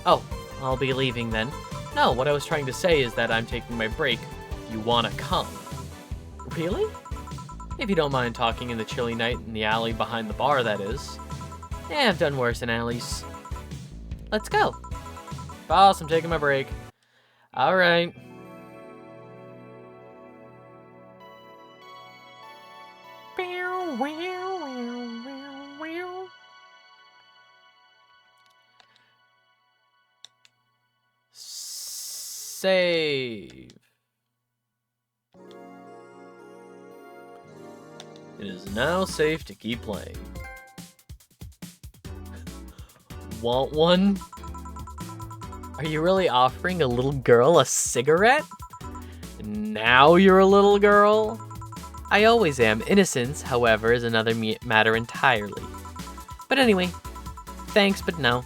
Oh, I'll be leaving then. No, what I was trying to say is that I'm taking my break. You wanna come? Really? If you don't mind talking in the chilly night in the alley behind the bar, that is. Yeah, I've done worse in alleys. Let's go. Boss, I'm taking my break. Alright. Save. It is now safe to keep playing. Want one? Are you really offering a little girl a cigarette? Now you're a little girl? I always am. Innocence, however, is another matter entirely. But anyway, thanks, but no.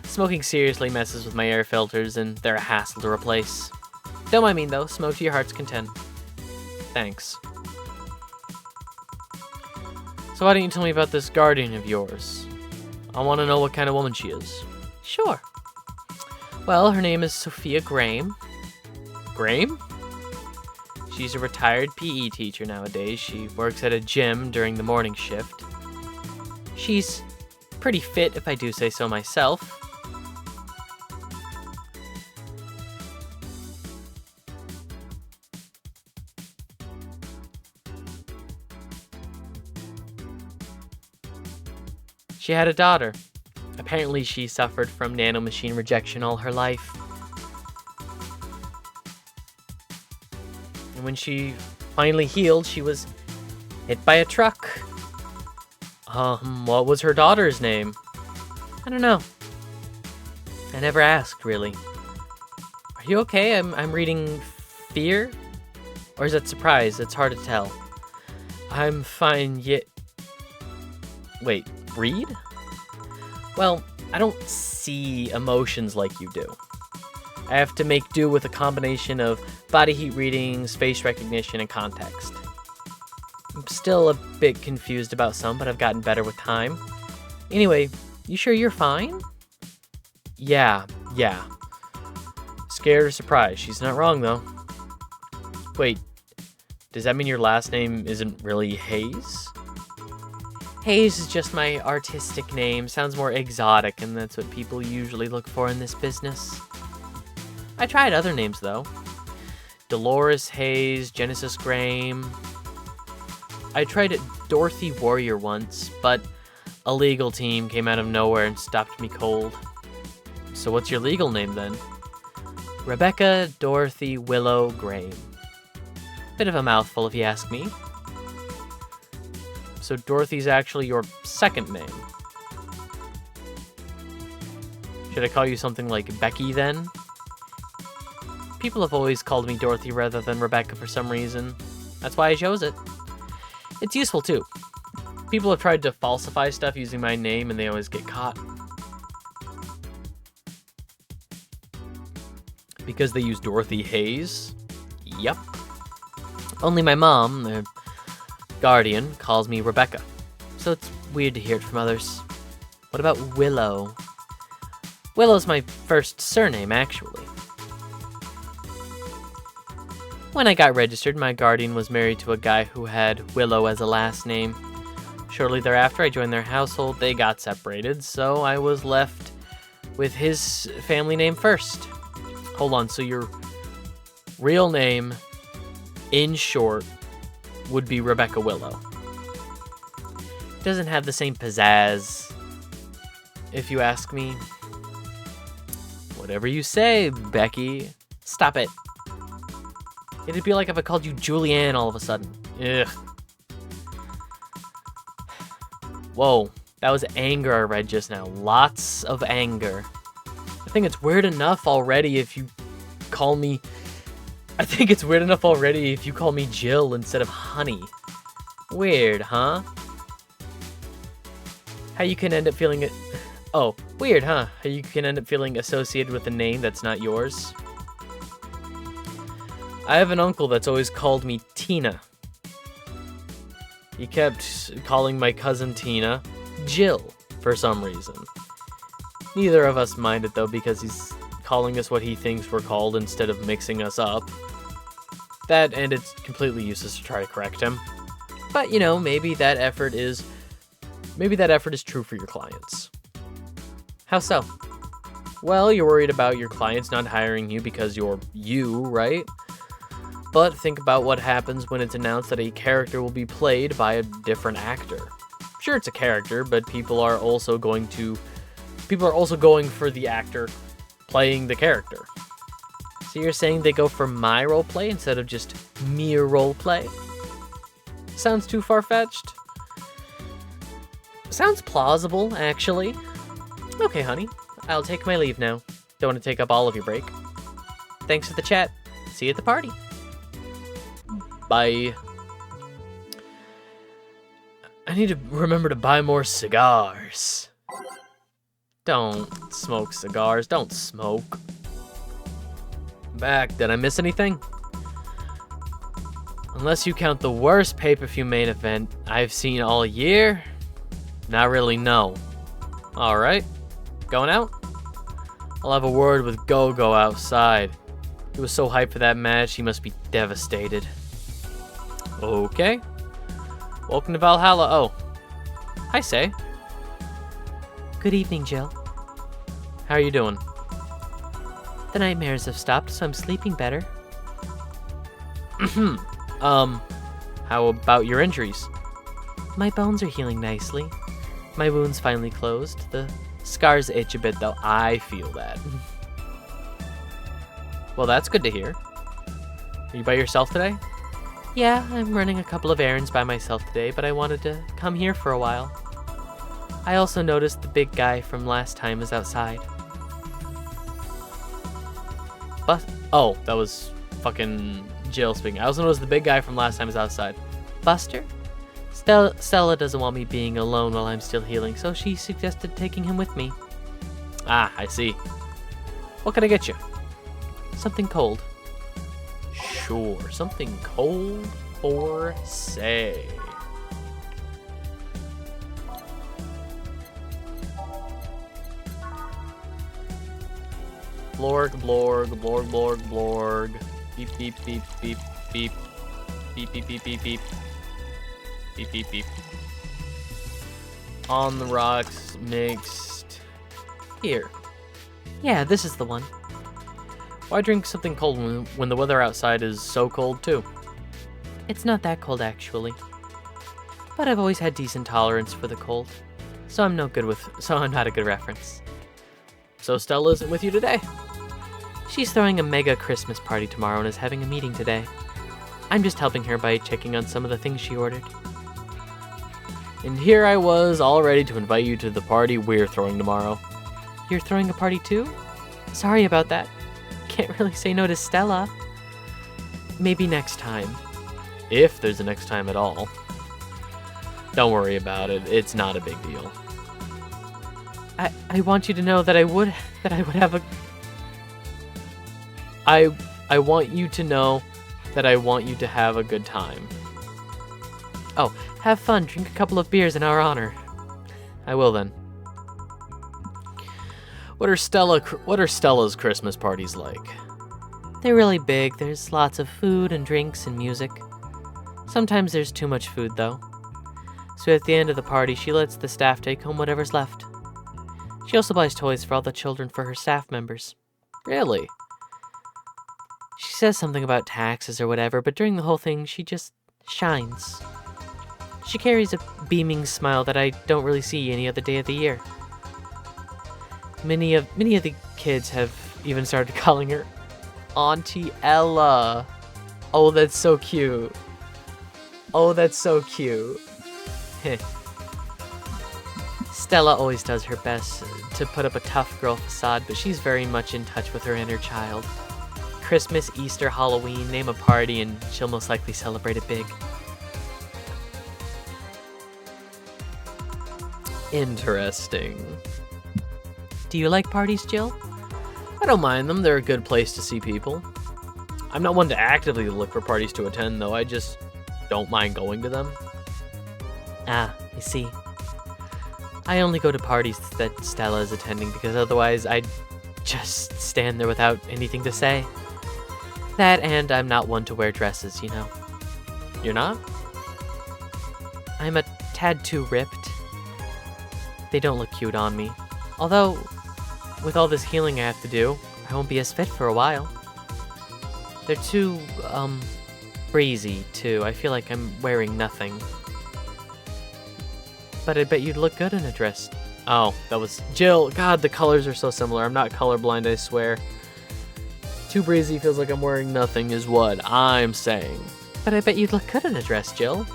Smoking seriously messes with my air filters, and they're a hassle to replace. Don't mind me, though. Smoke to your heart's content. Thanks. So why don't you tell me about this guardian of yours? I want to know what kind of woman she is. Sure. Well, her name is Sophia Graham. Graham? She's a retired PE teacher nowadays. She works at a gym during the morning shift. She's pretty fit, if I do say so myself. She had a daughter. Apparently she suffered from nanomachine rejection all her life. And when she finally healed, she was hit by a truck. What was her daughter's name? I don't know. I never asked, really. Are you okay? I'm reading fear? Or is that surprise? It's hard to tell. I'm fine, yet... Wait, read? Well, I don't see emotions like you do. I have to make do with a combination of body heat readings, face recognition, and context. I'm still a bit confused about some, but I've gotten better with time. Anyway, you sure you're fine? Yeah. Scared or surprised? She's not wrong, though. Wait, does that mean your last name isn't really Hayes? Hayes is just my artistic name. Sounds more exotic, and that's what people usually look for in this business. I tried other names, though. Dolores Hayes, Genesis Graham. I tried Dorothy Warrior once, but a legal team came out of nowhere and stopped me cold. So what's your legal name, then? Rebecca Dorothy Willow Graham. Bit of a mouthful, if you ask me. So Dorothy's actually your second name. Should I call you something like Becky, then? People have always called me Dorothy rather than Rebecca for some reason. That's why I chose it. It's useful, too. People have tried to falsify stuff using my name, and they always get caught. Because they use Dorothy Hayes? Yep. Only my mom, the guardian, calls me Rebecca. So it's weird to hear it from others. What about Willow? Willow's my first surname, actually. When I got registered, my guardian was married to a guy who had Willow as a last name. Shortly thereafter, I joined their household. They got separated, so I was left with his family name first. Hold on, so your real name, in short, would be Rebecca Willow. Doesn't have the same pizzazz, if you ask me. Whatever you say, Becky. Stop it. It'd be like if I called you Julianne all of a sudden. Ugh. Whoa, that was anger I read just now. Lots of anger. I think it's weird enough already if you call me... I think it's weird enough already if you call me Jill instead of Honey. Weird, huh? How you can end up feeling it... Oh, weird, huh? How you can end up feeling associated with a name that's not yours. I have an uncle that's always called me Tina. He kept calling my cousin Tina Jill for some reason. Neither of us minded though because he's calling us what he thinks we're called instead of mixing us up. That, and it's completely useless to try to correct him. But you know, maybe that effort is true for your clients. How so? Well, you're worried about your clients not hiring you because you're you, right? But think about what happens when it's announced that a character will be played by a different actor. Sure, it's a character, but people are also going for the actor playing the character. So you're saying they go for my roleplay instead of just mere roleplay? Sounds too far-fetched? Sounds plausible, actually. Okay, honey. I'll take my leave now. Don't want to take up all of your break. Thanks for the chat. See you at the party. Bye. I need to remember to buy more cigars. Don't smoke cigars. Don't smoke. Back. Did I miss anything? Unless you count the worst pay-per-view main event I've seen all year? Not really, no. Alright. Going out? I'll have a word with Go-Go outside. He was so hyped for that match, he must be devastated. Okay. Welcome to Valhalla. Oh. Hi, Say. Good evening, Jill. How are you doing? The nightmares have stopped, so I'm sleeping better. How about your injuries? My bones are healing nicely. My wound's finally closed. The scars itch a bit, though. I feel that. Well, that's good to hear. Are you by yourself today? Yeah, I'm running a couple of errands by myself today, but I wanted to come here for a while. I also noticed the big guy from last time is outside. But oh, that was fucking Jill speaking. I also noticed the big guy from last time is outside. Buster? Stella doesn't want me being alone while I'm still healing, so she suggested taking him with me. Ah, I see. What can I get you? Something cold. Sure, something cold for Say. Blorg, blorg, blorg, blorg, blorg. Beep, beep, beep, beep, beep. Beep, beep, beep, beep, beep. Beep, beep, beep. On the rocks, mixed. Here. Yeah, this is the one. Why drink something cold when the weather outside is so cold too? It's not that cold, actually. But I've always had decent tolerance for the cold. So I'm not a good reference. So Stella isn't with you today? She's throwing a mega Christmas party tomorrow and is having a meeting today. I'm just helping her by checking on some of the things she ordered. And here I was, all ready to invite you to the party we're throwing tomorrow. You're throwing a party too? Sorry about that. Can't really say no to Stella. Maybe next time. If there's a next time at all. Don't worry about it, it's not a big deal. I want you to know that I would have a... I want you to know that I want you to have a good time. Oh, have fun, drink a couple of beers in our honor. I will then. What are Stella's Christmas parties like? They're really big. There's lots of food and drinks and music. Sometimes there's too much food, though. So at the end of the party, she lets the staff take home whatever's left. She also buys toys for all the children for her staff members. Really? She says something about taxes or whatever, but during the whole thing, she just shines. She carries a beaming smile that I don't really see any other day of the year. Many of the kids have even started calling her Auntie Ella. Oh, that's so cute. Oh, that's so cute. Stella always does her best to put up a tough girl facade, but she's very much in touch with her inner child. Christmas, Easter, Halloween, name a party and she'll most likely celebrate it big. Interesting. Do you like parties, Jill? I don't mind them. They're a good place to see people. I'm not one to actively look for parties to attend, though. I just don't mind going to them. Ah, I see. I only go to parties that Stella is attending because otherwise I'd just stand there without anything to say. That and I'm not one to wear dresses, you know. You're not? I'm a tad too ripped. They don't look cute on me. Although, with all this healing I have to do, I won't be as fit for a while. They're too, breezy, too. I feel like I'm wearing nothing. But I bet you'd look good in a dress. Oh, that was Jill. God, the colors are so similar. I'm not colorblind, I swear. Too breezy feels like I'm wearing nothing is what I'm saying. But I bet you'd look good in a dress, Jill.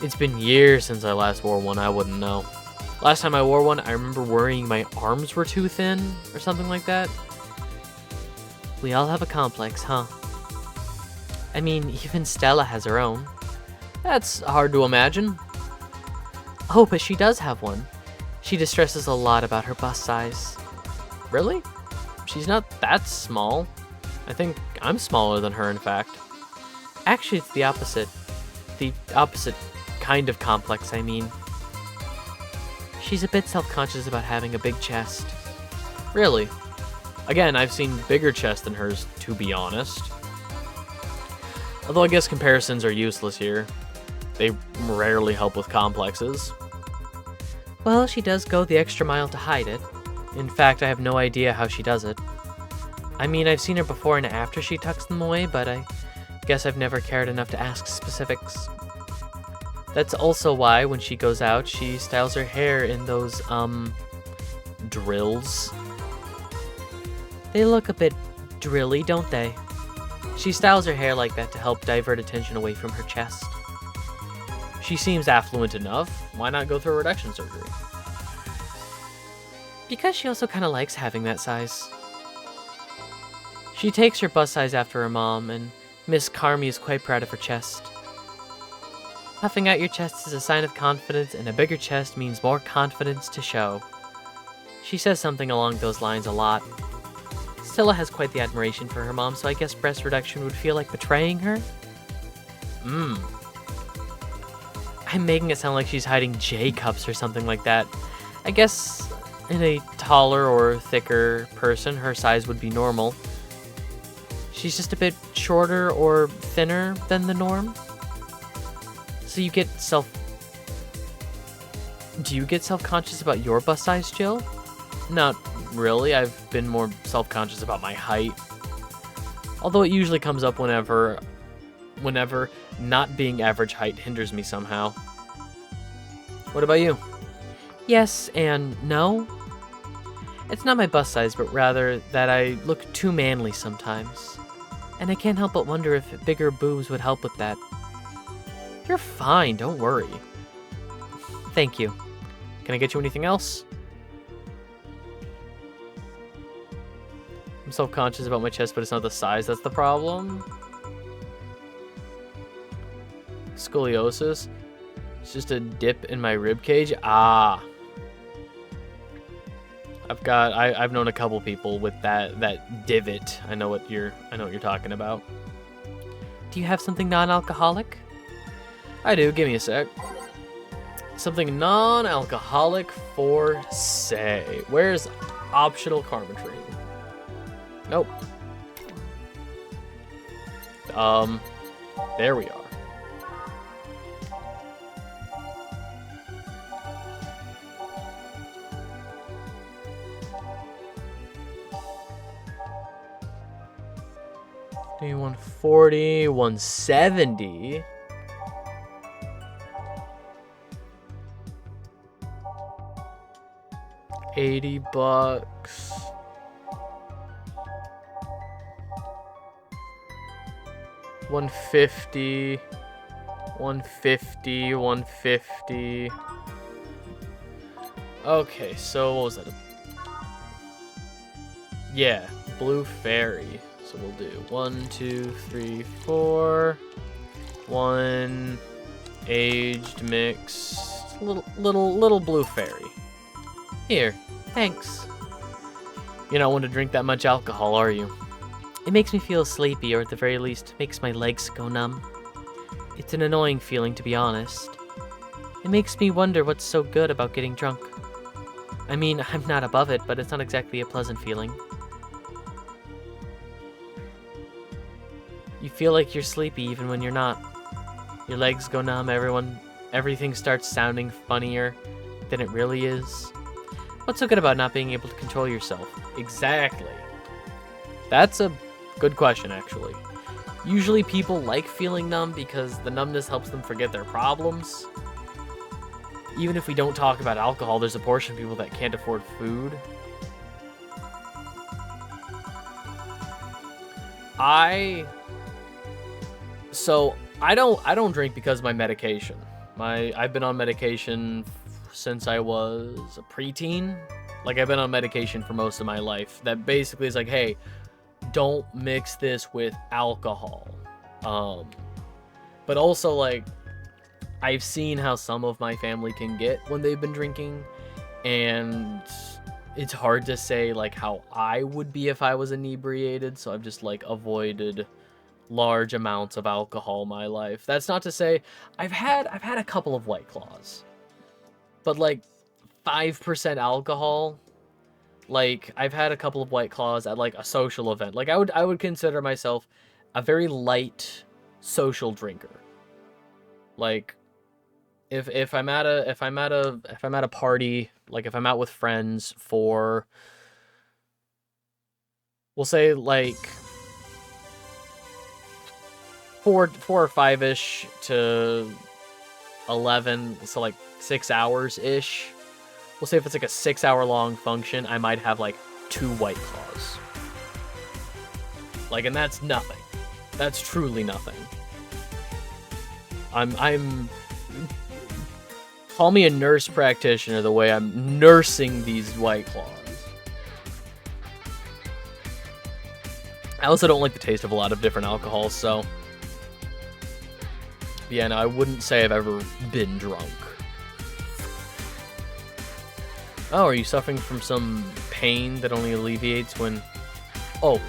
It's been years since I last wore one. I wouldn't know. Last time I wore one, I remember worrying my arms were too thin or something like that. We all have a complex, huh? I mean, even Stella has her own. That's hard to imagine. Oh, but she does have one. She distresses a lot about her bust size. Really? She's not that small. I think I'm smaller than her, in fact. Actually, it's the opposite. The opposite kind of complex, I mean. She's a bit self-conscious about having a big chest. Really? Again, I've seen bigger chests than hers, to be honest. Although I guess comparisons are useless here. They rarely help with complexes. Well, she does go the extra mile to hide it. In fact, I have no idea how she does it. I mean, I've seen her before and after she tucks them away, but I guess I've never cared enough to ask specifics. That's also why, when she goes out, she styles her hair in those, drills. They look a bit drilly, don't they? She styles her hair like that to help divert attention away from her chest. She seems affluent enough. Why not go through reduction surgery? Because she also kind of likes having that size. She takes her bust size after her mom, and Miss Carmi is quite proud of her chest. Puffing out your chest is a sign of confidence, and a bigger chest means more confidence to show. She says something along those lines a lot. Stella has quite the admiration for her mom, so I guess breast reduction would feel like betraying her? I'm making it sound like she's hiding J-cups or something like that. I guess in a taller or thicker person, her size would be normal. She's just a bit shorter or thinner than the norm. So you get Do you get self-conscious about your bust size, Jill? Not really. I've been more self-conscious about my height. Although it usually comes up whenever not being average height hinders me somehow. What about you? Yes and no. It's not my bust size, but rather that I look too manly sometimes. And I can't help but wonder if bigger boobs would help with that. You're fine, don't worry. Thank you. Can I get you anything else? I'm self-conscious about my chest, but it's not the size that's the problem. Scoliosis. It's just a dip in my rib cage. Ah. I've known a couple people with that divot. I know what you're talking about. Do you have something non-alcoholic? I do. Give me a sec. Something non-alcoholic for say. Where's optional Carmentry? Nope. There we are. Day 140, 170. $80. 150. 150. 150. Okay, so what was that? Yeah, Blue Fairy. So we'll do 1, 2, 3, 4. 1 aged mixed little Blue Fairy. Here, thanks. You're not one to drink that much alcohol, are you? It makes me feel sleepy, or at the very least, makes my legs go numb. It's an annoying feeling, to be honest. It makes me wonder what's so good about getting drunk. I mean, I'm not above it, but it's not exactly a pleasant feeling. You feel like you're sleepy even when you're not. Your legs go numb, everything starts sounding funnier than it really is. What's so good about not being able to control yourself? Exactly. That's a good question, actually. Usually people like feeling numb because the numbness helps them forget their problems. Even if we don't talk about alcohol, there's a portion of people that can't afford food. I don't drink because of my medication. I've been on medication since I was a preteen. Like, I've been on medication for most of my life. That basically is like, hey, don't mix this with alcohol. But also, like, I've seen how some of my family can get when they've been drinking, and it's hard to say, like, how I would be if I was inebriated, so I've just, like, avoided large amounts of alcohol in my life. That's not to say I've had a couple of White Claws, but like 5% alcohol. Like, I've had a couple of White Claws at like a social event. Like, I would consider myself a very light social drinker. Like, if I'm at a party, like if I'm out with friends for, we'll say like 4 or 5-ish to 11, so like 6 hours ish. We'll say if it's like a 6-hour long function, I might have like 2 White Claws. Like, and that's nothing. That's truly nothing. I'm call me a nurse practitioner the way I'm nursing these White Claws. I also don't like the taste of a lot of different alcohols, so yeah, no, I wouldn't say I've ever been drunk. Oh, are you suffering from some pain that only alleviates when... Oh,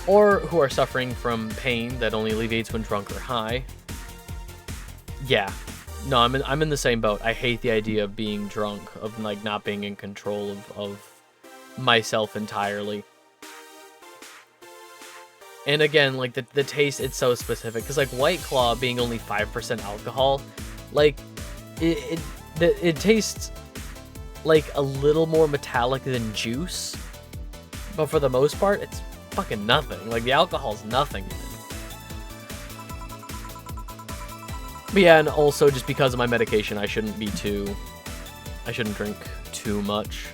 or who are suffering from pain that only alleviates when drunk or high. Yeah. No, I'm in the same boat. I hate the idea of being drunk, of like not being in control of myself entirely. And again, like the taste, it's so specific, because like White Claw being only 5% alcohol, like it tastes like a little more metallic than juice, but for the most part, it's fucking nothing. Like, the alcohol's nothing in it. But yeah, and also just because of my medication, I shouldn't drink too much.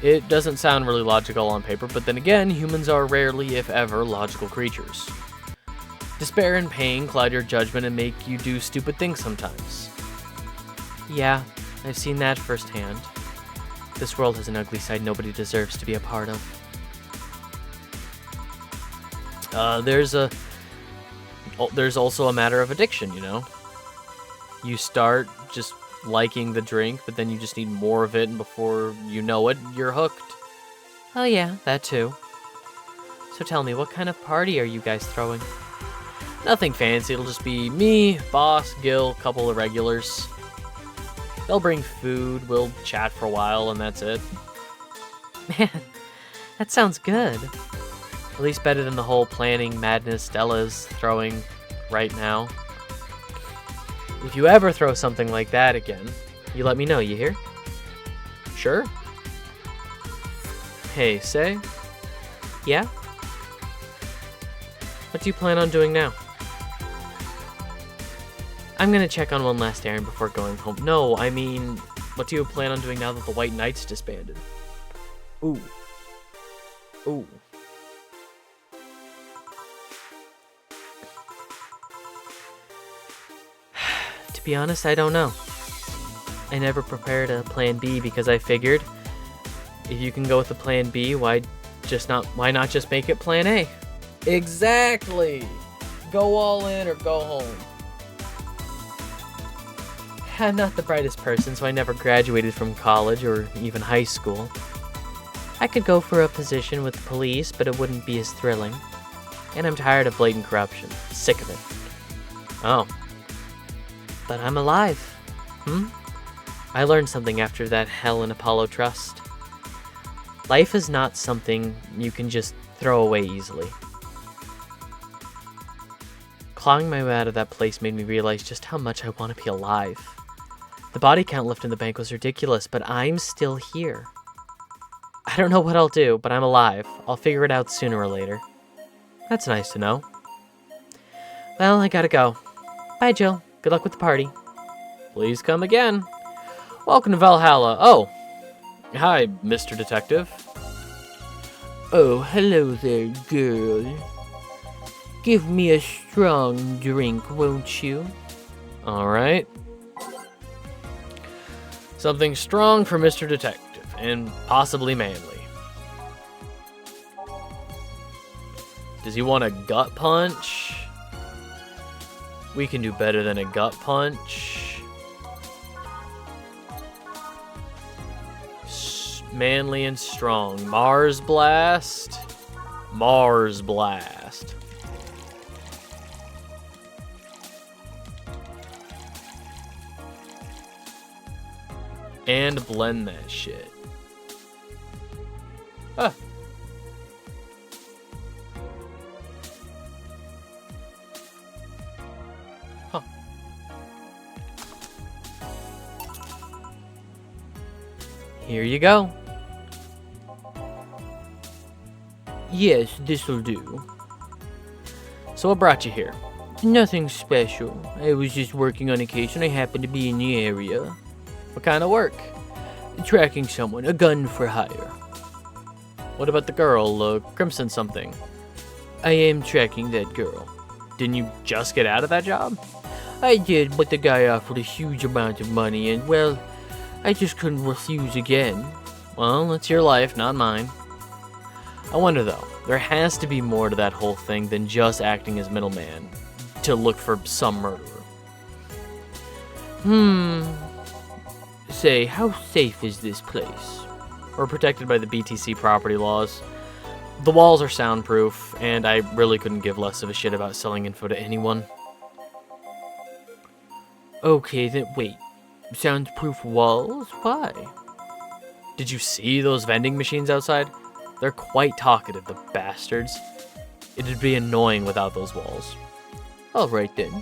It doesn't sound really logical on paper, but then again, humans are rarely, if ever, logical creatures. Despair and pain cloud your judgment and make you do stupid things sometimes. Yeah, I've seen that firsthand. This world has an ugly side nobody deserves to be a part of. There's also a matter of addiction, you know? You start just liking the drink, but then you just need more of it, and before you know it, you're hooked. Oh yeah, that too. So tell me, what kind of party are you guys throwing? Nothing fancy, it'll just be me, Boss, Gil, couple of regulars. They'll bring food, we'll chat for a while, and that's it. Man, that sounds good. At least better than the whole planning madness Stella's throwing right now. If you ever throw something like that again, you let me know, you hear? Sure? Hey, say? Yeah? What do you plan on doing now? I'm gonna check on one last errand before going home. No, I mean, what do you plan on doing now that the White Knights disbanded? Ooh. Ooh. To be honest, I don't know. I never prepared a plan B because I figured if you can go with the plan B, why not just make it plan A? Exactly. Go all in or go home. I'm not the brightest person, so I never graduated from college or even high school. I could go for a position with the police, but it wouldn't be as thrilling. And I'm tired of blatant corruption. Sick of it. Oh. But I'm alive. I learned something after that hell in Apollo Trust. Life is not something you can just throw away easily. Clawing my way out of that place made me realize just how much I want to be alive. The body count left in the bank was ridiculous, but I'm still here. I don't know what I'll do, but I'm alive. I'll figure it out sooner or later. That's nice to know. Well, I gotta go. Bye, Jill. Good luck with the party. Please come again. Welcome to Valhalla. Oh. Hi, Mr. Detective. Oh, hello there, girl. Give me a strong drink, won't you? Alright. Something strong for Mr. Detective, and possibly manly. Does he want a gut punch? We can do better than a gut punch. Manly and strong. Mars Blast. Mars Blast. And blend that shit. Ah. Huh. Here you go. Yes, this'll do. So what brought you here? Nothing special. I was just working on a case and I happened to be in the area. What kind of work? Tracking someone, a gun for hire. What about the girl, Crimson something? I am tracking that girl. Didn't you just get out of that job? I did, but the guy offered a huge amount of money and, well, I just couldn't refuse again. Well, it's your life, not mine. I wonder though, there has to be more to that whole thing than just acting as middleman to look for some murderer. Say, how safe is this place? We're protected by the BTC property laws. The walls are soundproof, and I really couldn't give less of a shit about selling info to anyone. Okay, then wait. Soundproof walls? Why? Did you see those vending machines outside? They're quite talkative, the bastards. It'd be annoying without those walls. Alright then.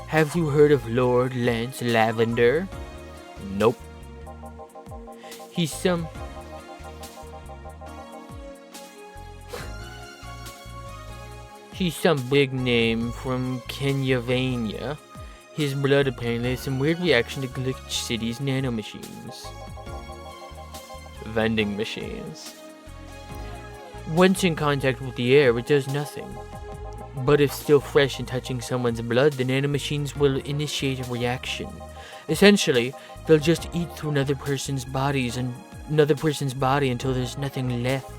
Have you heard of Lord Lance Lavender? Nope. He's some big name from Kenyavania. His blood apparently has some weird reaction to Glitch City's nanomachines. Vending machines. Once in contact with the air, it does nothing. But if still fresh and touching someone's blood, the nanomachines will initiate a reaction. Essentially, they'll just eat through another person's body until there's nothing left.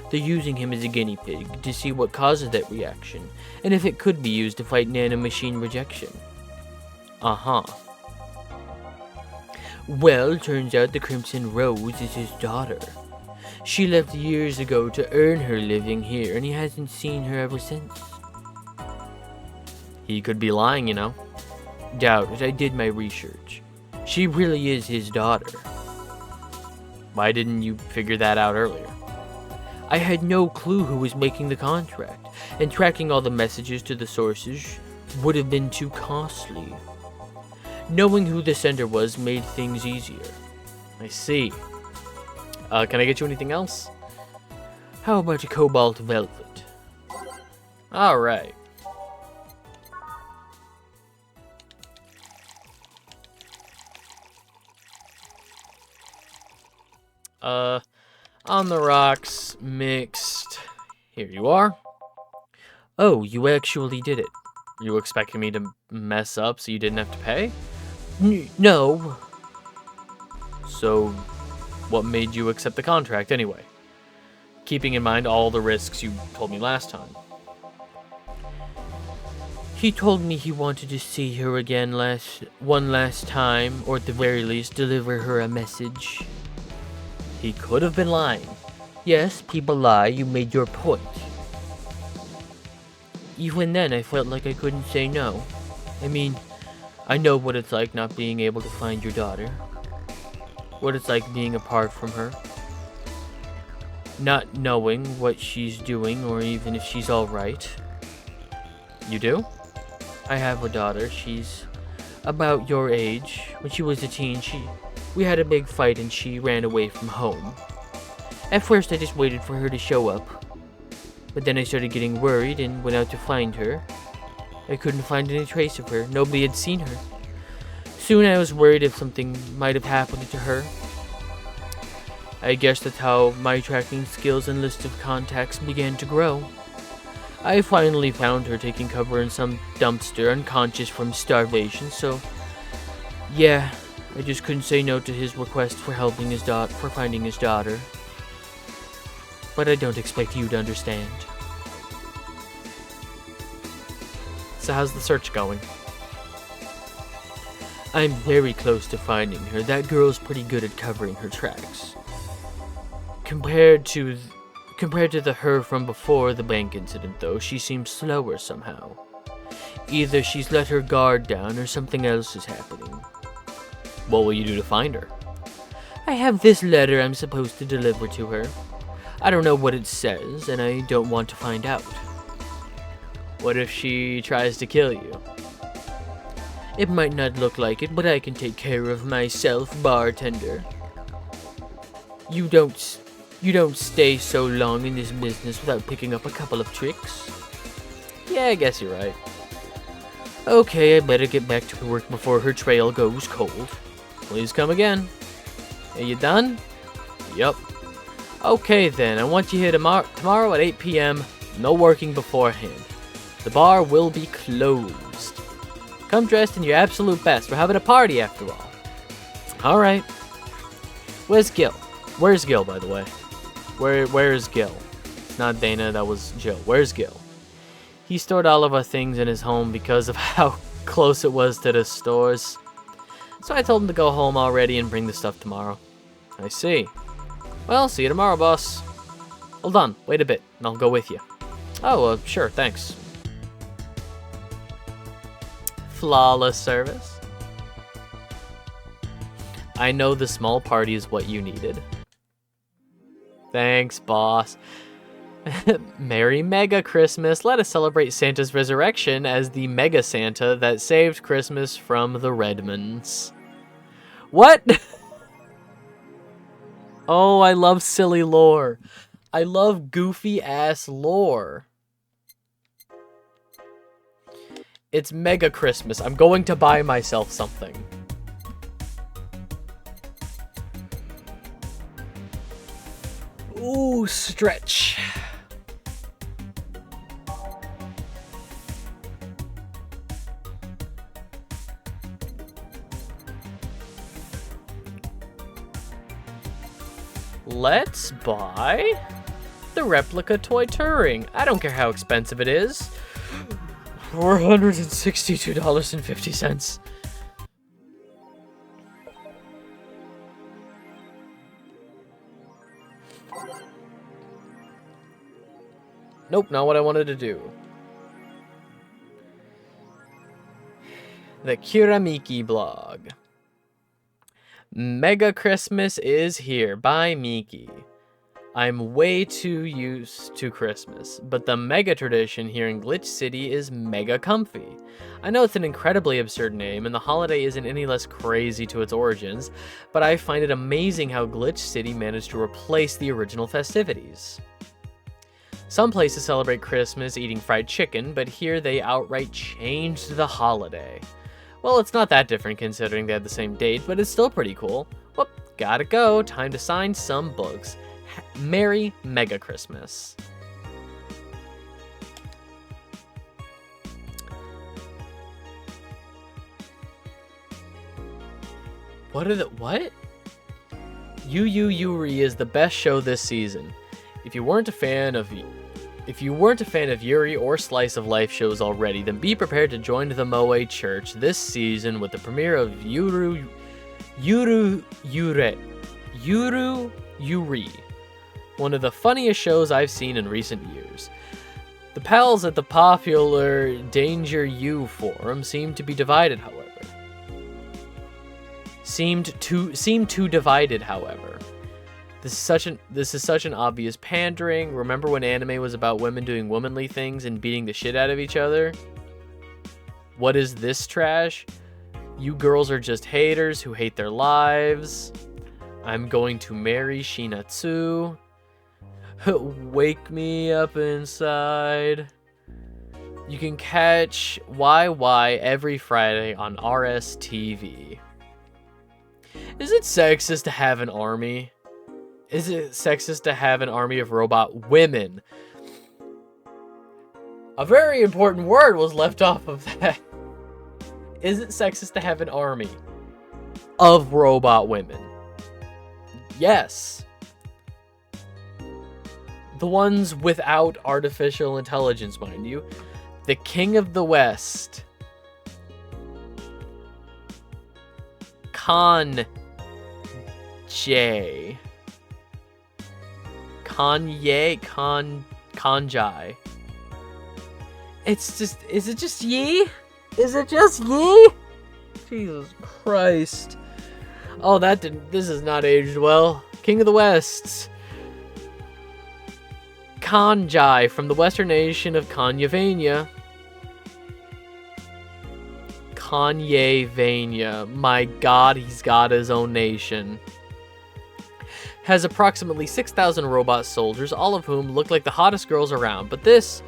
They're using him as a guinea pig to see what causes that reaction, and if it could be used to fight nanomachine rejection. Uh-huh. Well, turns out the Crimson Rose is his daughter. She left years ago to earn her living here, and he hasn't seen her ever since. He could be lying, you know. Doubt it, I did my research. She really is his daughter. Why didn't you figure that out earlier? I had no clue who was making the contract, and tracking all the messages to the sources would have been too costly. Knowing who the sender was made things easier. I see. Can I get you anything else? How about a cobalt velvet? Alright. On the rocks, mixed. Here you are. Oh, you actually did it. You expecting me to mess up so you didn't have to pay? No. So, what made you accept the contract anyway? Keeping in mind all the risks you told me last time. He told me he wanted to see her again one last time, or at the very least, deliver her a message. He could have been lying. Yes, people lie, you made your point. Even then, I felt like I couldn't say no. I mean, I know what it's like not being able to find your daughter. What it's like being apart from her. Not knowing what she's doing, or even if she's alright. You do? I have a daughter. She's about your age. When she was a teen, we had a big fight and she ran away from home. At first, I just waited for her to show up. But then I started getting worried and went out to find her. I couldn't find any trace of her. Nobody had seen her. Soon I was worried if something might have happened to her. I guess that's how my tracking skills and list of contacts began to grow. I finally found her taking cover in some dumpster, unconscious from starvation, so yeah, I just couldn't say no to his request for finding his daughter. But I don't expect you to understand. So how's the search going? I'm very close to finding her. That girl's pretty good at covering her tracks. Compared to the her from before the bank incident, though, she seems slower somehow. Either she's let her guard down or something else is happening. What will you do to find her? I have this letter I'm supposed to deliver to her. I don't know what it says, and I don't want to find out. What if she tries to kill you? It might not look like it, but I can take care of myself, bartender. You don't stay so long in this business without picking up a couple of tricks. Yeah, I guess you're right. Okay, I better get back to work before her trail goes cold. Please come again. Are you done? Yup. Okay then, I want you here tomorrow at 8 p.m. No working beforehand. The bar will be closed. Come dressed in your absolute best. We're having a party after all. Alright. Where's Gil? Where's Gil, by the way? Where's Gil? Not Dana, that was Jill. Where's Gil? He stored all of our things in his home because of how close it was to the stores. So I told him to go home already and bring the stuff tomorrow. I see. Well, see you tomorrow, boss. Hold on, wait a bit, and I'll go with you. Oh, sure, thanks. Flawless service. I know the small party is what you needed. Thanks, boss. Merry Mega Christmas. Let us celebrate Santa's resurrection as the Mega Santa that saved Christmas from the Redmonds. What? Oh, I love silly lore. I love goofy ass lore. It's Mega Christmas. I'm going to buy myself something. Ooh, stretch. Let's buy the replica toy Turing. I don't care how expensive it is. $462.50. Nope, not what I wanted to do. The Kuramiki blog. Mega Christmas is here by Miki. I'm way too used to Christmas, but the mega tradition here in Glitch City is mega comfy. I know it's an incredibly absurd name, and the holiday isn't any less crazy to its origins, but I find it amazing how Glitch City managed to replace the original festivities. Some places celebrate Christmas eating fried chicken, but here they outright changed the holiday. Well, it's not that different considering they have the same date, but it's still pretty cool. Well, gotta go, time to sign some books. Merry Mega Christmas. What? Yu Yu Yuri is the best show this season. If you weren't a fan of Yuri or Slice of Life shows already, then be prepared to join the Moe Church this season with the premiere of Yuri, one of the funniest shows I've seen in recent years. The pals at the popular Danger U forum seem to divided, however. This is such an obvious pandering. Remember when anime was about women doing womanly things and beating the shit out of each other? What is this trash? You girls are just haters who hate their lives. I'm going to marry Shinatsu. Wake me up inside. You can catch YY every Friday on RSTV. Is it sexist to have an army? Is it sexist to have an army of robot women? A very important word was left off of that. Is it sexist to have an army of robot women? Yes. The ones without artificial intelligence, mind you. The King of the West. Kanjai. It's just, is it just ye? Is it just ye? Jesus Christ. Oh, this is not aged well. King of the West. Kanjai from the western nation of Kanyavania. Kanyavania. My god, he's got his own nation. Has approximately 6,000 robot soldiers, all of whom look like the hottest girls around. But is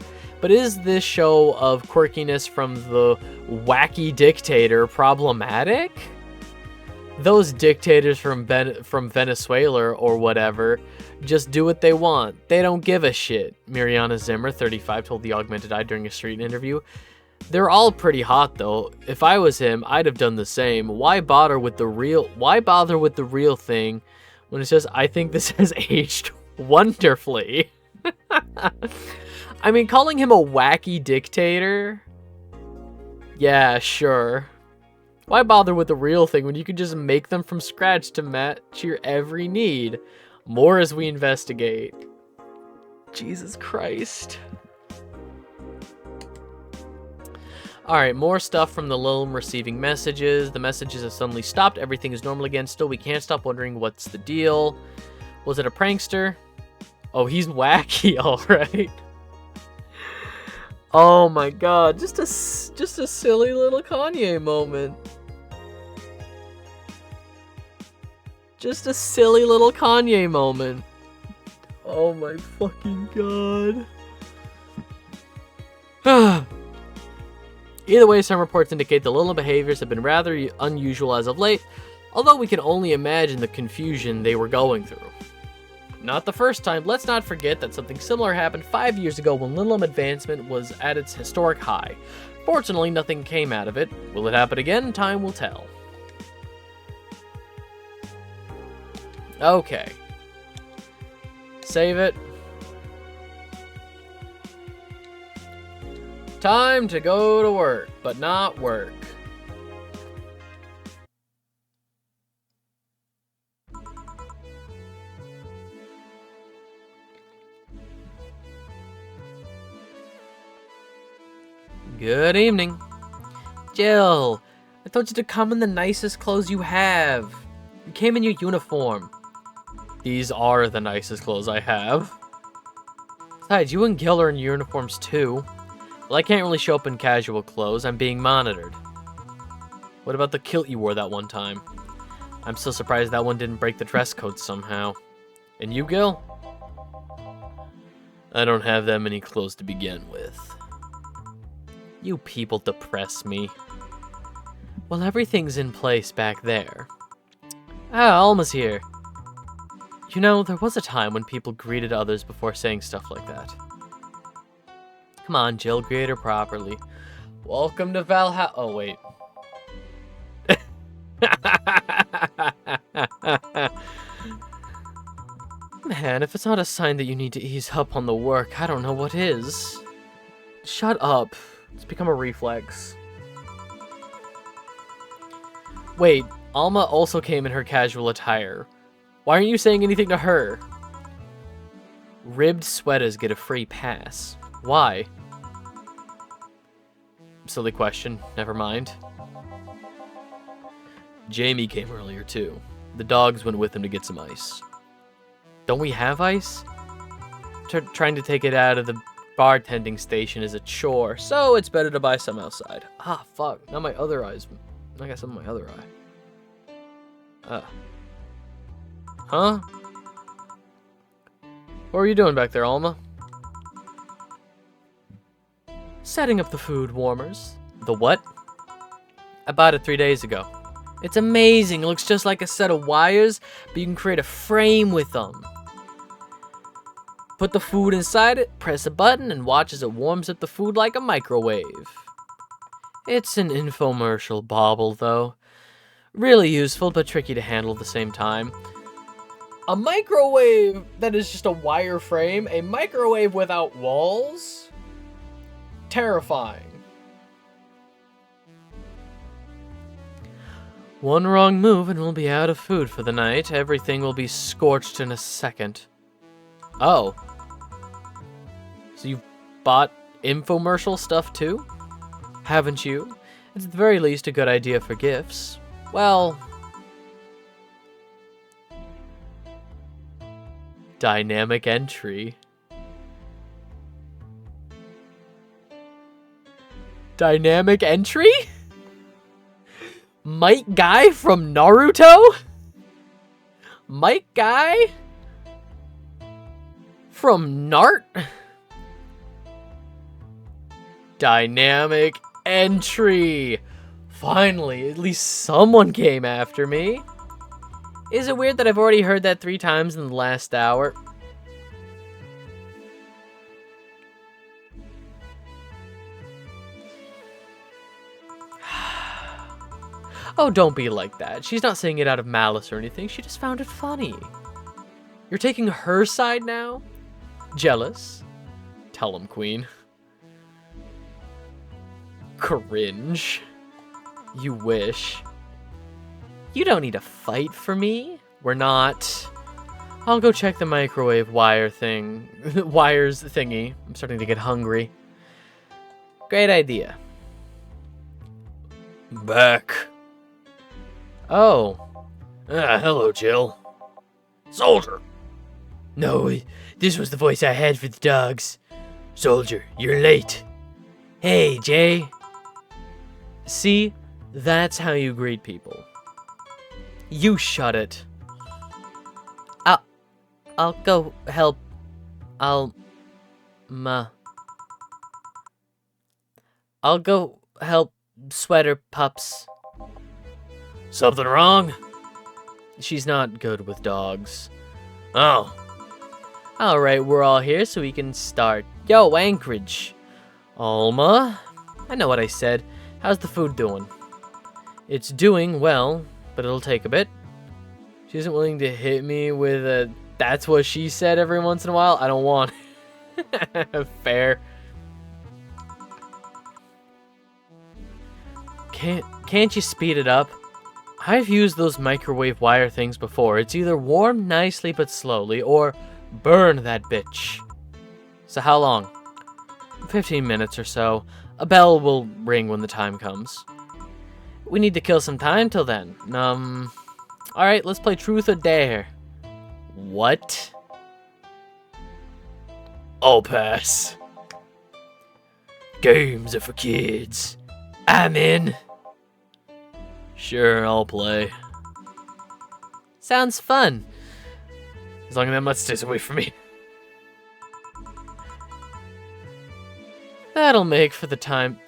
this show of quirkiness from the wacky dictator problematic? Those dictators from Venezuela or whatever just do what they want. They don't give a shit, Mariana Zimmer, 35, told the Augmented Eye during a street interview. They're all pretty hot though. If I was him, I'd have done the same. Why bother with the real thing when it says, I think this has aged wonderfully? I mean, calling him a wacky dictator? Yeah, sure. Why bother with the real thing when you can just make them from scratch to match your every need? More as we investigate. Jesus Christ. Alright, more stuff from the Lilm receiving messages. The messages have suddenly stopped. Everything is normal again. Still, we can't stop wondering what's the deal. Was it a prankster? Oh, he's wacky, alright. Oh my god, just a silly little Kanye moment. Just a silly little Kanye moment. Oh my fucking god. Either way, some reports indicate the Lilm behaviors have been rather unusual as of late, although we can only imagine the confusion they were going through. Not the first time. Let's not forget that something similar happened 5 years ago when Lilm advancement was at its historic high. Fortunately, nothing came out of it. Will it happen again? Time will tell. Okay. Save it. Time to go to work, but not work. Good evening. Jill, I told you to come in the nicest clothes you have. You came in your uniform. These are the nicest clothes I have. Besides, you and Gil are in uniforms too. Well, I can't really show up in casual clothes. I'm being monitored. What about the kilt you wore that one time? I'm still surprised that one didn't break the dress code somehow. And you, Gil? I don't have that many clothes to begin with. You people depress me. Well, everything's in place back there. Ah, Alma's here. You know, there was a time when people greeted others before saying stuff like that. Come on, Jill, greet her properly. Welcome to Valhalla. Oh, wait. Man, if it's not a sign that you need to ease up on the work, I don't know what is. Shut up. It's become a reflex. Wait, Alma also came in her casual attire. Why aren't you saying anything to her? Ribbed sweaters get a free pass. Why? Silly question. Never mind. Jamie came earlier too. The dogs went with him to get some ice. Don't we have ice? Trying to take it out of the bartending station is a chore, so it's better to buy some outside. Ah, fuck. Now my other eye's... I got some in my other eye. Huh? What are you doing back there, Alma? Setting up the food warmers. The what? I bought it 3 days ago. It's amazing. It looks just like a set of wires, but you can create a frame with them. Put the food inside it, press a button, and watch as it warms up the food like a microwave. It's an infomercial bauble, though. Really useful, but tricky to handle at the same time. A microwave that is just a wire frame? A microwave without walls? Terrifying. One wrong move and we'll be out of food for the night. Everything will be scorched in a second. Oh. So you've bought infomercial stuff too? Haven't you? It's at the very least a good idea for gifts. Well... Dynamic entry. Dynamic entry? Might Guy from Naruto? Might Guy? From Nart? Dynamic entry. Finally, at least someone came after me. Is it weird that I've already heard that 3 times in the last hour? Oh, don't be like that. She's not saying it out of malice or anything. She just found it funny. You're taking her side now? Jealous? Tell him, Queen. Cringe. You wish. You don't need to fight for me. We're not. I'll go check the microwave wire thing. Wires thingy. I'm starting to get hungry. Great idea. Back. Oh. Hello, Jill. Soldier. No, this was the voice I had for the dogs. Soldier, you're late. Hey, Jay. See? That's how you greet people. You shut it. I'll go help. I'll go help sweater pups. Something wrong? She's not good with dogs. Oh. Alright, we're all here so we can start. Yo, Anchorage. Alma? I know what I said. How's the food doing? It's doing well, but it'll take a bit. She isn't willing to hit me with a that's what she said every once in a while. I don't want fair. Can't you speed it up? I've used those microwave wire things before. It's either warm nicely but slowly, or burn that bitch. So how long? 15 minutes or so. A bell will ring when the time comes. We need to kill some time till then. Alright, let's play Truth or Dare. What? I'll pass. Games are for kids. I'm in. Sure, I'll play. Sounds fun. As long as that much stays away from me. That'll make the time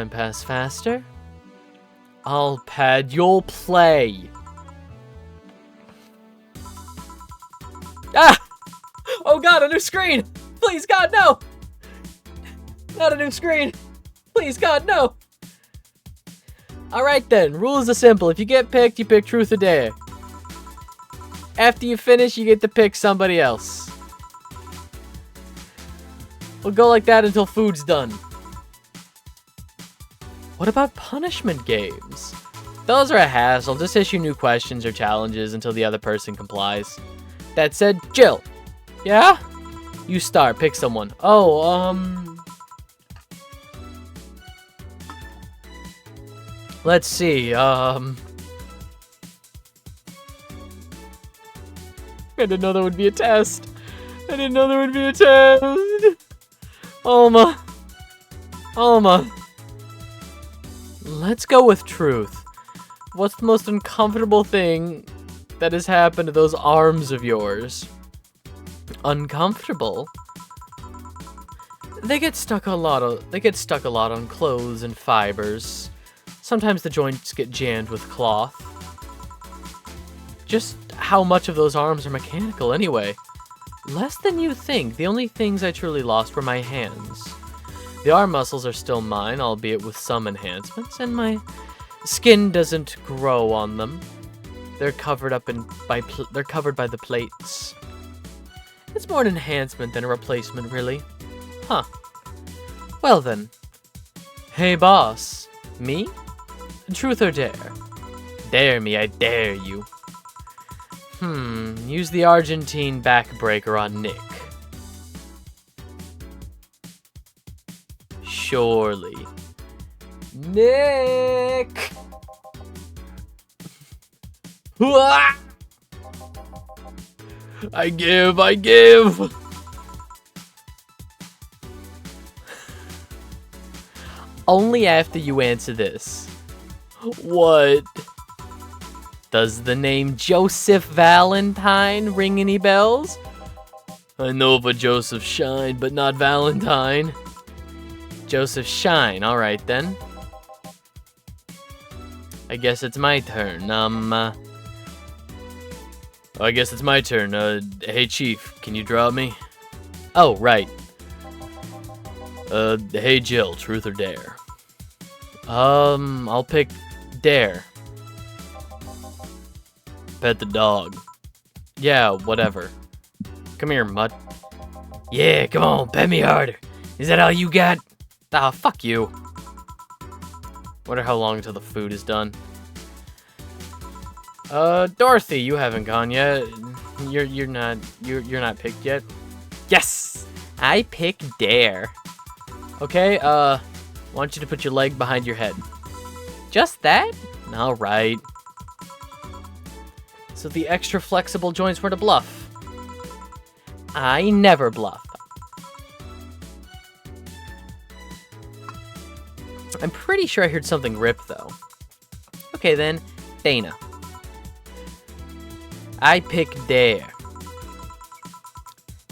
pass faster. I'll pad, you'll play. Ah! Oh god, a new screen! Please god, no! Not a new screen! Please god, no! Alright then, rules are simple. If you get picked, you pick Truth or Dare. After you finish, you get to pick somebody else. We'll go like that until food's done. What about punishment games? Those are a hassle. Just issue new questions or challenges until the other person complies. That said, Jill. Yeah? You start. Pick someone. Let's see, I didn't know that would be a test. I didn't know there would be a test. Alma. Let's go with Truth. What's the most uncomfortable thing that has happened to those arms of yours? Uncomfortable? They get stuck a lot on clothes and fibers. Sometimes the joints get jammed with cloth. Just how much of those arms are mechanical anyway? Less than you think. The only things I truly lost were my hands. The arm muscles are still mine, albeit with some enhancements, and my skin doesn't grow on them. They're covered by the plates. It's more an enhancement than a replacement, really. Huh. Well then. Hey boss. Me? Truth or Dare? Dare me, I dare you. Use the Argentine backbreaker on Nick. Surely. Nick! I give! Only after you answer this. What? Does the name Joseph Valentine ring any bells? I know of a Joseph Shine, but not Valentine. Joseph Shine, alright then. I guess it's my turn. I guess it's my turn. Hey Chief, can you draw me? Oh, right. Hey Jill, Truth or Dare? I'll pick Dare. Pet the dog. Yeah, whatever. Come here, Mutt. Yeah, come on, pet me harder. Is that all you got? Ah, fuck you. Wonder how long until the food is done. Dorothy, you haven't gone yet. You're not picked yet. Yes! I pick Dare. Okay, want you to put your leg behind your head. Just that? Alright. So the extra flexible joints were to bluff. I never bluff. I'm pretty sure I heard something rip, though. Okay, then. Dana. I pick Dare.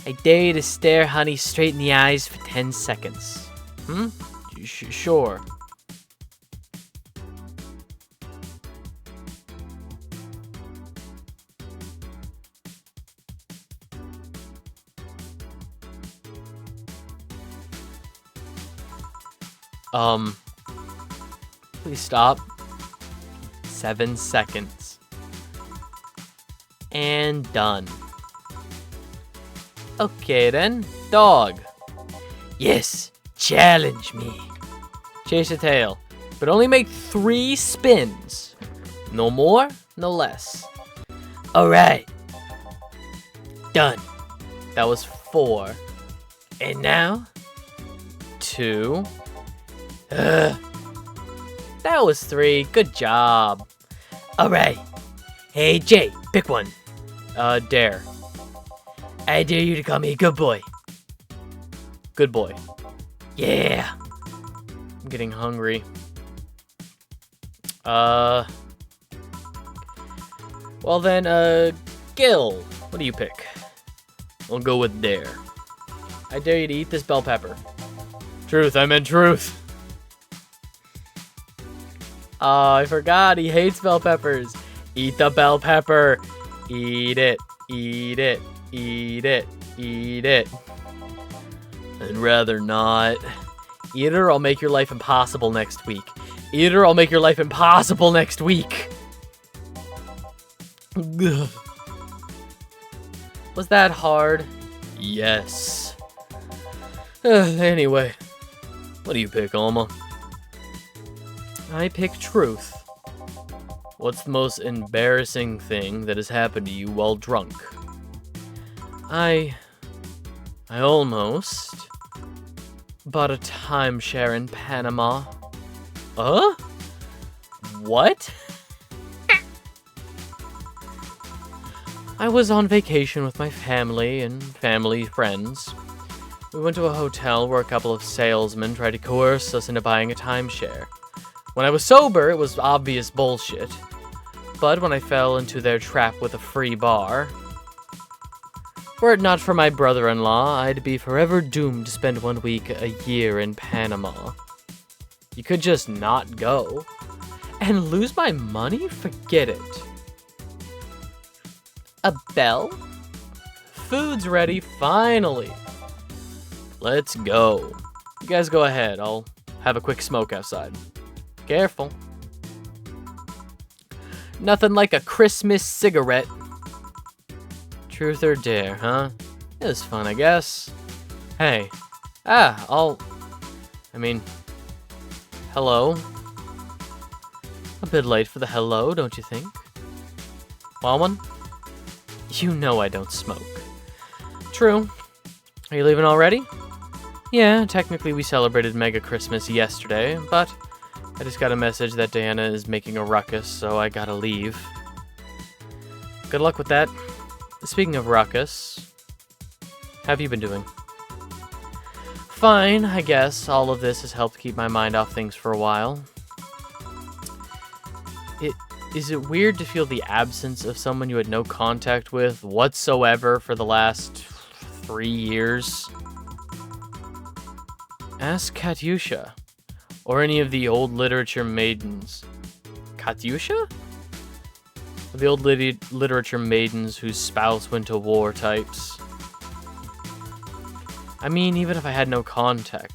I dare you to stare honey straight in the eyes for 10 seconds. Sure. Please stop. 7 seconds. And done. Okay then, dog. Yes, challenge me. Chase a tail, but only make 3 spins. No more, no less. Alright. Done. That was 4. And now? 2. That was 3. Good job. Alright. Hey, Jay, pick one. Dare. I dare you to call me a good boy. Good boy. Yeah. I'm getting hungry. Well then, Gil, what do you pick? I'll go with dare. I dare you to eat this bell pepper. Truth, I meant truth. Oh, I forgot, he hates bell peppers. Eat the bell pepper. Eat it, eat it, eat it, eat it. I'd rather not. Eat it or I'll make your life impossible next week. Eat it or I'll make your life impossible next week. Ugh. Was that hard? Yes. Anyway, what do you pick, Alma? I pick truth. What's the most embarrassing thing that has happened to you while drunk? I almost bought a timeshare in Panama. What? I was on vacation with my family and family friends. We went to a hotel where a couple of salesmen tried to coerce us into buying a timeshare. When I was sober, it was obvious bullshit. But when I fell into their trap with a free bar, were it not for my brother-in-law, I'd be forever doomed to spend 1 week a year in Panama. You could just not go. And lose my money? Forget it. A bell? Food's ready, finally. Let's go. You guys go ahead. I'll have a quick smoke outside. Careful. Nothing like a Christmas cigarette. Truth or dare, huh? It was fun, I guess. Hey. Hello. A bit late for the hello, don't you think? Want one? You know I don't smoke. True. Are you leaving already? Yeah, technically we celebrated Mega Christmas yesterday, but I just got a message that Diana is making a ruckus, so I gotta leave. Good luck with that. Speaking of ruckus, how have you been doing? Fine, I guess. All of this has helped keep my mind off things for a while. Is it weird to feel the absence of someone you had no contact with whatsoever for the last 3 years? Ask Katyusha, or any of the old literature maidens. Katyusha? The old literature maidens whose spouse went to war types. I mean, even if you had no contact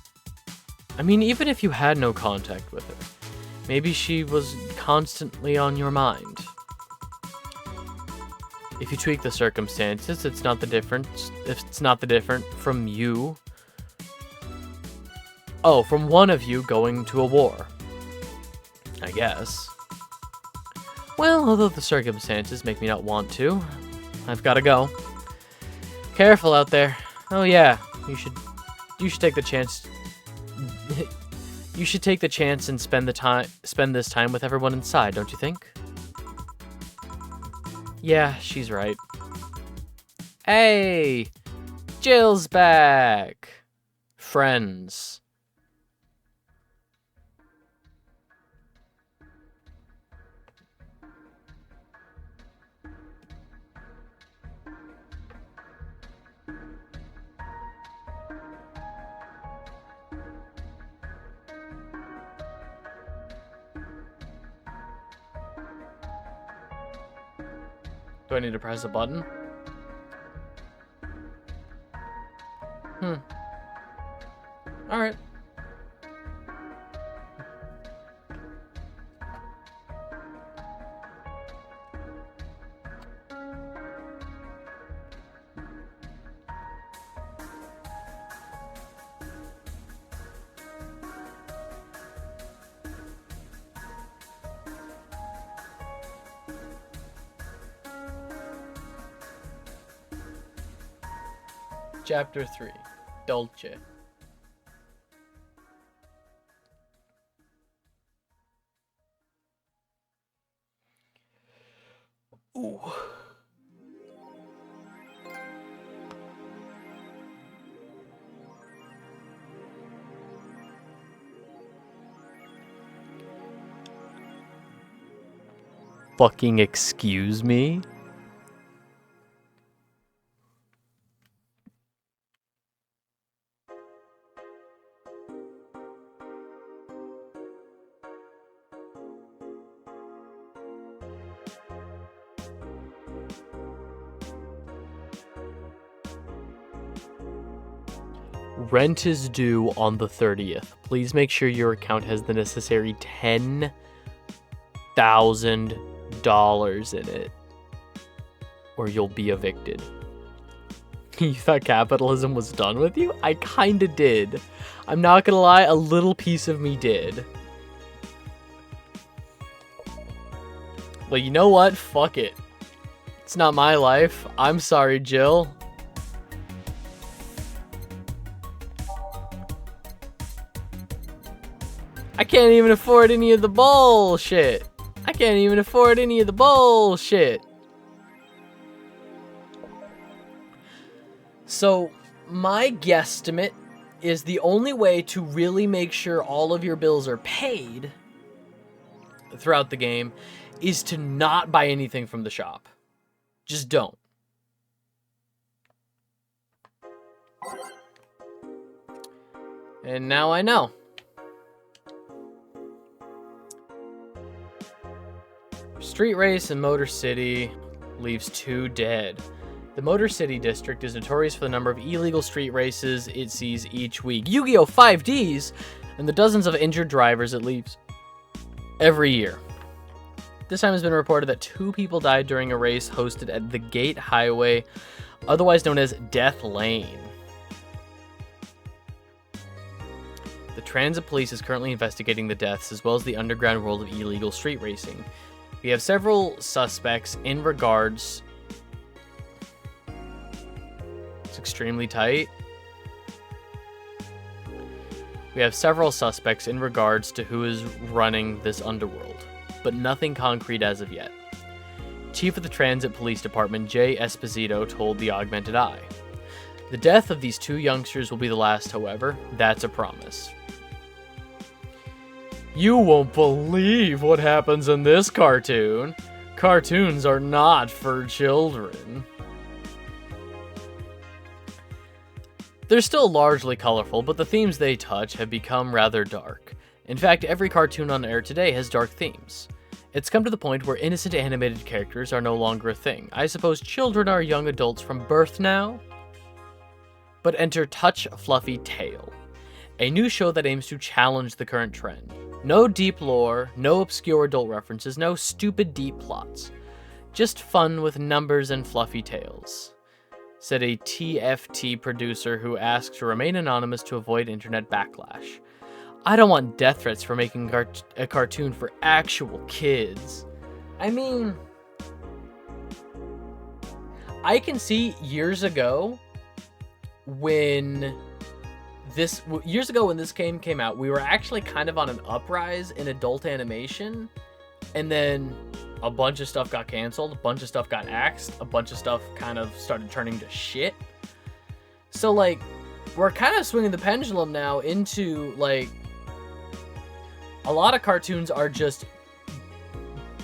with her, maybe she was constantly on your mind. If you tweak the circumstances, it's not the different from you. Oh, from one of you going to a war. I guess. Well, although the circumstances make me not want to, I've gotta go. Careful out there. Oh yeah, you should take the chance. You should take the chance and spend this time with everyone inside, don't you think? Yeah, she's right. Hey, Jill's back. Friends. Do I need to press a button? Alright. Chapter 3, Dolce. Fucking excuse me? Rent is due on the 30th. Please make sure your account has the necessary $10,000 in it, or you'll be evicted. You thought capitalism was done with you? I kinda did. I'm not gonna lie, a little piece of me did. Well, you know what? Fuck it. It's not my life. I'm sorry, Jill. I can't even afford any of the bullshit. I can't even afford any of the bullshit. So, my guesstimate is the only way to really make sure all of your bills are paid throughout the game is to not buy anything from the shop. Just don't. And now I know. Street race in Motor City leaves 2 dead. The Motor City district is notorious for the number of illegal street races it sees each week. Yu-Gi-Oh! 5Ds! And the dozens of injured drivers it leaves every year. This time has been reported that 2 people died during a race hosted at the Gate Highway, otherwise known as Death Lane. The transit police is currently investigating the deaths, as well as the underground world of illegal street racing. We have several suspects in regards... It's extremely tight. We have several suspects in regards to who is running this underworld, but nothing concrete as of yet. Chief of the Transit Police Department, Jay Esposito, told the Augmented Eye. The death of these 2 youngsters will be the last, however. That's a promise. You won't believe what happens in this cartoon. Cartoons are not for children. They're still largely colorful, but the themes they touch have become rather dark. In fact, every cartoon on air today has dark themes. It's come to the point where innocent animated characters are no longer a thing. I suppose children are young adults from birth now? But enter Touch Fluffy Tale, a new show that aims to challenge the current trend. No deep lore, no obscure adult references, no stupid deep plots. Just fun with numbers and fluffy tales, said a TFT producer who asked to remain anonymous to avoid internet backlash. I don't want death threats for making a cartoon for actual kids. I mean, I can see years ago when this game came out, we were actually kind of on an uprise in adult animation, and then a bunch of stuff got canceled, a bunch of stuff got axed, a bunch of stuff kind of started turning to shit. So, like, we're kind of swinging the pendulum now into, like, a lot of cartoons are just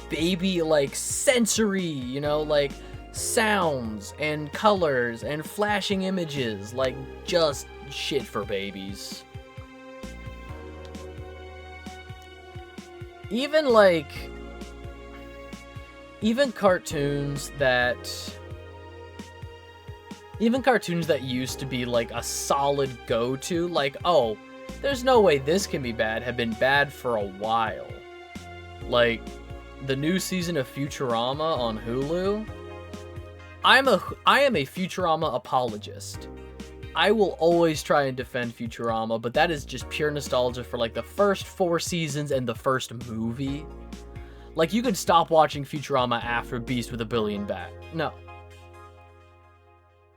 baby, like, sensory, you know, like, sounds and colors and flashing images, like, just shit for babies. Even cartoons that used to be like a solid go-to, like, oh, there's no way this can be bad, have been bad for a while. Like the new season of Futurama on Hulu. I am a Futurama apologist. I will always try and defend Futurama, but that is just pure nostalgia for like the first 4 seasons and the first movie. Like, you could stop watching Futurama after Beast with a Billion Bat. No.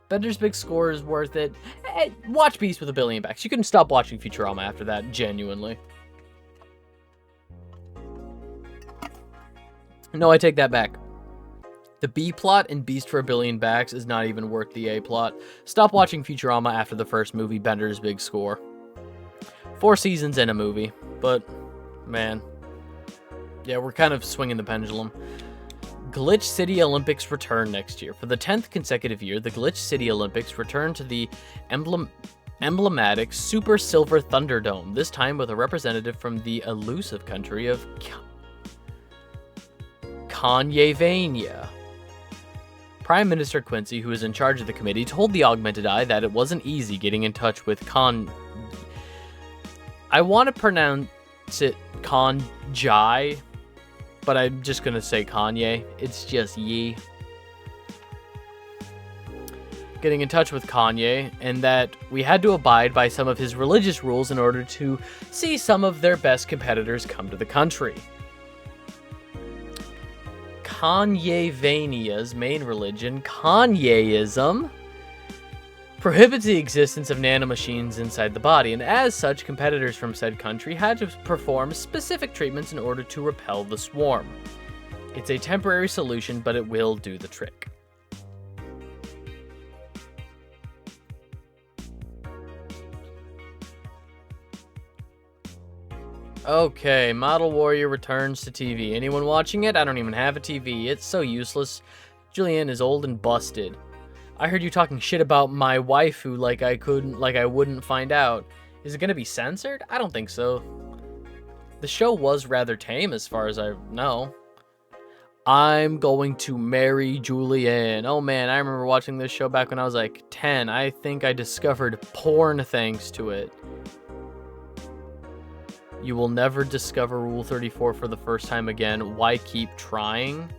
Bender's Big Score is worth it. Hey, watch Beast with a Billion Backs. You can stop watching Futurama after that, genuinely. No, I take that back. The B plot in Beast for a Billion Backs is not even worth the A plot. Stop watching Futurama after the first movie, Bender's Big Score. 4 seasons and a movie, but, man. Yeah, we're kind of swinging the pendulum. Glitch City Olympics return next year. For the 10th consecutive year, the Glitch City Olympics return to the emblematic Super Silver Thunderdome, this time with a representative from the elusive country of Kanyevania. Prime Minister Quincy, who is in charge of the committee, told the Augmented Eye that it wasn't easy getting in touch with I want to pronounce it Kanjai, but I'm just going to say Kanye. It's just Ye. Getting in touch with Kanye, and that we had to abide by some of his religious rules in order to see some of their best competitors come to the country. Kanyevania's main religion, Kanyeism, prohibits the existence of nanomachines inside the body, and as such, competitors from said country had to perform specific treatments in order to repel the swarm. It's a temporary solution, but it will do the trick. Okay, Model Warrior returns to TV. Anyone watching it? I don't even have a TV. It's so useless. Julianne is old and busted. I heard you talking shit about my waifu like I wouldn't find out. Is it gonna be censored? I don't think so. The show was rather tame as far as I know. I'm going to marry Julianne. Oh man, I remember watching this show back when I was like 10. I think I discovered porn thanks to it. You will never discover Rule 34 for the first time again. Why keep trying?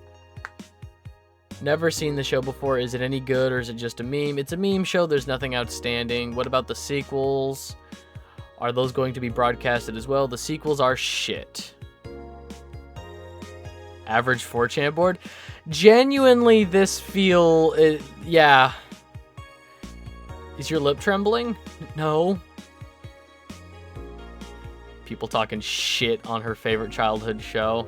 Never seen the show before. Is it any good or is it just a meme? It's a meme show. There's nothing outstanding. What about the sequels? Are those going to be broadcasted as well? The sequels are shit. Average 4chan board? Genuinely, this yeah. Is your lip trembling? No. People talking shit on her favorite childhood show.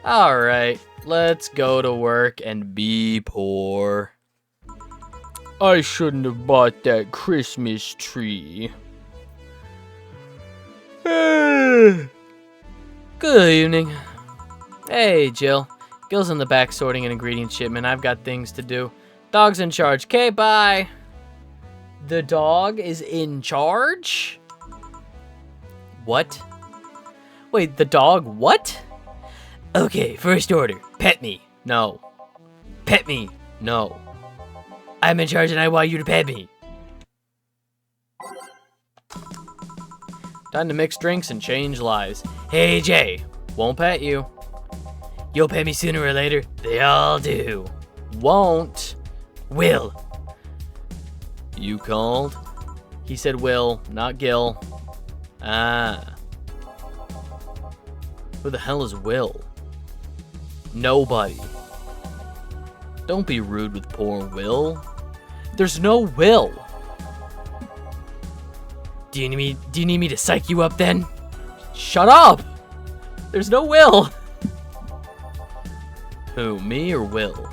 Alright, let's go to work and be poor. I shouldn't have bought that Christmas tree. Good evening. Hey, Jill. Gil's in the back sorting an ingredient shipment. I've got things to do. Dog's in charge. Okay, bye. The dog is in charge? What? Wait, the dog what? Okay, first order. Pet me. No. Pet me. No. I'm in charge and I want you to pet me. Time to mix drinks and change lives. Hey, Jay. Won't pet you. You'll pet me sooner or later. They all do. Won't. Will. You called? He said Will, not Gil. Ah. Who the hell is Will? Nobody. Don't be rude with poor Will. There's no Will. Do you need me to psych you up then? Shut up! There's no Will. Who, me or Will?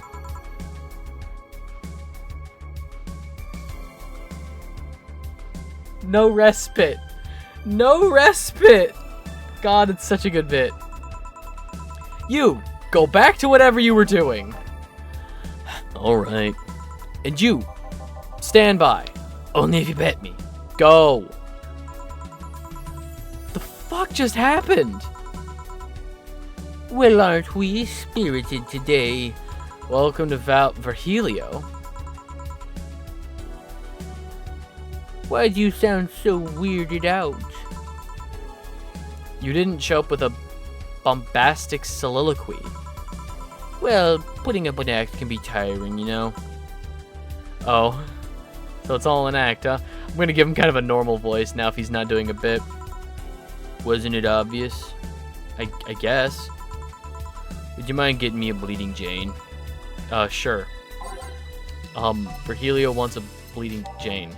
No respite. No respite. God, it's such a good bit. You, go back to whatever you were doing. Alright. And you, stand by. Only if you pet me. Go. The fuck just happened? Well, aren't we spirited today? Welcome to Virgilio. Why do you sound so weirded out? You didn't show up with a bombastic soliloquy. Well, putting up an act can be tiring, you know? Oh. So it's all an act, huh? I'm gonna give him kind of a normal voice now if he's not doing a bit. Wasn't it obvious? I guess. Would you mind getting me a Bleeding Jane? Sure. Virgilio wants a Bleeding Jane.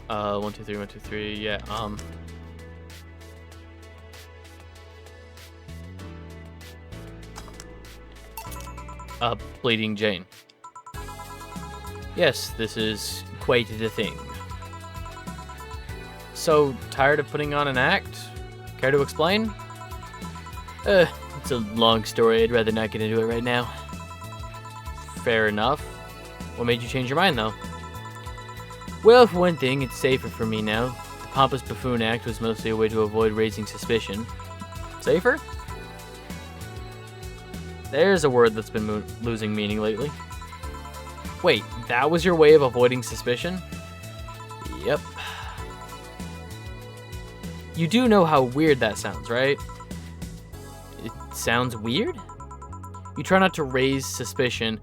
One, two, three, yeah, Bleeding Jane. Yes, this is quite the thing. so tired of putting on an act? Care to explain? It's a long story. I'd rather not get into it right now. Fair enough. What made you change your mind, though? Well, for one thing, it's safer for me now. The pompous buffoon act was mostly a way to avoid raising suspicion. Safer? There's a word that's been losing meaning lately. Wait, that was your way of avoiding suspicion? Yep. You do know how weird that sounds, right? It sounds weird? You try not to raise suspicion,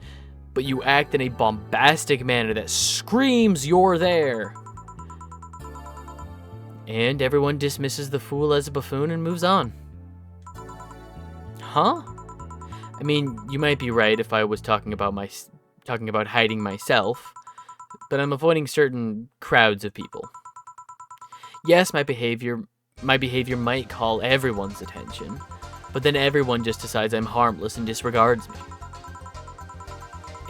but you act in a bombastic manner that screams you're there. And everyone dismisses the fool as a buffoon and moves on. Huh? I mean, you might be right if I was talking about hiding myself, but I'm avoiding certain crowds of people. Yes, my behavior might call everyone's attention, but then everyone just decides I'm harmless and disregards me.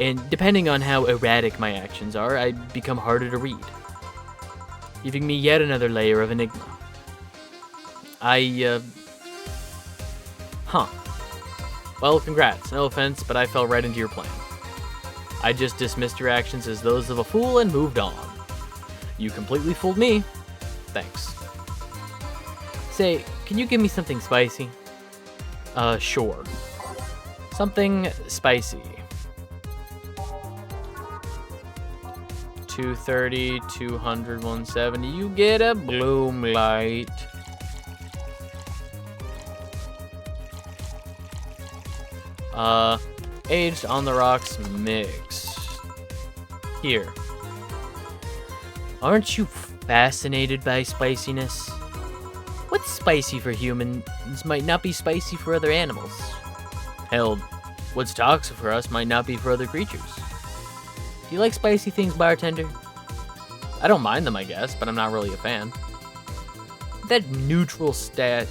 And depending on how erratic my actions are, I become harder to read, giving me yet another layer of enigma. Well, congrats. No offense, but I fell right into your plan. I just dismissed your actions as those of a fool and moved on. You completely fooled me. Thanks. Say, can you give me something spicy? Sure. Something spicy. 230, 200, 170. You get a bloom light. Aged on the rocks mix. Here. Aren't you fascinated by spiciness? What's spicy for humans might not be spicy for other animals. Hell, what's toxic for us might not be for other creatures. Do you like spicy things, bartender? I don't mind them, I guess, but I'm not really a fan. That neutral stance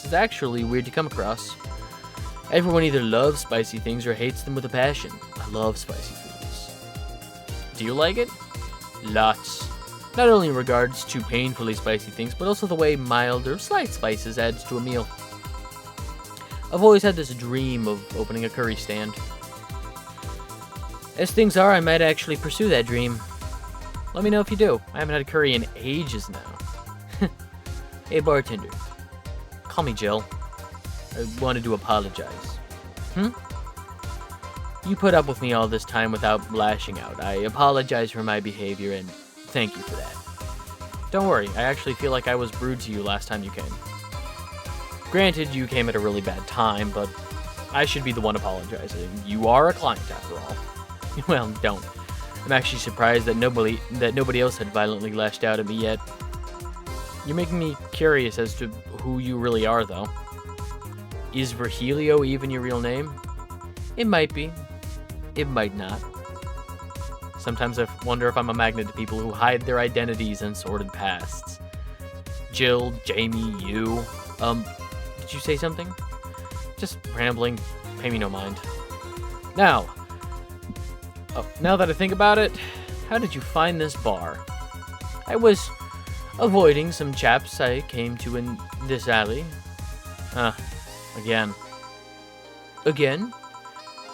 is actually weird to come across. Everyone either loves spicy things or hates them with a passion. I love spicy foods. Do you like it? Lots. Not only in regards to painfully spicy things, but also the way mild or slight spices adds to a meal. I've always had this dream of opening a curry stand. As things are, I might actually pursue that dream. Let me know if you do. I haven't had a curry in ages now. Hey, bartender. Call me Jill. I wanted to apologize. You put up with me all this time without lashing out. I apologize for my behavior and thank you for that. Don't worry, I actually feel like I was rude to you last time you came. Granted, you came at a really bad time, but I should be the one apologizing. You are a client after all. Well, don't. I'm actually surprised that nobody else had violently lashed out at me yet. You're making me curious as to who you really are, though. Is Virgilio even your real name? It might be. It might not. Sometimes I wonder if I'm a magnet to people who hide their identities and sordid pasts. Jill, Jamie, you. Did you say something? Just rambling. Pay me no mind. Now that I think about it, how did you find this bar? I was avoiding some chaps I came to in this alley. Again. Again?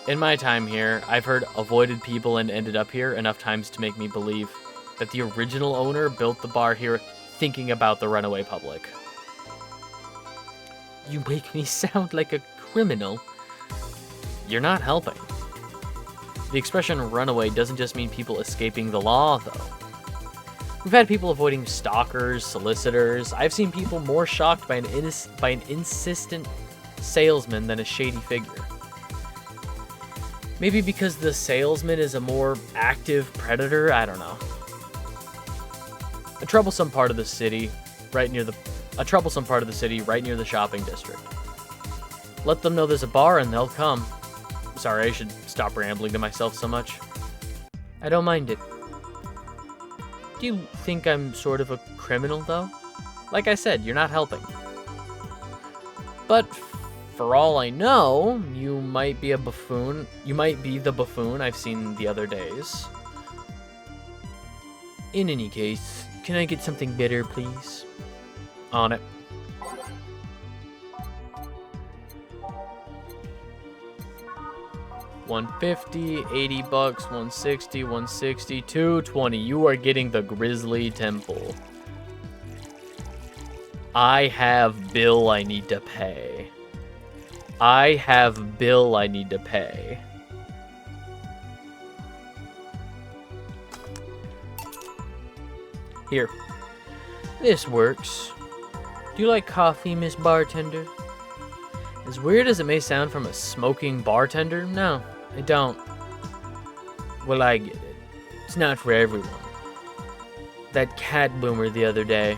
In my time here, I've heard avoided people and ended up here enough times to make me believe that the original owner built the bar here thinking about the runaway public. You make me sound like a criminal. You're not helping. The expression runaway doesn't just mean people escaping the law, though. We've had people avoiding stalkers, solicitors. I've seen people more shocked by an insistent salesman than a shady figure. Maybe because the salesman is a more active predator? I don't know. A troublesome part of the city right near the shopping district. Let them know there's a bar and they'll come. Sorry, I should stop rambling to myself so much. I don't mind it. Do you think I'm sort of a criminal, though? Like I said, you're not helping. But for all I know, you might be a buffoon. You might be the buffoon I've seen the other days. In any case, can I get something better, please? On it. $150, $80, $160, $160, $220. You are getting the Grizzly Temple. I have bill I need to pay. I have bill I need to pay. Here. This works. Do you like coffee, Miss Bartender? As weird as it may sound from a smoking bartender, no, I don't. Well, I get it. It's not for everyone. That cat boomer the other day.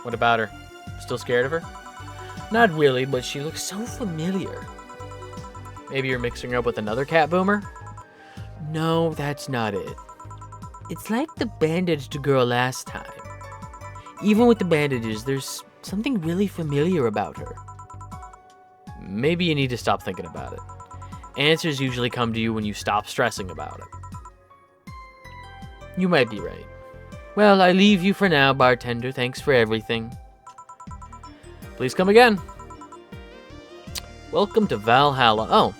What about her? Still scared of her? Not really, but she looks so familiar. Maybe you're mixing her up with another cat boomer? No, that's not it. It's like the bandaged girl last time. Even with the bandages, there's something really familiar about her. Maybe you need to stop thinking about it. Answers usually come to you when you stop stressing about it. You might be right. Well, I leave you for now, bartender. Thanks for everything. Please come again. Welcome to Valhalla. Oh.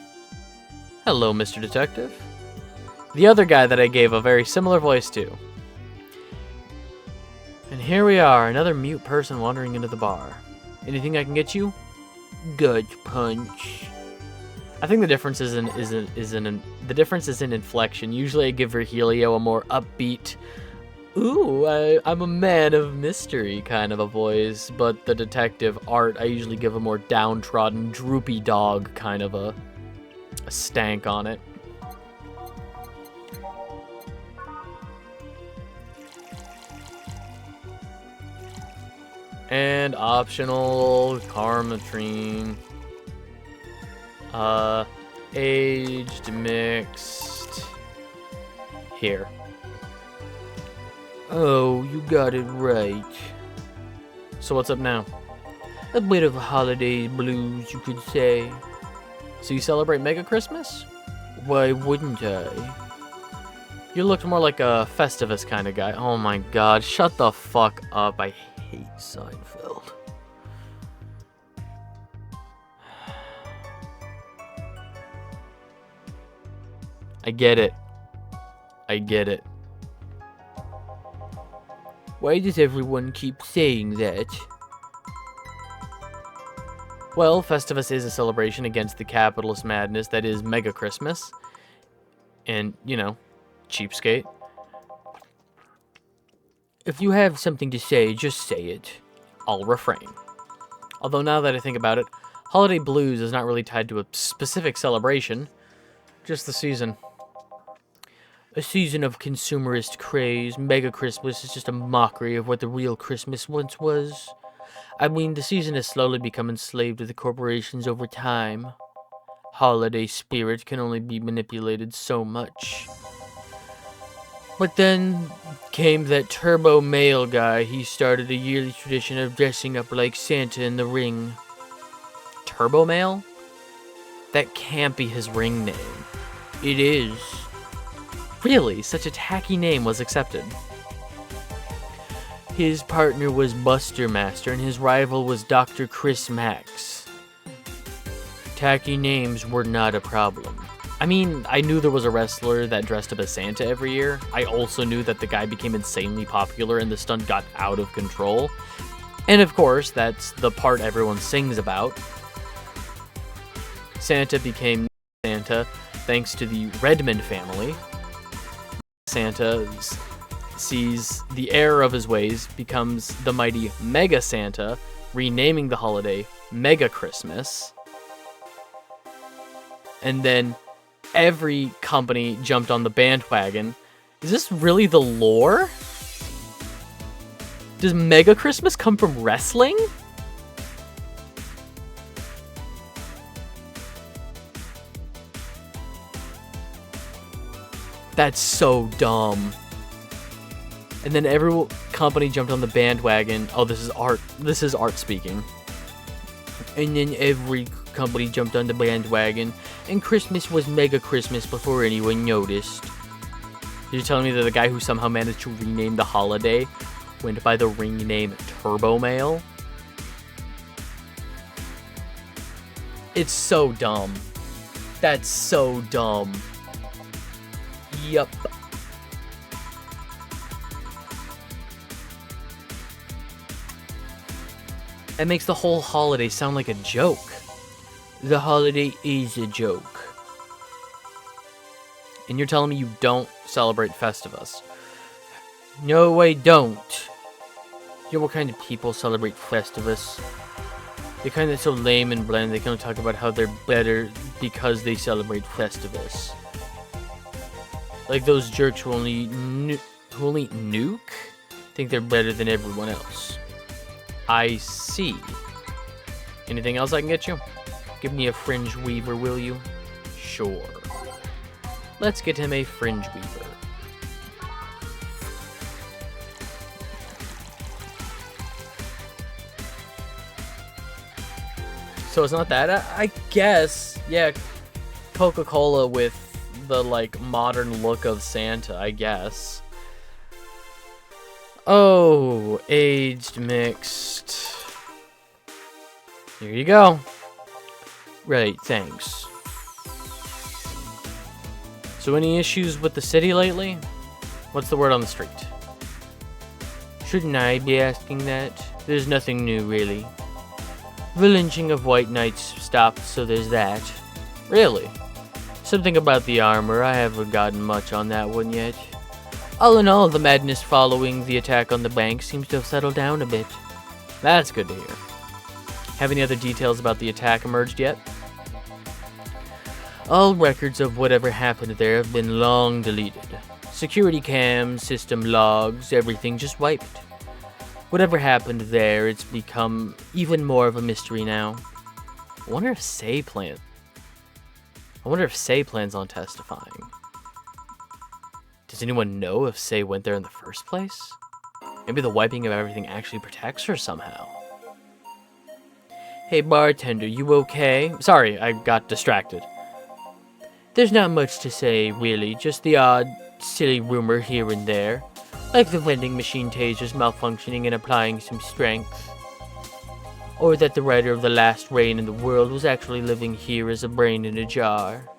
Hello, Mr. Detective. The other guy that I gave a very similar voice to. And here we are, another mute person wandering into the bar. Anything I can get you? Gut punch. I think the difference is in inflection. Usually I give Virgilio a more upbeat, ooh, I'm a man of mystery kind of a voice, but the detective Art, I usually give a more downtrodden, droopy dog kind of a stank on it. And optional Carmatrine. Aged, mixed. Here. Oh, you got it right. So what's up now? A bit of holiday blues, you could say. So you celebrate Mega Christmas? Why wouldn't I? You looked more like a Festivus kind of guy. Oh my god, shut the fuck up. I hate Seinfeld. I get it. I get it. Why does everyone keep saying that? Well, Festivus is a celebration against the capitalist madness that is Mega Christmas. And, you know, cheapskate. If you have something to say, just say it. I'll refrain. Although now that I think about it, Holiday Blues is not really tied to a specific celebration, just the season. A season of consumerist craze. Mega Christmas is just a mockery of what the real Christmas once was. I mean, the season has slowly become enslaved to the corporations over time. Holiday spirit can only be manipulated so much. But then came that turbo male guy. He started a yearly tradition of dressing up like Santa in the ring. Turbo Male? That can't be his ring name. It is. Really? Such a tacky name was accepted. His partner was Buster Master and his rival was Dr. Chris Max. Tacky names were not a problem. I mean, I knew there was a wrestler that dressed up as Santa every year. I also knew that the guy became insanely popular and the stunt got out of control. And of course, that's the part everyone sings about. Santa became Santa thanks to the Redmond family. Santa sees the error of his ways, becomes the mighty Mega Santa, renaming the holiday Mega Christmas. And then every company jumped on the bandwagon. Is this really the lore? Does Mega Christmas come from wrestling? That's so dumb. And then every company jumped on the bandwagon. Oh, this is Art. This is Art speaking. And then every company jumped on the bandwagon, and Christmas was Mega Christmas before anyone noticed. You're telling me that the guy who somehow managed to rename the holiday went by the ring name Turbo Mail? It's so dumb. That's so dumb. Yup. That makes the whole holiday sound like a joke. The holiday is a joke. And you're telling me you don't celebrate Festivus? No, I don't. You know what kind of people celebrate Festivus? They're kind of so lame and bland, they kind of talk about how they're better because they celebrate Festivus. Like those jerks who only nuke think they're better than everyone else. I see. Anything else I can get you? Give me a fringe weaver, will you? Sure. Let's get him a fringe weaver. So it's not that? I guess, yeah, Coca-Cola with the, like, modern look of Santa, I guess. Oh, aged mixed. Here you go. Right, thanks. So any issues with the city lately? What's the word on the street? Shouldn't I be asking that? There's nothing new, really. The lynching of white knights stopped, so there's that. Really? Something about the armor, I haven't gotten much on that one yet. All in all, the madness following the attack on the bank seems to have settled down a bit. That's good to hear. Have any other details about the attack emerged yet? All records of whatever happened there have been long deleted. Security cams, system logs, everything just wiped. Whatever happened there, it's become even more of a mystery now. I wonder if Say plans on testifying. Does anyone know if Say went there in the first place? Maybe the wiping of everything actually protects her somehow. Hey bartender, you okay? Sorry, I got distracted. There's not much to say, really, just the odd, silly rumor here and there. Like the vending machine tasers malfunctioning and applying some strength. Or that the writer of The Last Reign in the World was actually living here as a brain in a jar.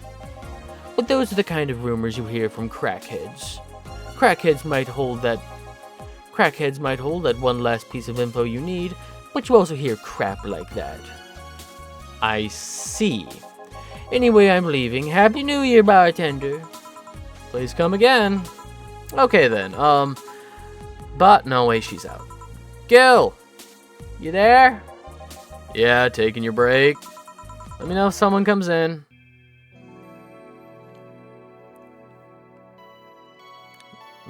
But those are the kind of rumors you hear from crackheads. Crackheads might hold that one last piece of info you need, but you also hear crap like that. I see. Anyway, I'm leaving. Happy New Year, bartender. Please come again. Okay then, but no way, she's out. Gil! You there? Yeah, taking your break. Let me know if someone comes in.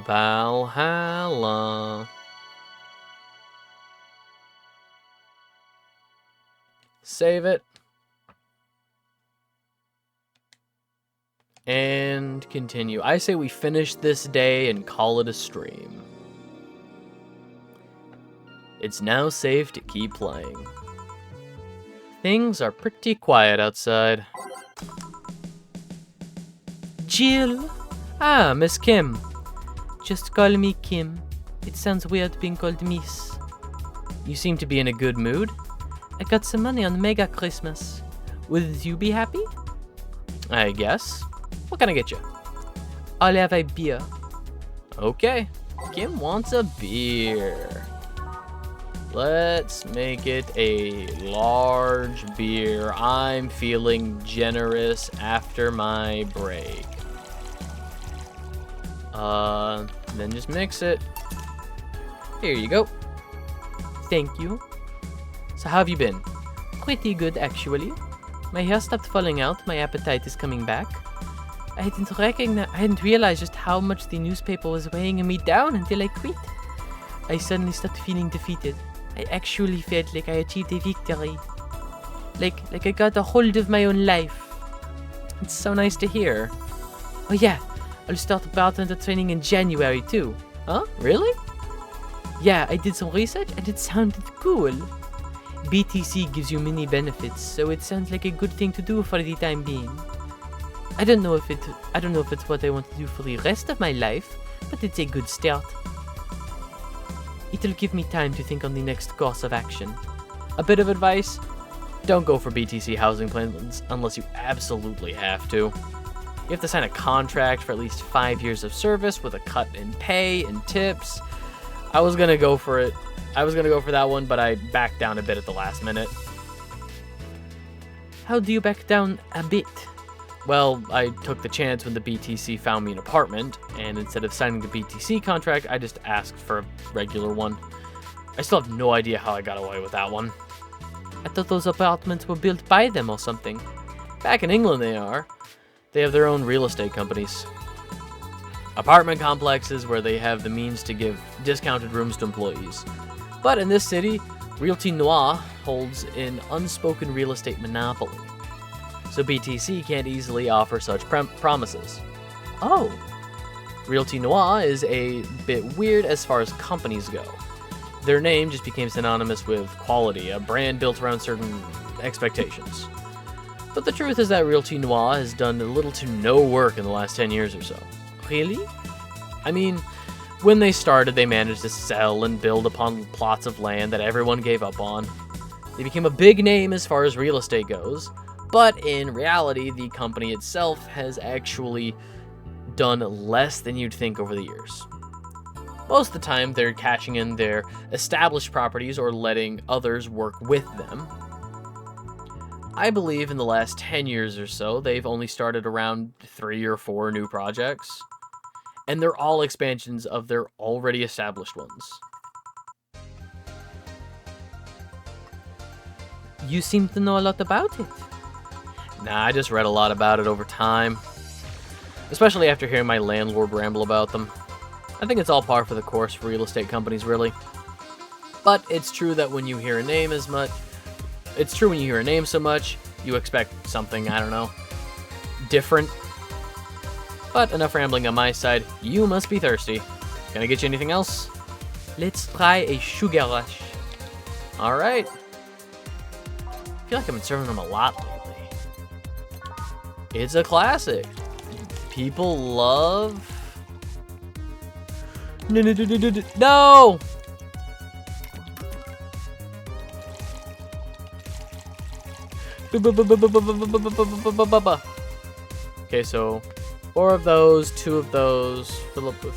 Valhalla. Save it. And continue. I say we finish this day and call it a stream. It's now safe to keep playing. Things are pretty quiet outside. Jill! Ah, Miss Kim. Just call me Kim. It sounds weird being called Miss. You seem to be in a good mood. I got some money on Mega Christmas. Would you be happy? I guess. What can I get you? I'll have a beer. Okay. Kim wants a beer. Let's make it a large beer. I'm feeling generous after my break. Then just mix it. Here you go. Thank you. So how have you been? Pretty good, actually. My hair stopped falling out. My appetite is coming back. I hadn't realized just how much the newspaper was weighing me down until I quit. I suddenly started feeling defeated. I actually felt like I achieved a victory. Like I got a hold of my own life. It's so nice to hear. Oh yeah, I'll start bartender training in January too. Huh? Really? Yeah, I did some research and it sounded cool. BTC gives you many benefits, so it sounds like a good thing to do for the time being. I don't know if it's what I want to do for the rest of my life, but it's a good start. It'll give me time to think on the next course of action. A bit of advice: don't go for BTC housing plans unless you absolutely have to. You have to sign a contract for at least 5 years of service with a cut in pay and tips. I was gonna go for it. I was gonna go for that one, but I backed down a bit at the last minute. How do you back down a bit? Well, I took the chance when the BTC found me an apartment, and instead of signing the BTC contract, I just asked for a regular one. I still have no idea how I got away with that one. I thought those apartments were built by them or something. Back in England they are. They have their own real estate companies. Apartment complexes where they have the means to give discounted rooms to employees. But in this city, Realty Noir holds an unspoken real estate monopoly. So BTC can't easily offer such promises. Oh. Realty Noir is a bit weird as far as companies go. Their name just became synonymous with quality, a brand built around certain expectations. But the truth is that Realty Noir has done little to no work in the last 10 years or so. Really? I mean, when they started, they managed to sell and build upon plots of land that everyone gave up on. They became a big name as far as real estate goes, but in reality, the company itself has actually done less than you'd think over the years. Most of the time, they're cashing in their established properties or letting others work with them. I believe in the last 10 years or so, they've only started around 3 or 4 new projects, and they're all expansions of their already established ones. You seem to know a lot about it. Nah, I just read a lot about it over time, especially after hearing my landlord ramble about them. I think it's all par for the course for real estate companies, really. But it's true that when you hear a name so much, you expect something, I don't know, different. But enough rambling on my side. You must be thirsty. Can I get you anything else? Let's try a sugar rush. All right. I feel like I've been serving them a lot lately. It's a classic. People love... No! Okay, so 4 of those, 2 of those, fill up with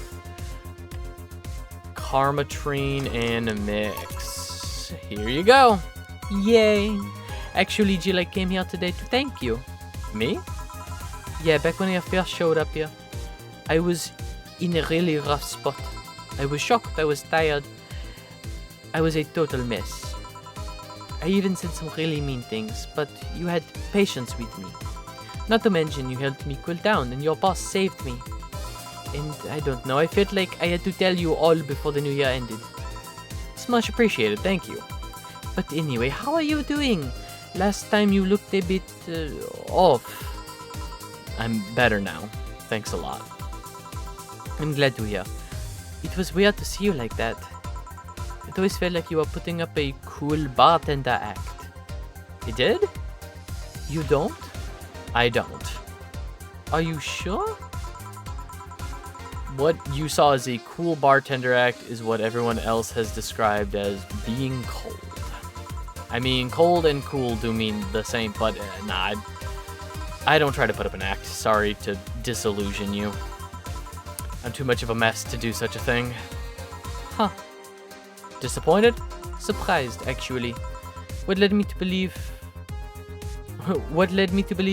Karmatrine and a mix. Here you go. Yay. Actually, Jill, I came here today to thank you. Me? Yeah, back when I first showed up here, I was in a really rough spot. I was shocked, I was tired. I was a total mess. I even said some really mean things, but you had patience with me. Not to mention, you helped me cool down, and your boss saved me. And I don't know, I felt like I had to tell you all before the new year ended. It's much appreciated, thank you. But anyway, how are you doing? Last time you looked a bit off. I'm better now. Thanks a lot. I'm glad to hear. It was weird to see you like that. It always felt like you were putting up a cool bartender act. I did? You don't? I don't. Are you sure? What you saw as a cool bartender act is what everyone else has described as being cold. I mean, cold and cool do mean the same, but nah, I don't try to put up an act. Sorry to disillusion you. I'm too much of a mess to do such a thing. Huh. Disappointed? Surprised, actually. What led me to believe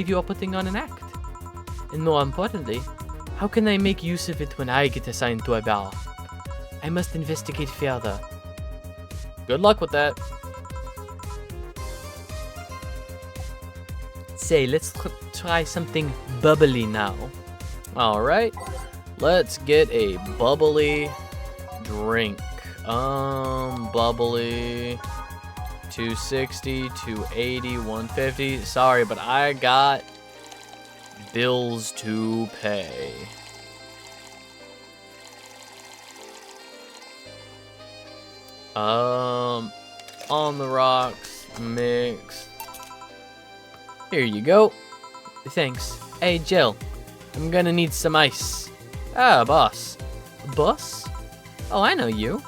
you are putting on an act? And more importantly, how can I make use of it when I get assigned to a bar? I must investigate further. Good luck with that. Say, let's try something bubbly now. Alright, let's get a bubbly drink. Bubbly, 260, 280, 150. Sorry, but I got bills to pay. On the rocks, mix. Here you go. Thanks. Hey, Jill. I'm gonna need some ice. Ah, boss. Boss? Oh, I know you.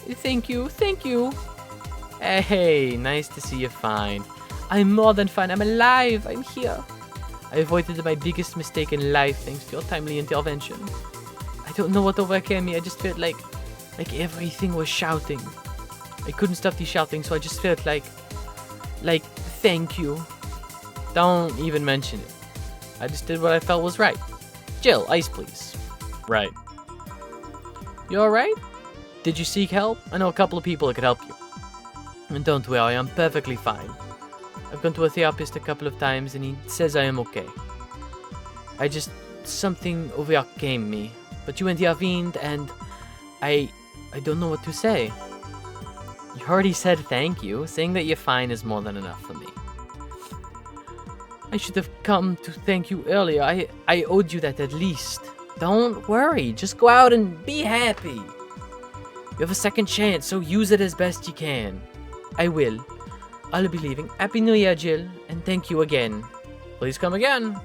Thank you. Hey, nice to see you fine. I'm more than fine. I'm alive. I'm here. I avoided my biggest mistake in life thanks to your timely intervention. I don't know what overcame me. I just felt like everything was shouting. I couldn't stop the shouting, so I just felt like, thank you. Don't even mention it. I just did what I felt was right. Jill, ice please. Right. You alright? Did you seek help? I know a couple of people that could help you. And don't worry, I'm perfectly fine. I've gone to a therapist a couple of times and he says I am okay. Something overcame me. But you intervened and I don't know what to say. You already said thank you. Saying that you're fine is more than enough for me. I should have come to thank you earlier. I owed you that at least. Don't worry. Just go out and be happy. You have a second chance, so use it as best you can. I will. I'll be leaving. Happy New Year, Jill, and thank you again. Please come again.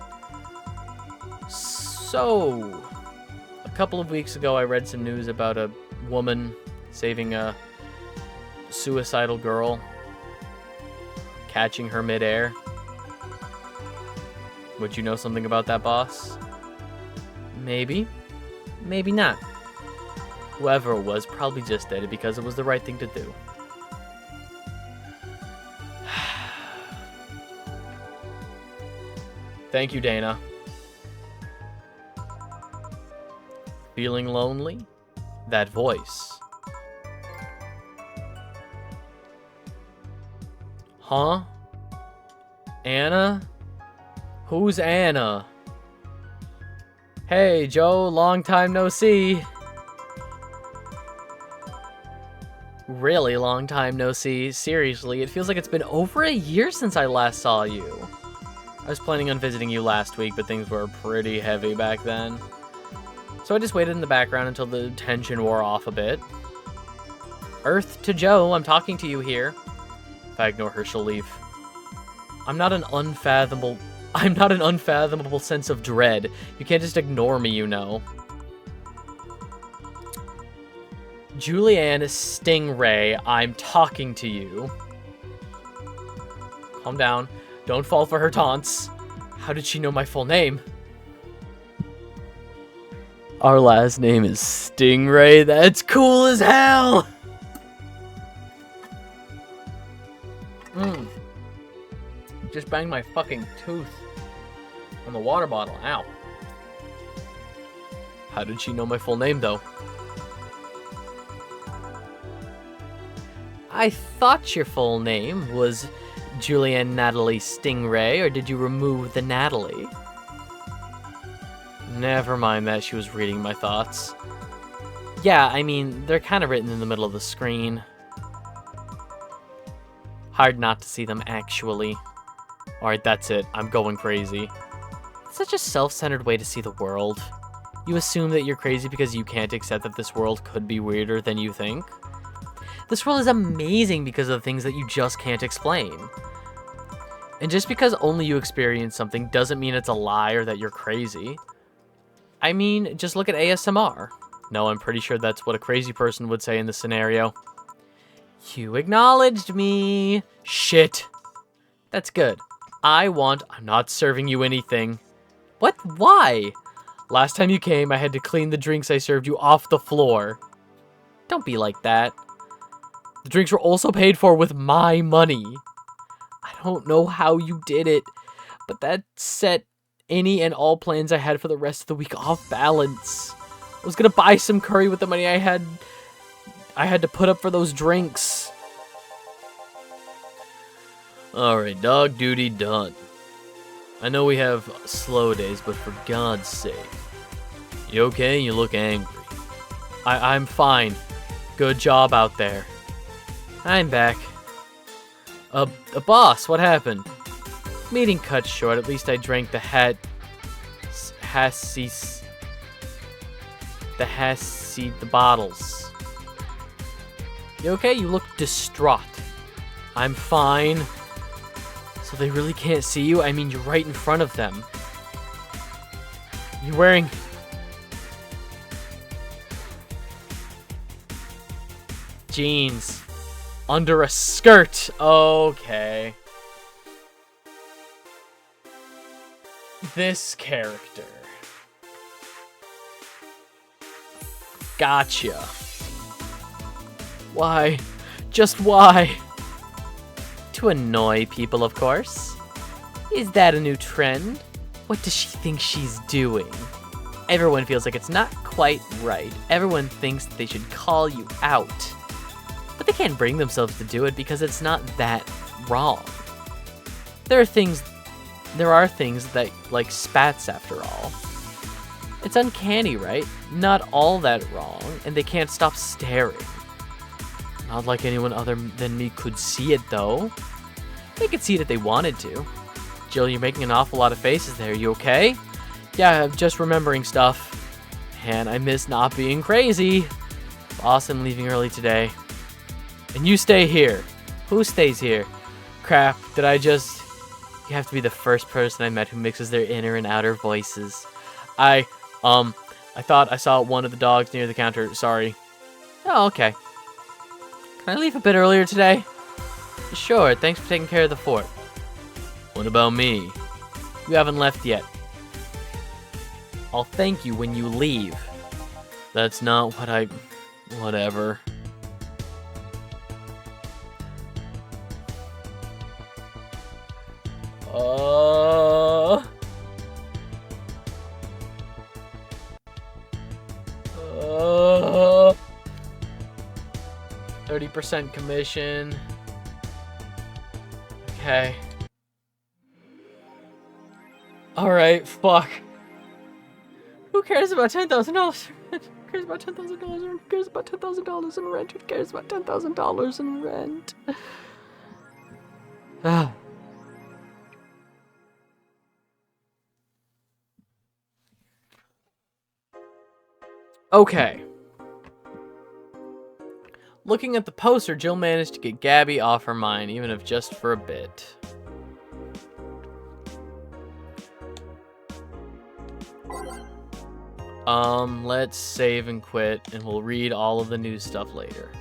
So, a couple of weeks ago, I read some news about a woman saving a suicidal girl, catching her midair. Would you know something about that, boss? Maybe. Maybe not. Whoever it was probably just did it because it was the right thing to do. Thank you, Dana. Feeling lonely? That voice. Huh? Anna? Who's Anna? Hey, Joe, long time no see. Really long time no see. Seriously, it feels like it's been over a year since I last saw you. I was planning on visiting you last week, but things were pretty heavy back then. So I just waited in the background until the tension wore off a bit. Earth to Joe, I'm talking to you here. If I ignore her, she'll leave. I'm not an unfathomable sense of dread. You can't just ignore me, you know. Julianne Stingray, I'm talking to you. Calm down. Don't fall for her taunts. How did she know my full name? Our last name is Stingray. That's cool as hell! Just banged my fucking tooth on the water bottle. Ow. How did she know my full name, though? I thought your full name was Julianne Natalie Stingray, or did you remove the Natalie? Never mind that, she was reading my thoughts. Yeah, I mean, they're kind of written in the middle of the screen. Hard not to see them, actually. Alright, that's it. I'm going crazy. It's such a self-centered way to see the world. You assume that you're crazy because you can't accept that this world could be weirder than you think. This world is amazing because of the things that you just can't explain. And just because only you experience something doesn't mean it's a lie or that you're crazy. I mean, just look at ASMR. No, I'm pretty sure that's what a crazy person would say in this scenario. You acknowledged me. Shit. That's good. I'm not serving you anything. What? Why? Last time you came, I had to clean the drinks I served you off the floor. Don't be like that. The drinks were also paid for with my money. I don't know how you did it, but that set any and all plans I had for the rest of the week off balance. I was gonna buy some curry with the money I had to put up for those drinks. Alright, dog duty done. I know we have slow days, but for God's sake. You okay? You look angry. I'm fine. Good job out there. I'm back. Boss, what happened? Meeting cut short. At least I drank the bottles. You okay? You look distraught. I'm fine. So they really can't see you? I mean, you're right in front of them. You're wearing... jeans under a skirt. Okay. This character. Gotcha. Why? Just why? To annoy people, of course. Is that a new trend? What does she think she's doing? Everyone feels like it's not quite right. Everyone thinks they should call you out. But they can't bring themselves to do it because it's not that wrong. There are things that, like spats after all. It's uncanny, right? Not all that wrong, and they can't stop staring. Not like anyone other than me could see it, though. They could see it if they wanted to. Jill, you're making an awful lot of faces there. You okay? Yeah, I'm just remembering stuff. And I miss not being crazy. Boss, I'm leaving early today. And you stay here. Who stays here? Crap, did I just... You have to be the first person I met who mixes their inner and outer voices. I thought I saw one of the dogs near the counter. Sorry. Oh, okay. Can I leave a bit earlier today? Sure, thanks for taking care of the fort. What about me? You haven't left yet. I'll thank you when you leave. That's not what I... Whatever. Uh... 30% commission. Okay. Alright, fuck. Who cares about $10,000? Who cares about $10,000? Who cares about $10,000 in rent? Who cares about $10,000 in rent? Ah. Okay. Looking at the poster, Jill managed to get Gabby off her mind, even if just for a bit. Let's save and quit, and we'll read all of the new stuff later.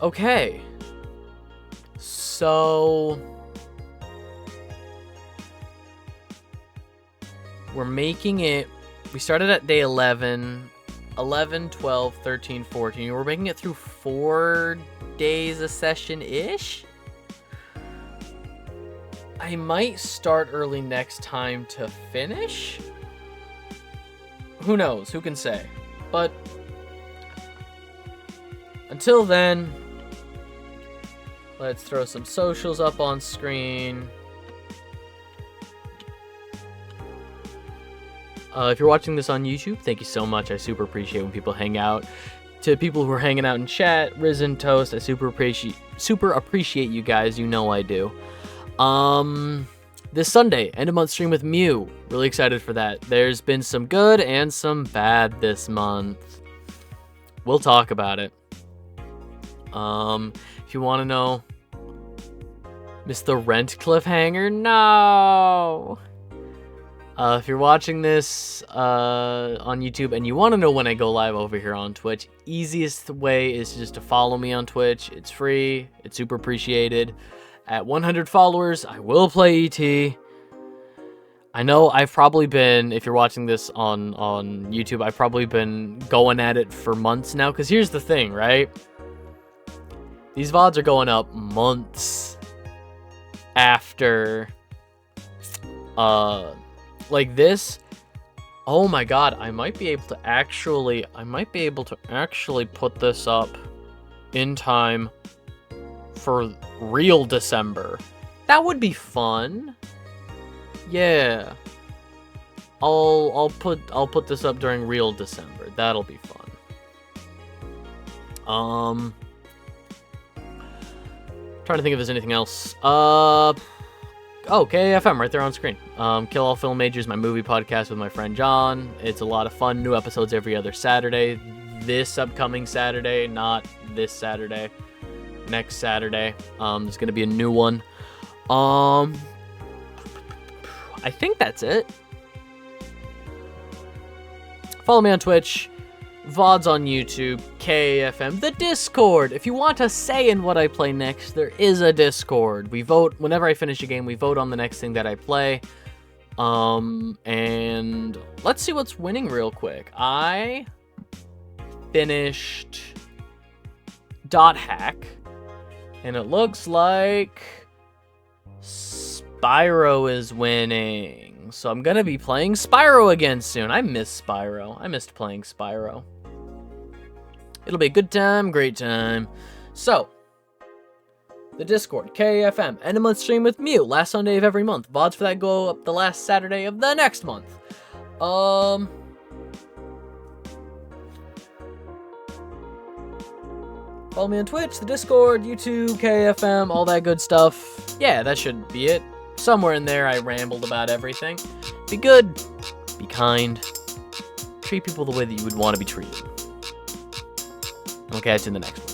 Okay. So... we're making it... We started at day 11, 11, 12, 13, 14. We're making it through 4 days a session-ish? I might start early next time to finish? Who knows? Who can say? But until then, let's throw some socials up on screen. If you're watching this on YouTube, thank you so much. I super appreciate when people hang out. To people who are hanging out in chat, Risen Toast, I super appreciate you guys. You know I do. This Sunday, end of month stream with Mew. Really excited for that. There's been some good and some bad this month. We'll talk about it. If you want to know, missed the rent cliffhanger? No. If you're watching this on YouTube and you want to know when I go live over here on Twitch, easiest way is just to follow me on Twitch. It's free. It's super appreciated. At 100 followers, I will play ET. I know I've probably been, if you're watching this on YouTube, I've probably been going at it for months now. Because here's the thing, right? These VODs are going up months after, like this. Oh my god, I might be able to actually put this up in time for real December. That would be fun. Yeah. I'll put this up during real December. That'll be fun. Trying to think if there's anything else. Oh, KAFM right there on screen. Kill All Film Majors, my movie podcast with my friend John. It's a lot of fun. New episodes every other Saturday. This upcoming Saturday, not this Saturday. Next Saturday. There's going to be a new one. I think that's it. Follow me on Twitch, VODs on YouTube, KAFM, the Discord. If you want a say in what I play next, there is a Discord. We vote, whenever I finish a game, we vote on the next thing that I play. And let's see what's winning real quick. I finished Dot Hack, and it looks like Spyro is winning. So I'm gonna be playing Spyro again soon. I miss Spyro. I missed playing Spyro. It'll be a good time, great time. So, the Discord, KFM, end of month stream with Mew, last Sunday of every month. VODs for that go up the last Saturday of the next month. Follow me on Twitch, the Discord, YouTube, KFM, all that good stuff. Yeah, that should be it. Somewhere in there I rambled about everything. Be good, be kind, treat people the way that you would want to be treated. I'll catch you in the next one.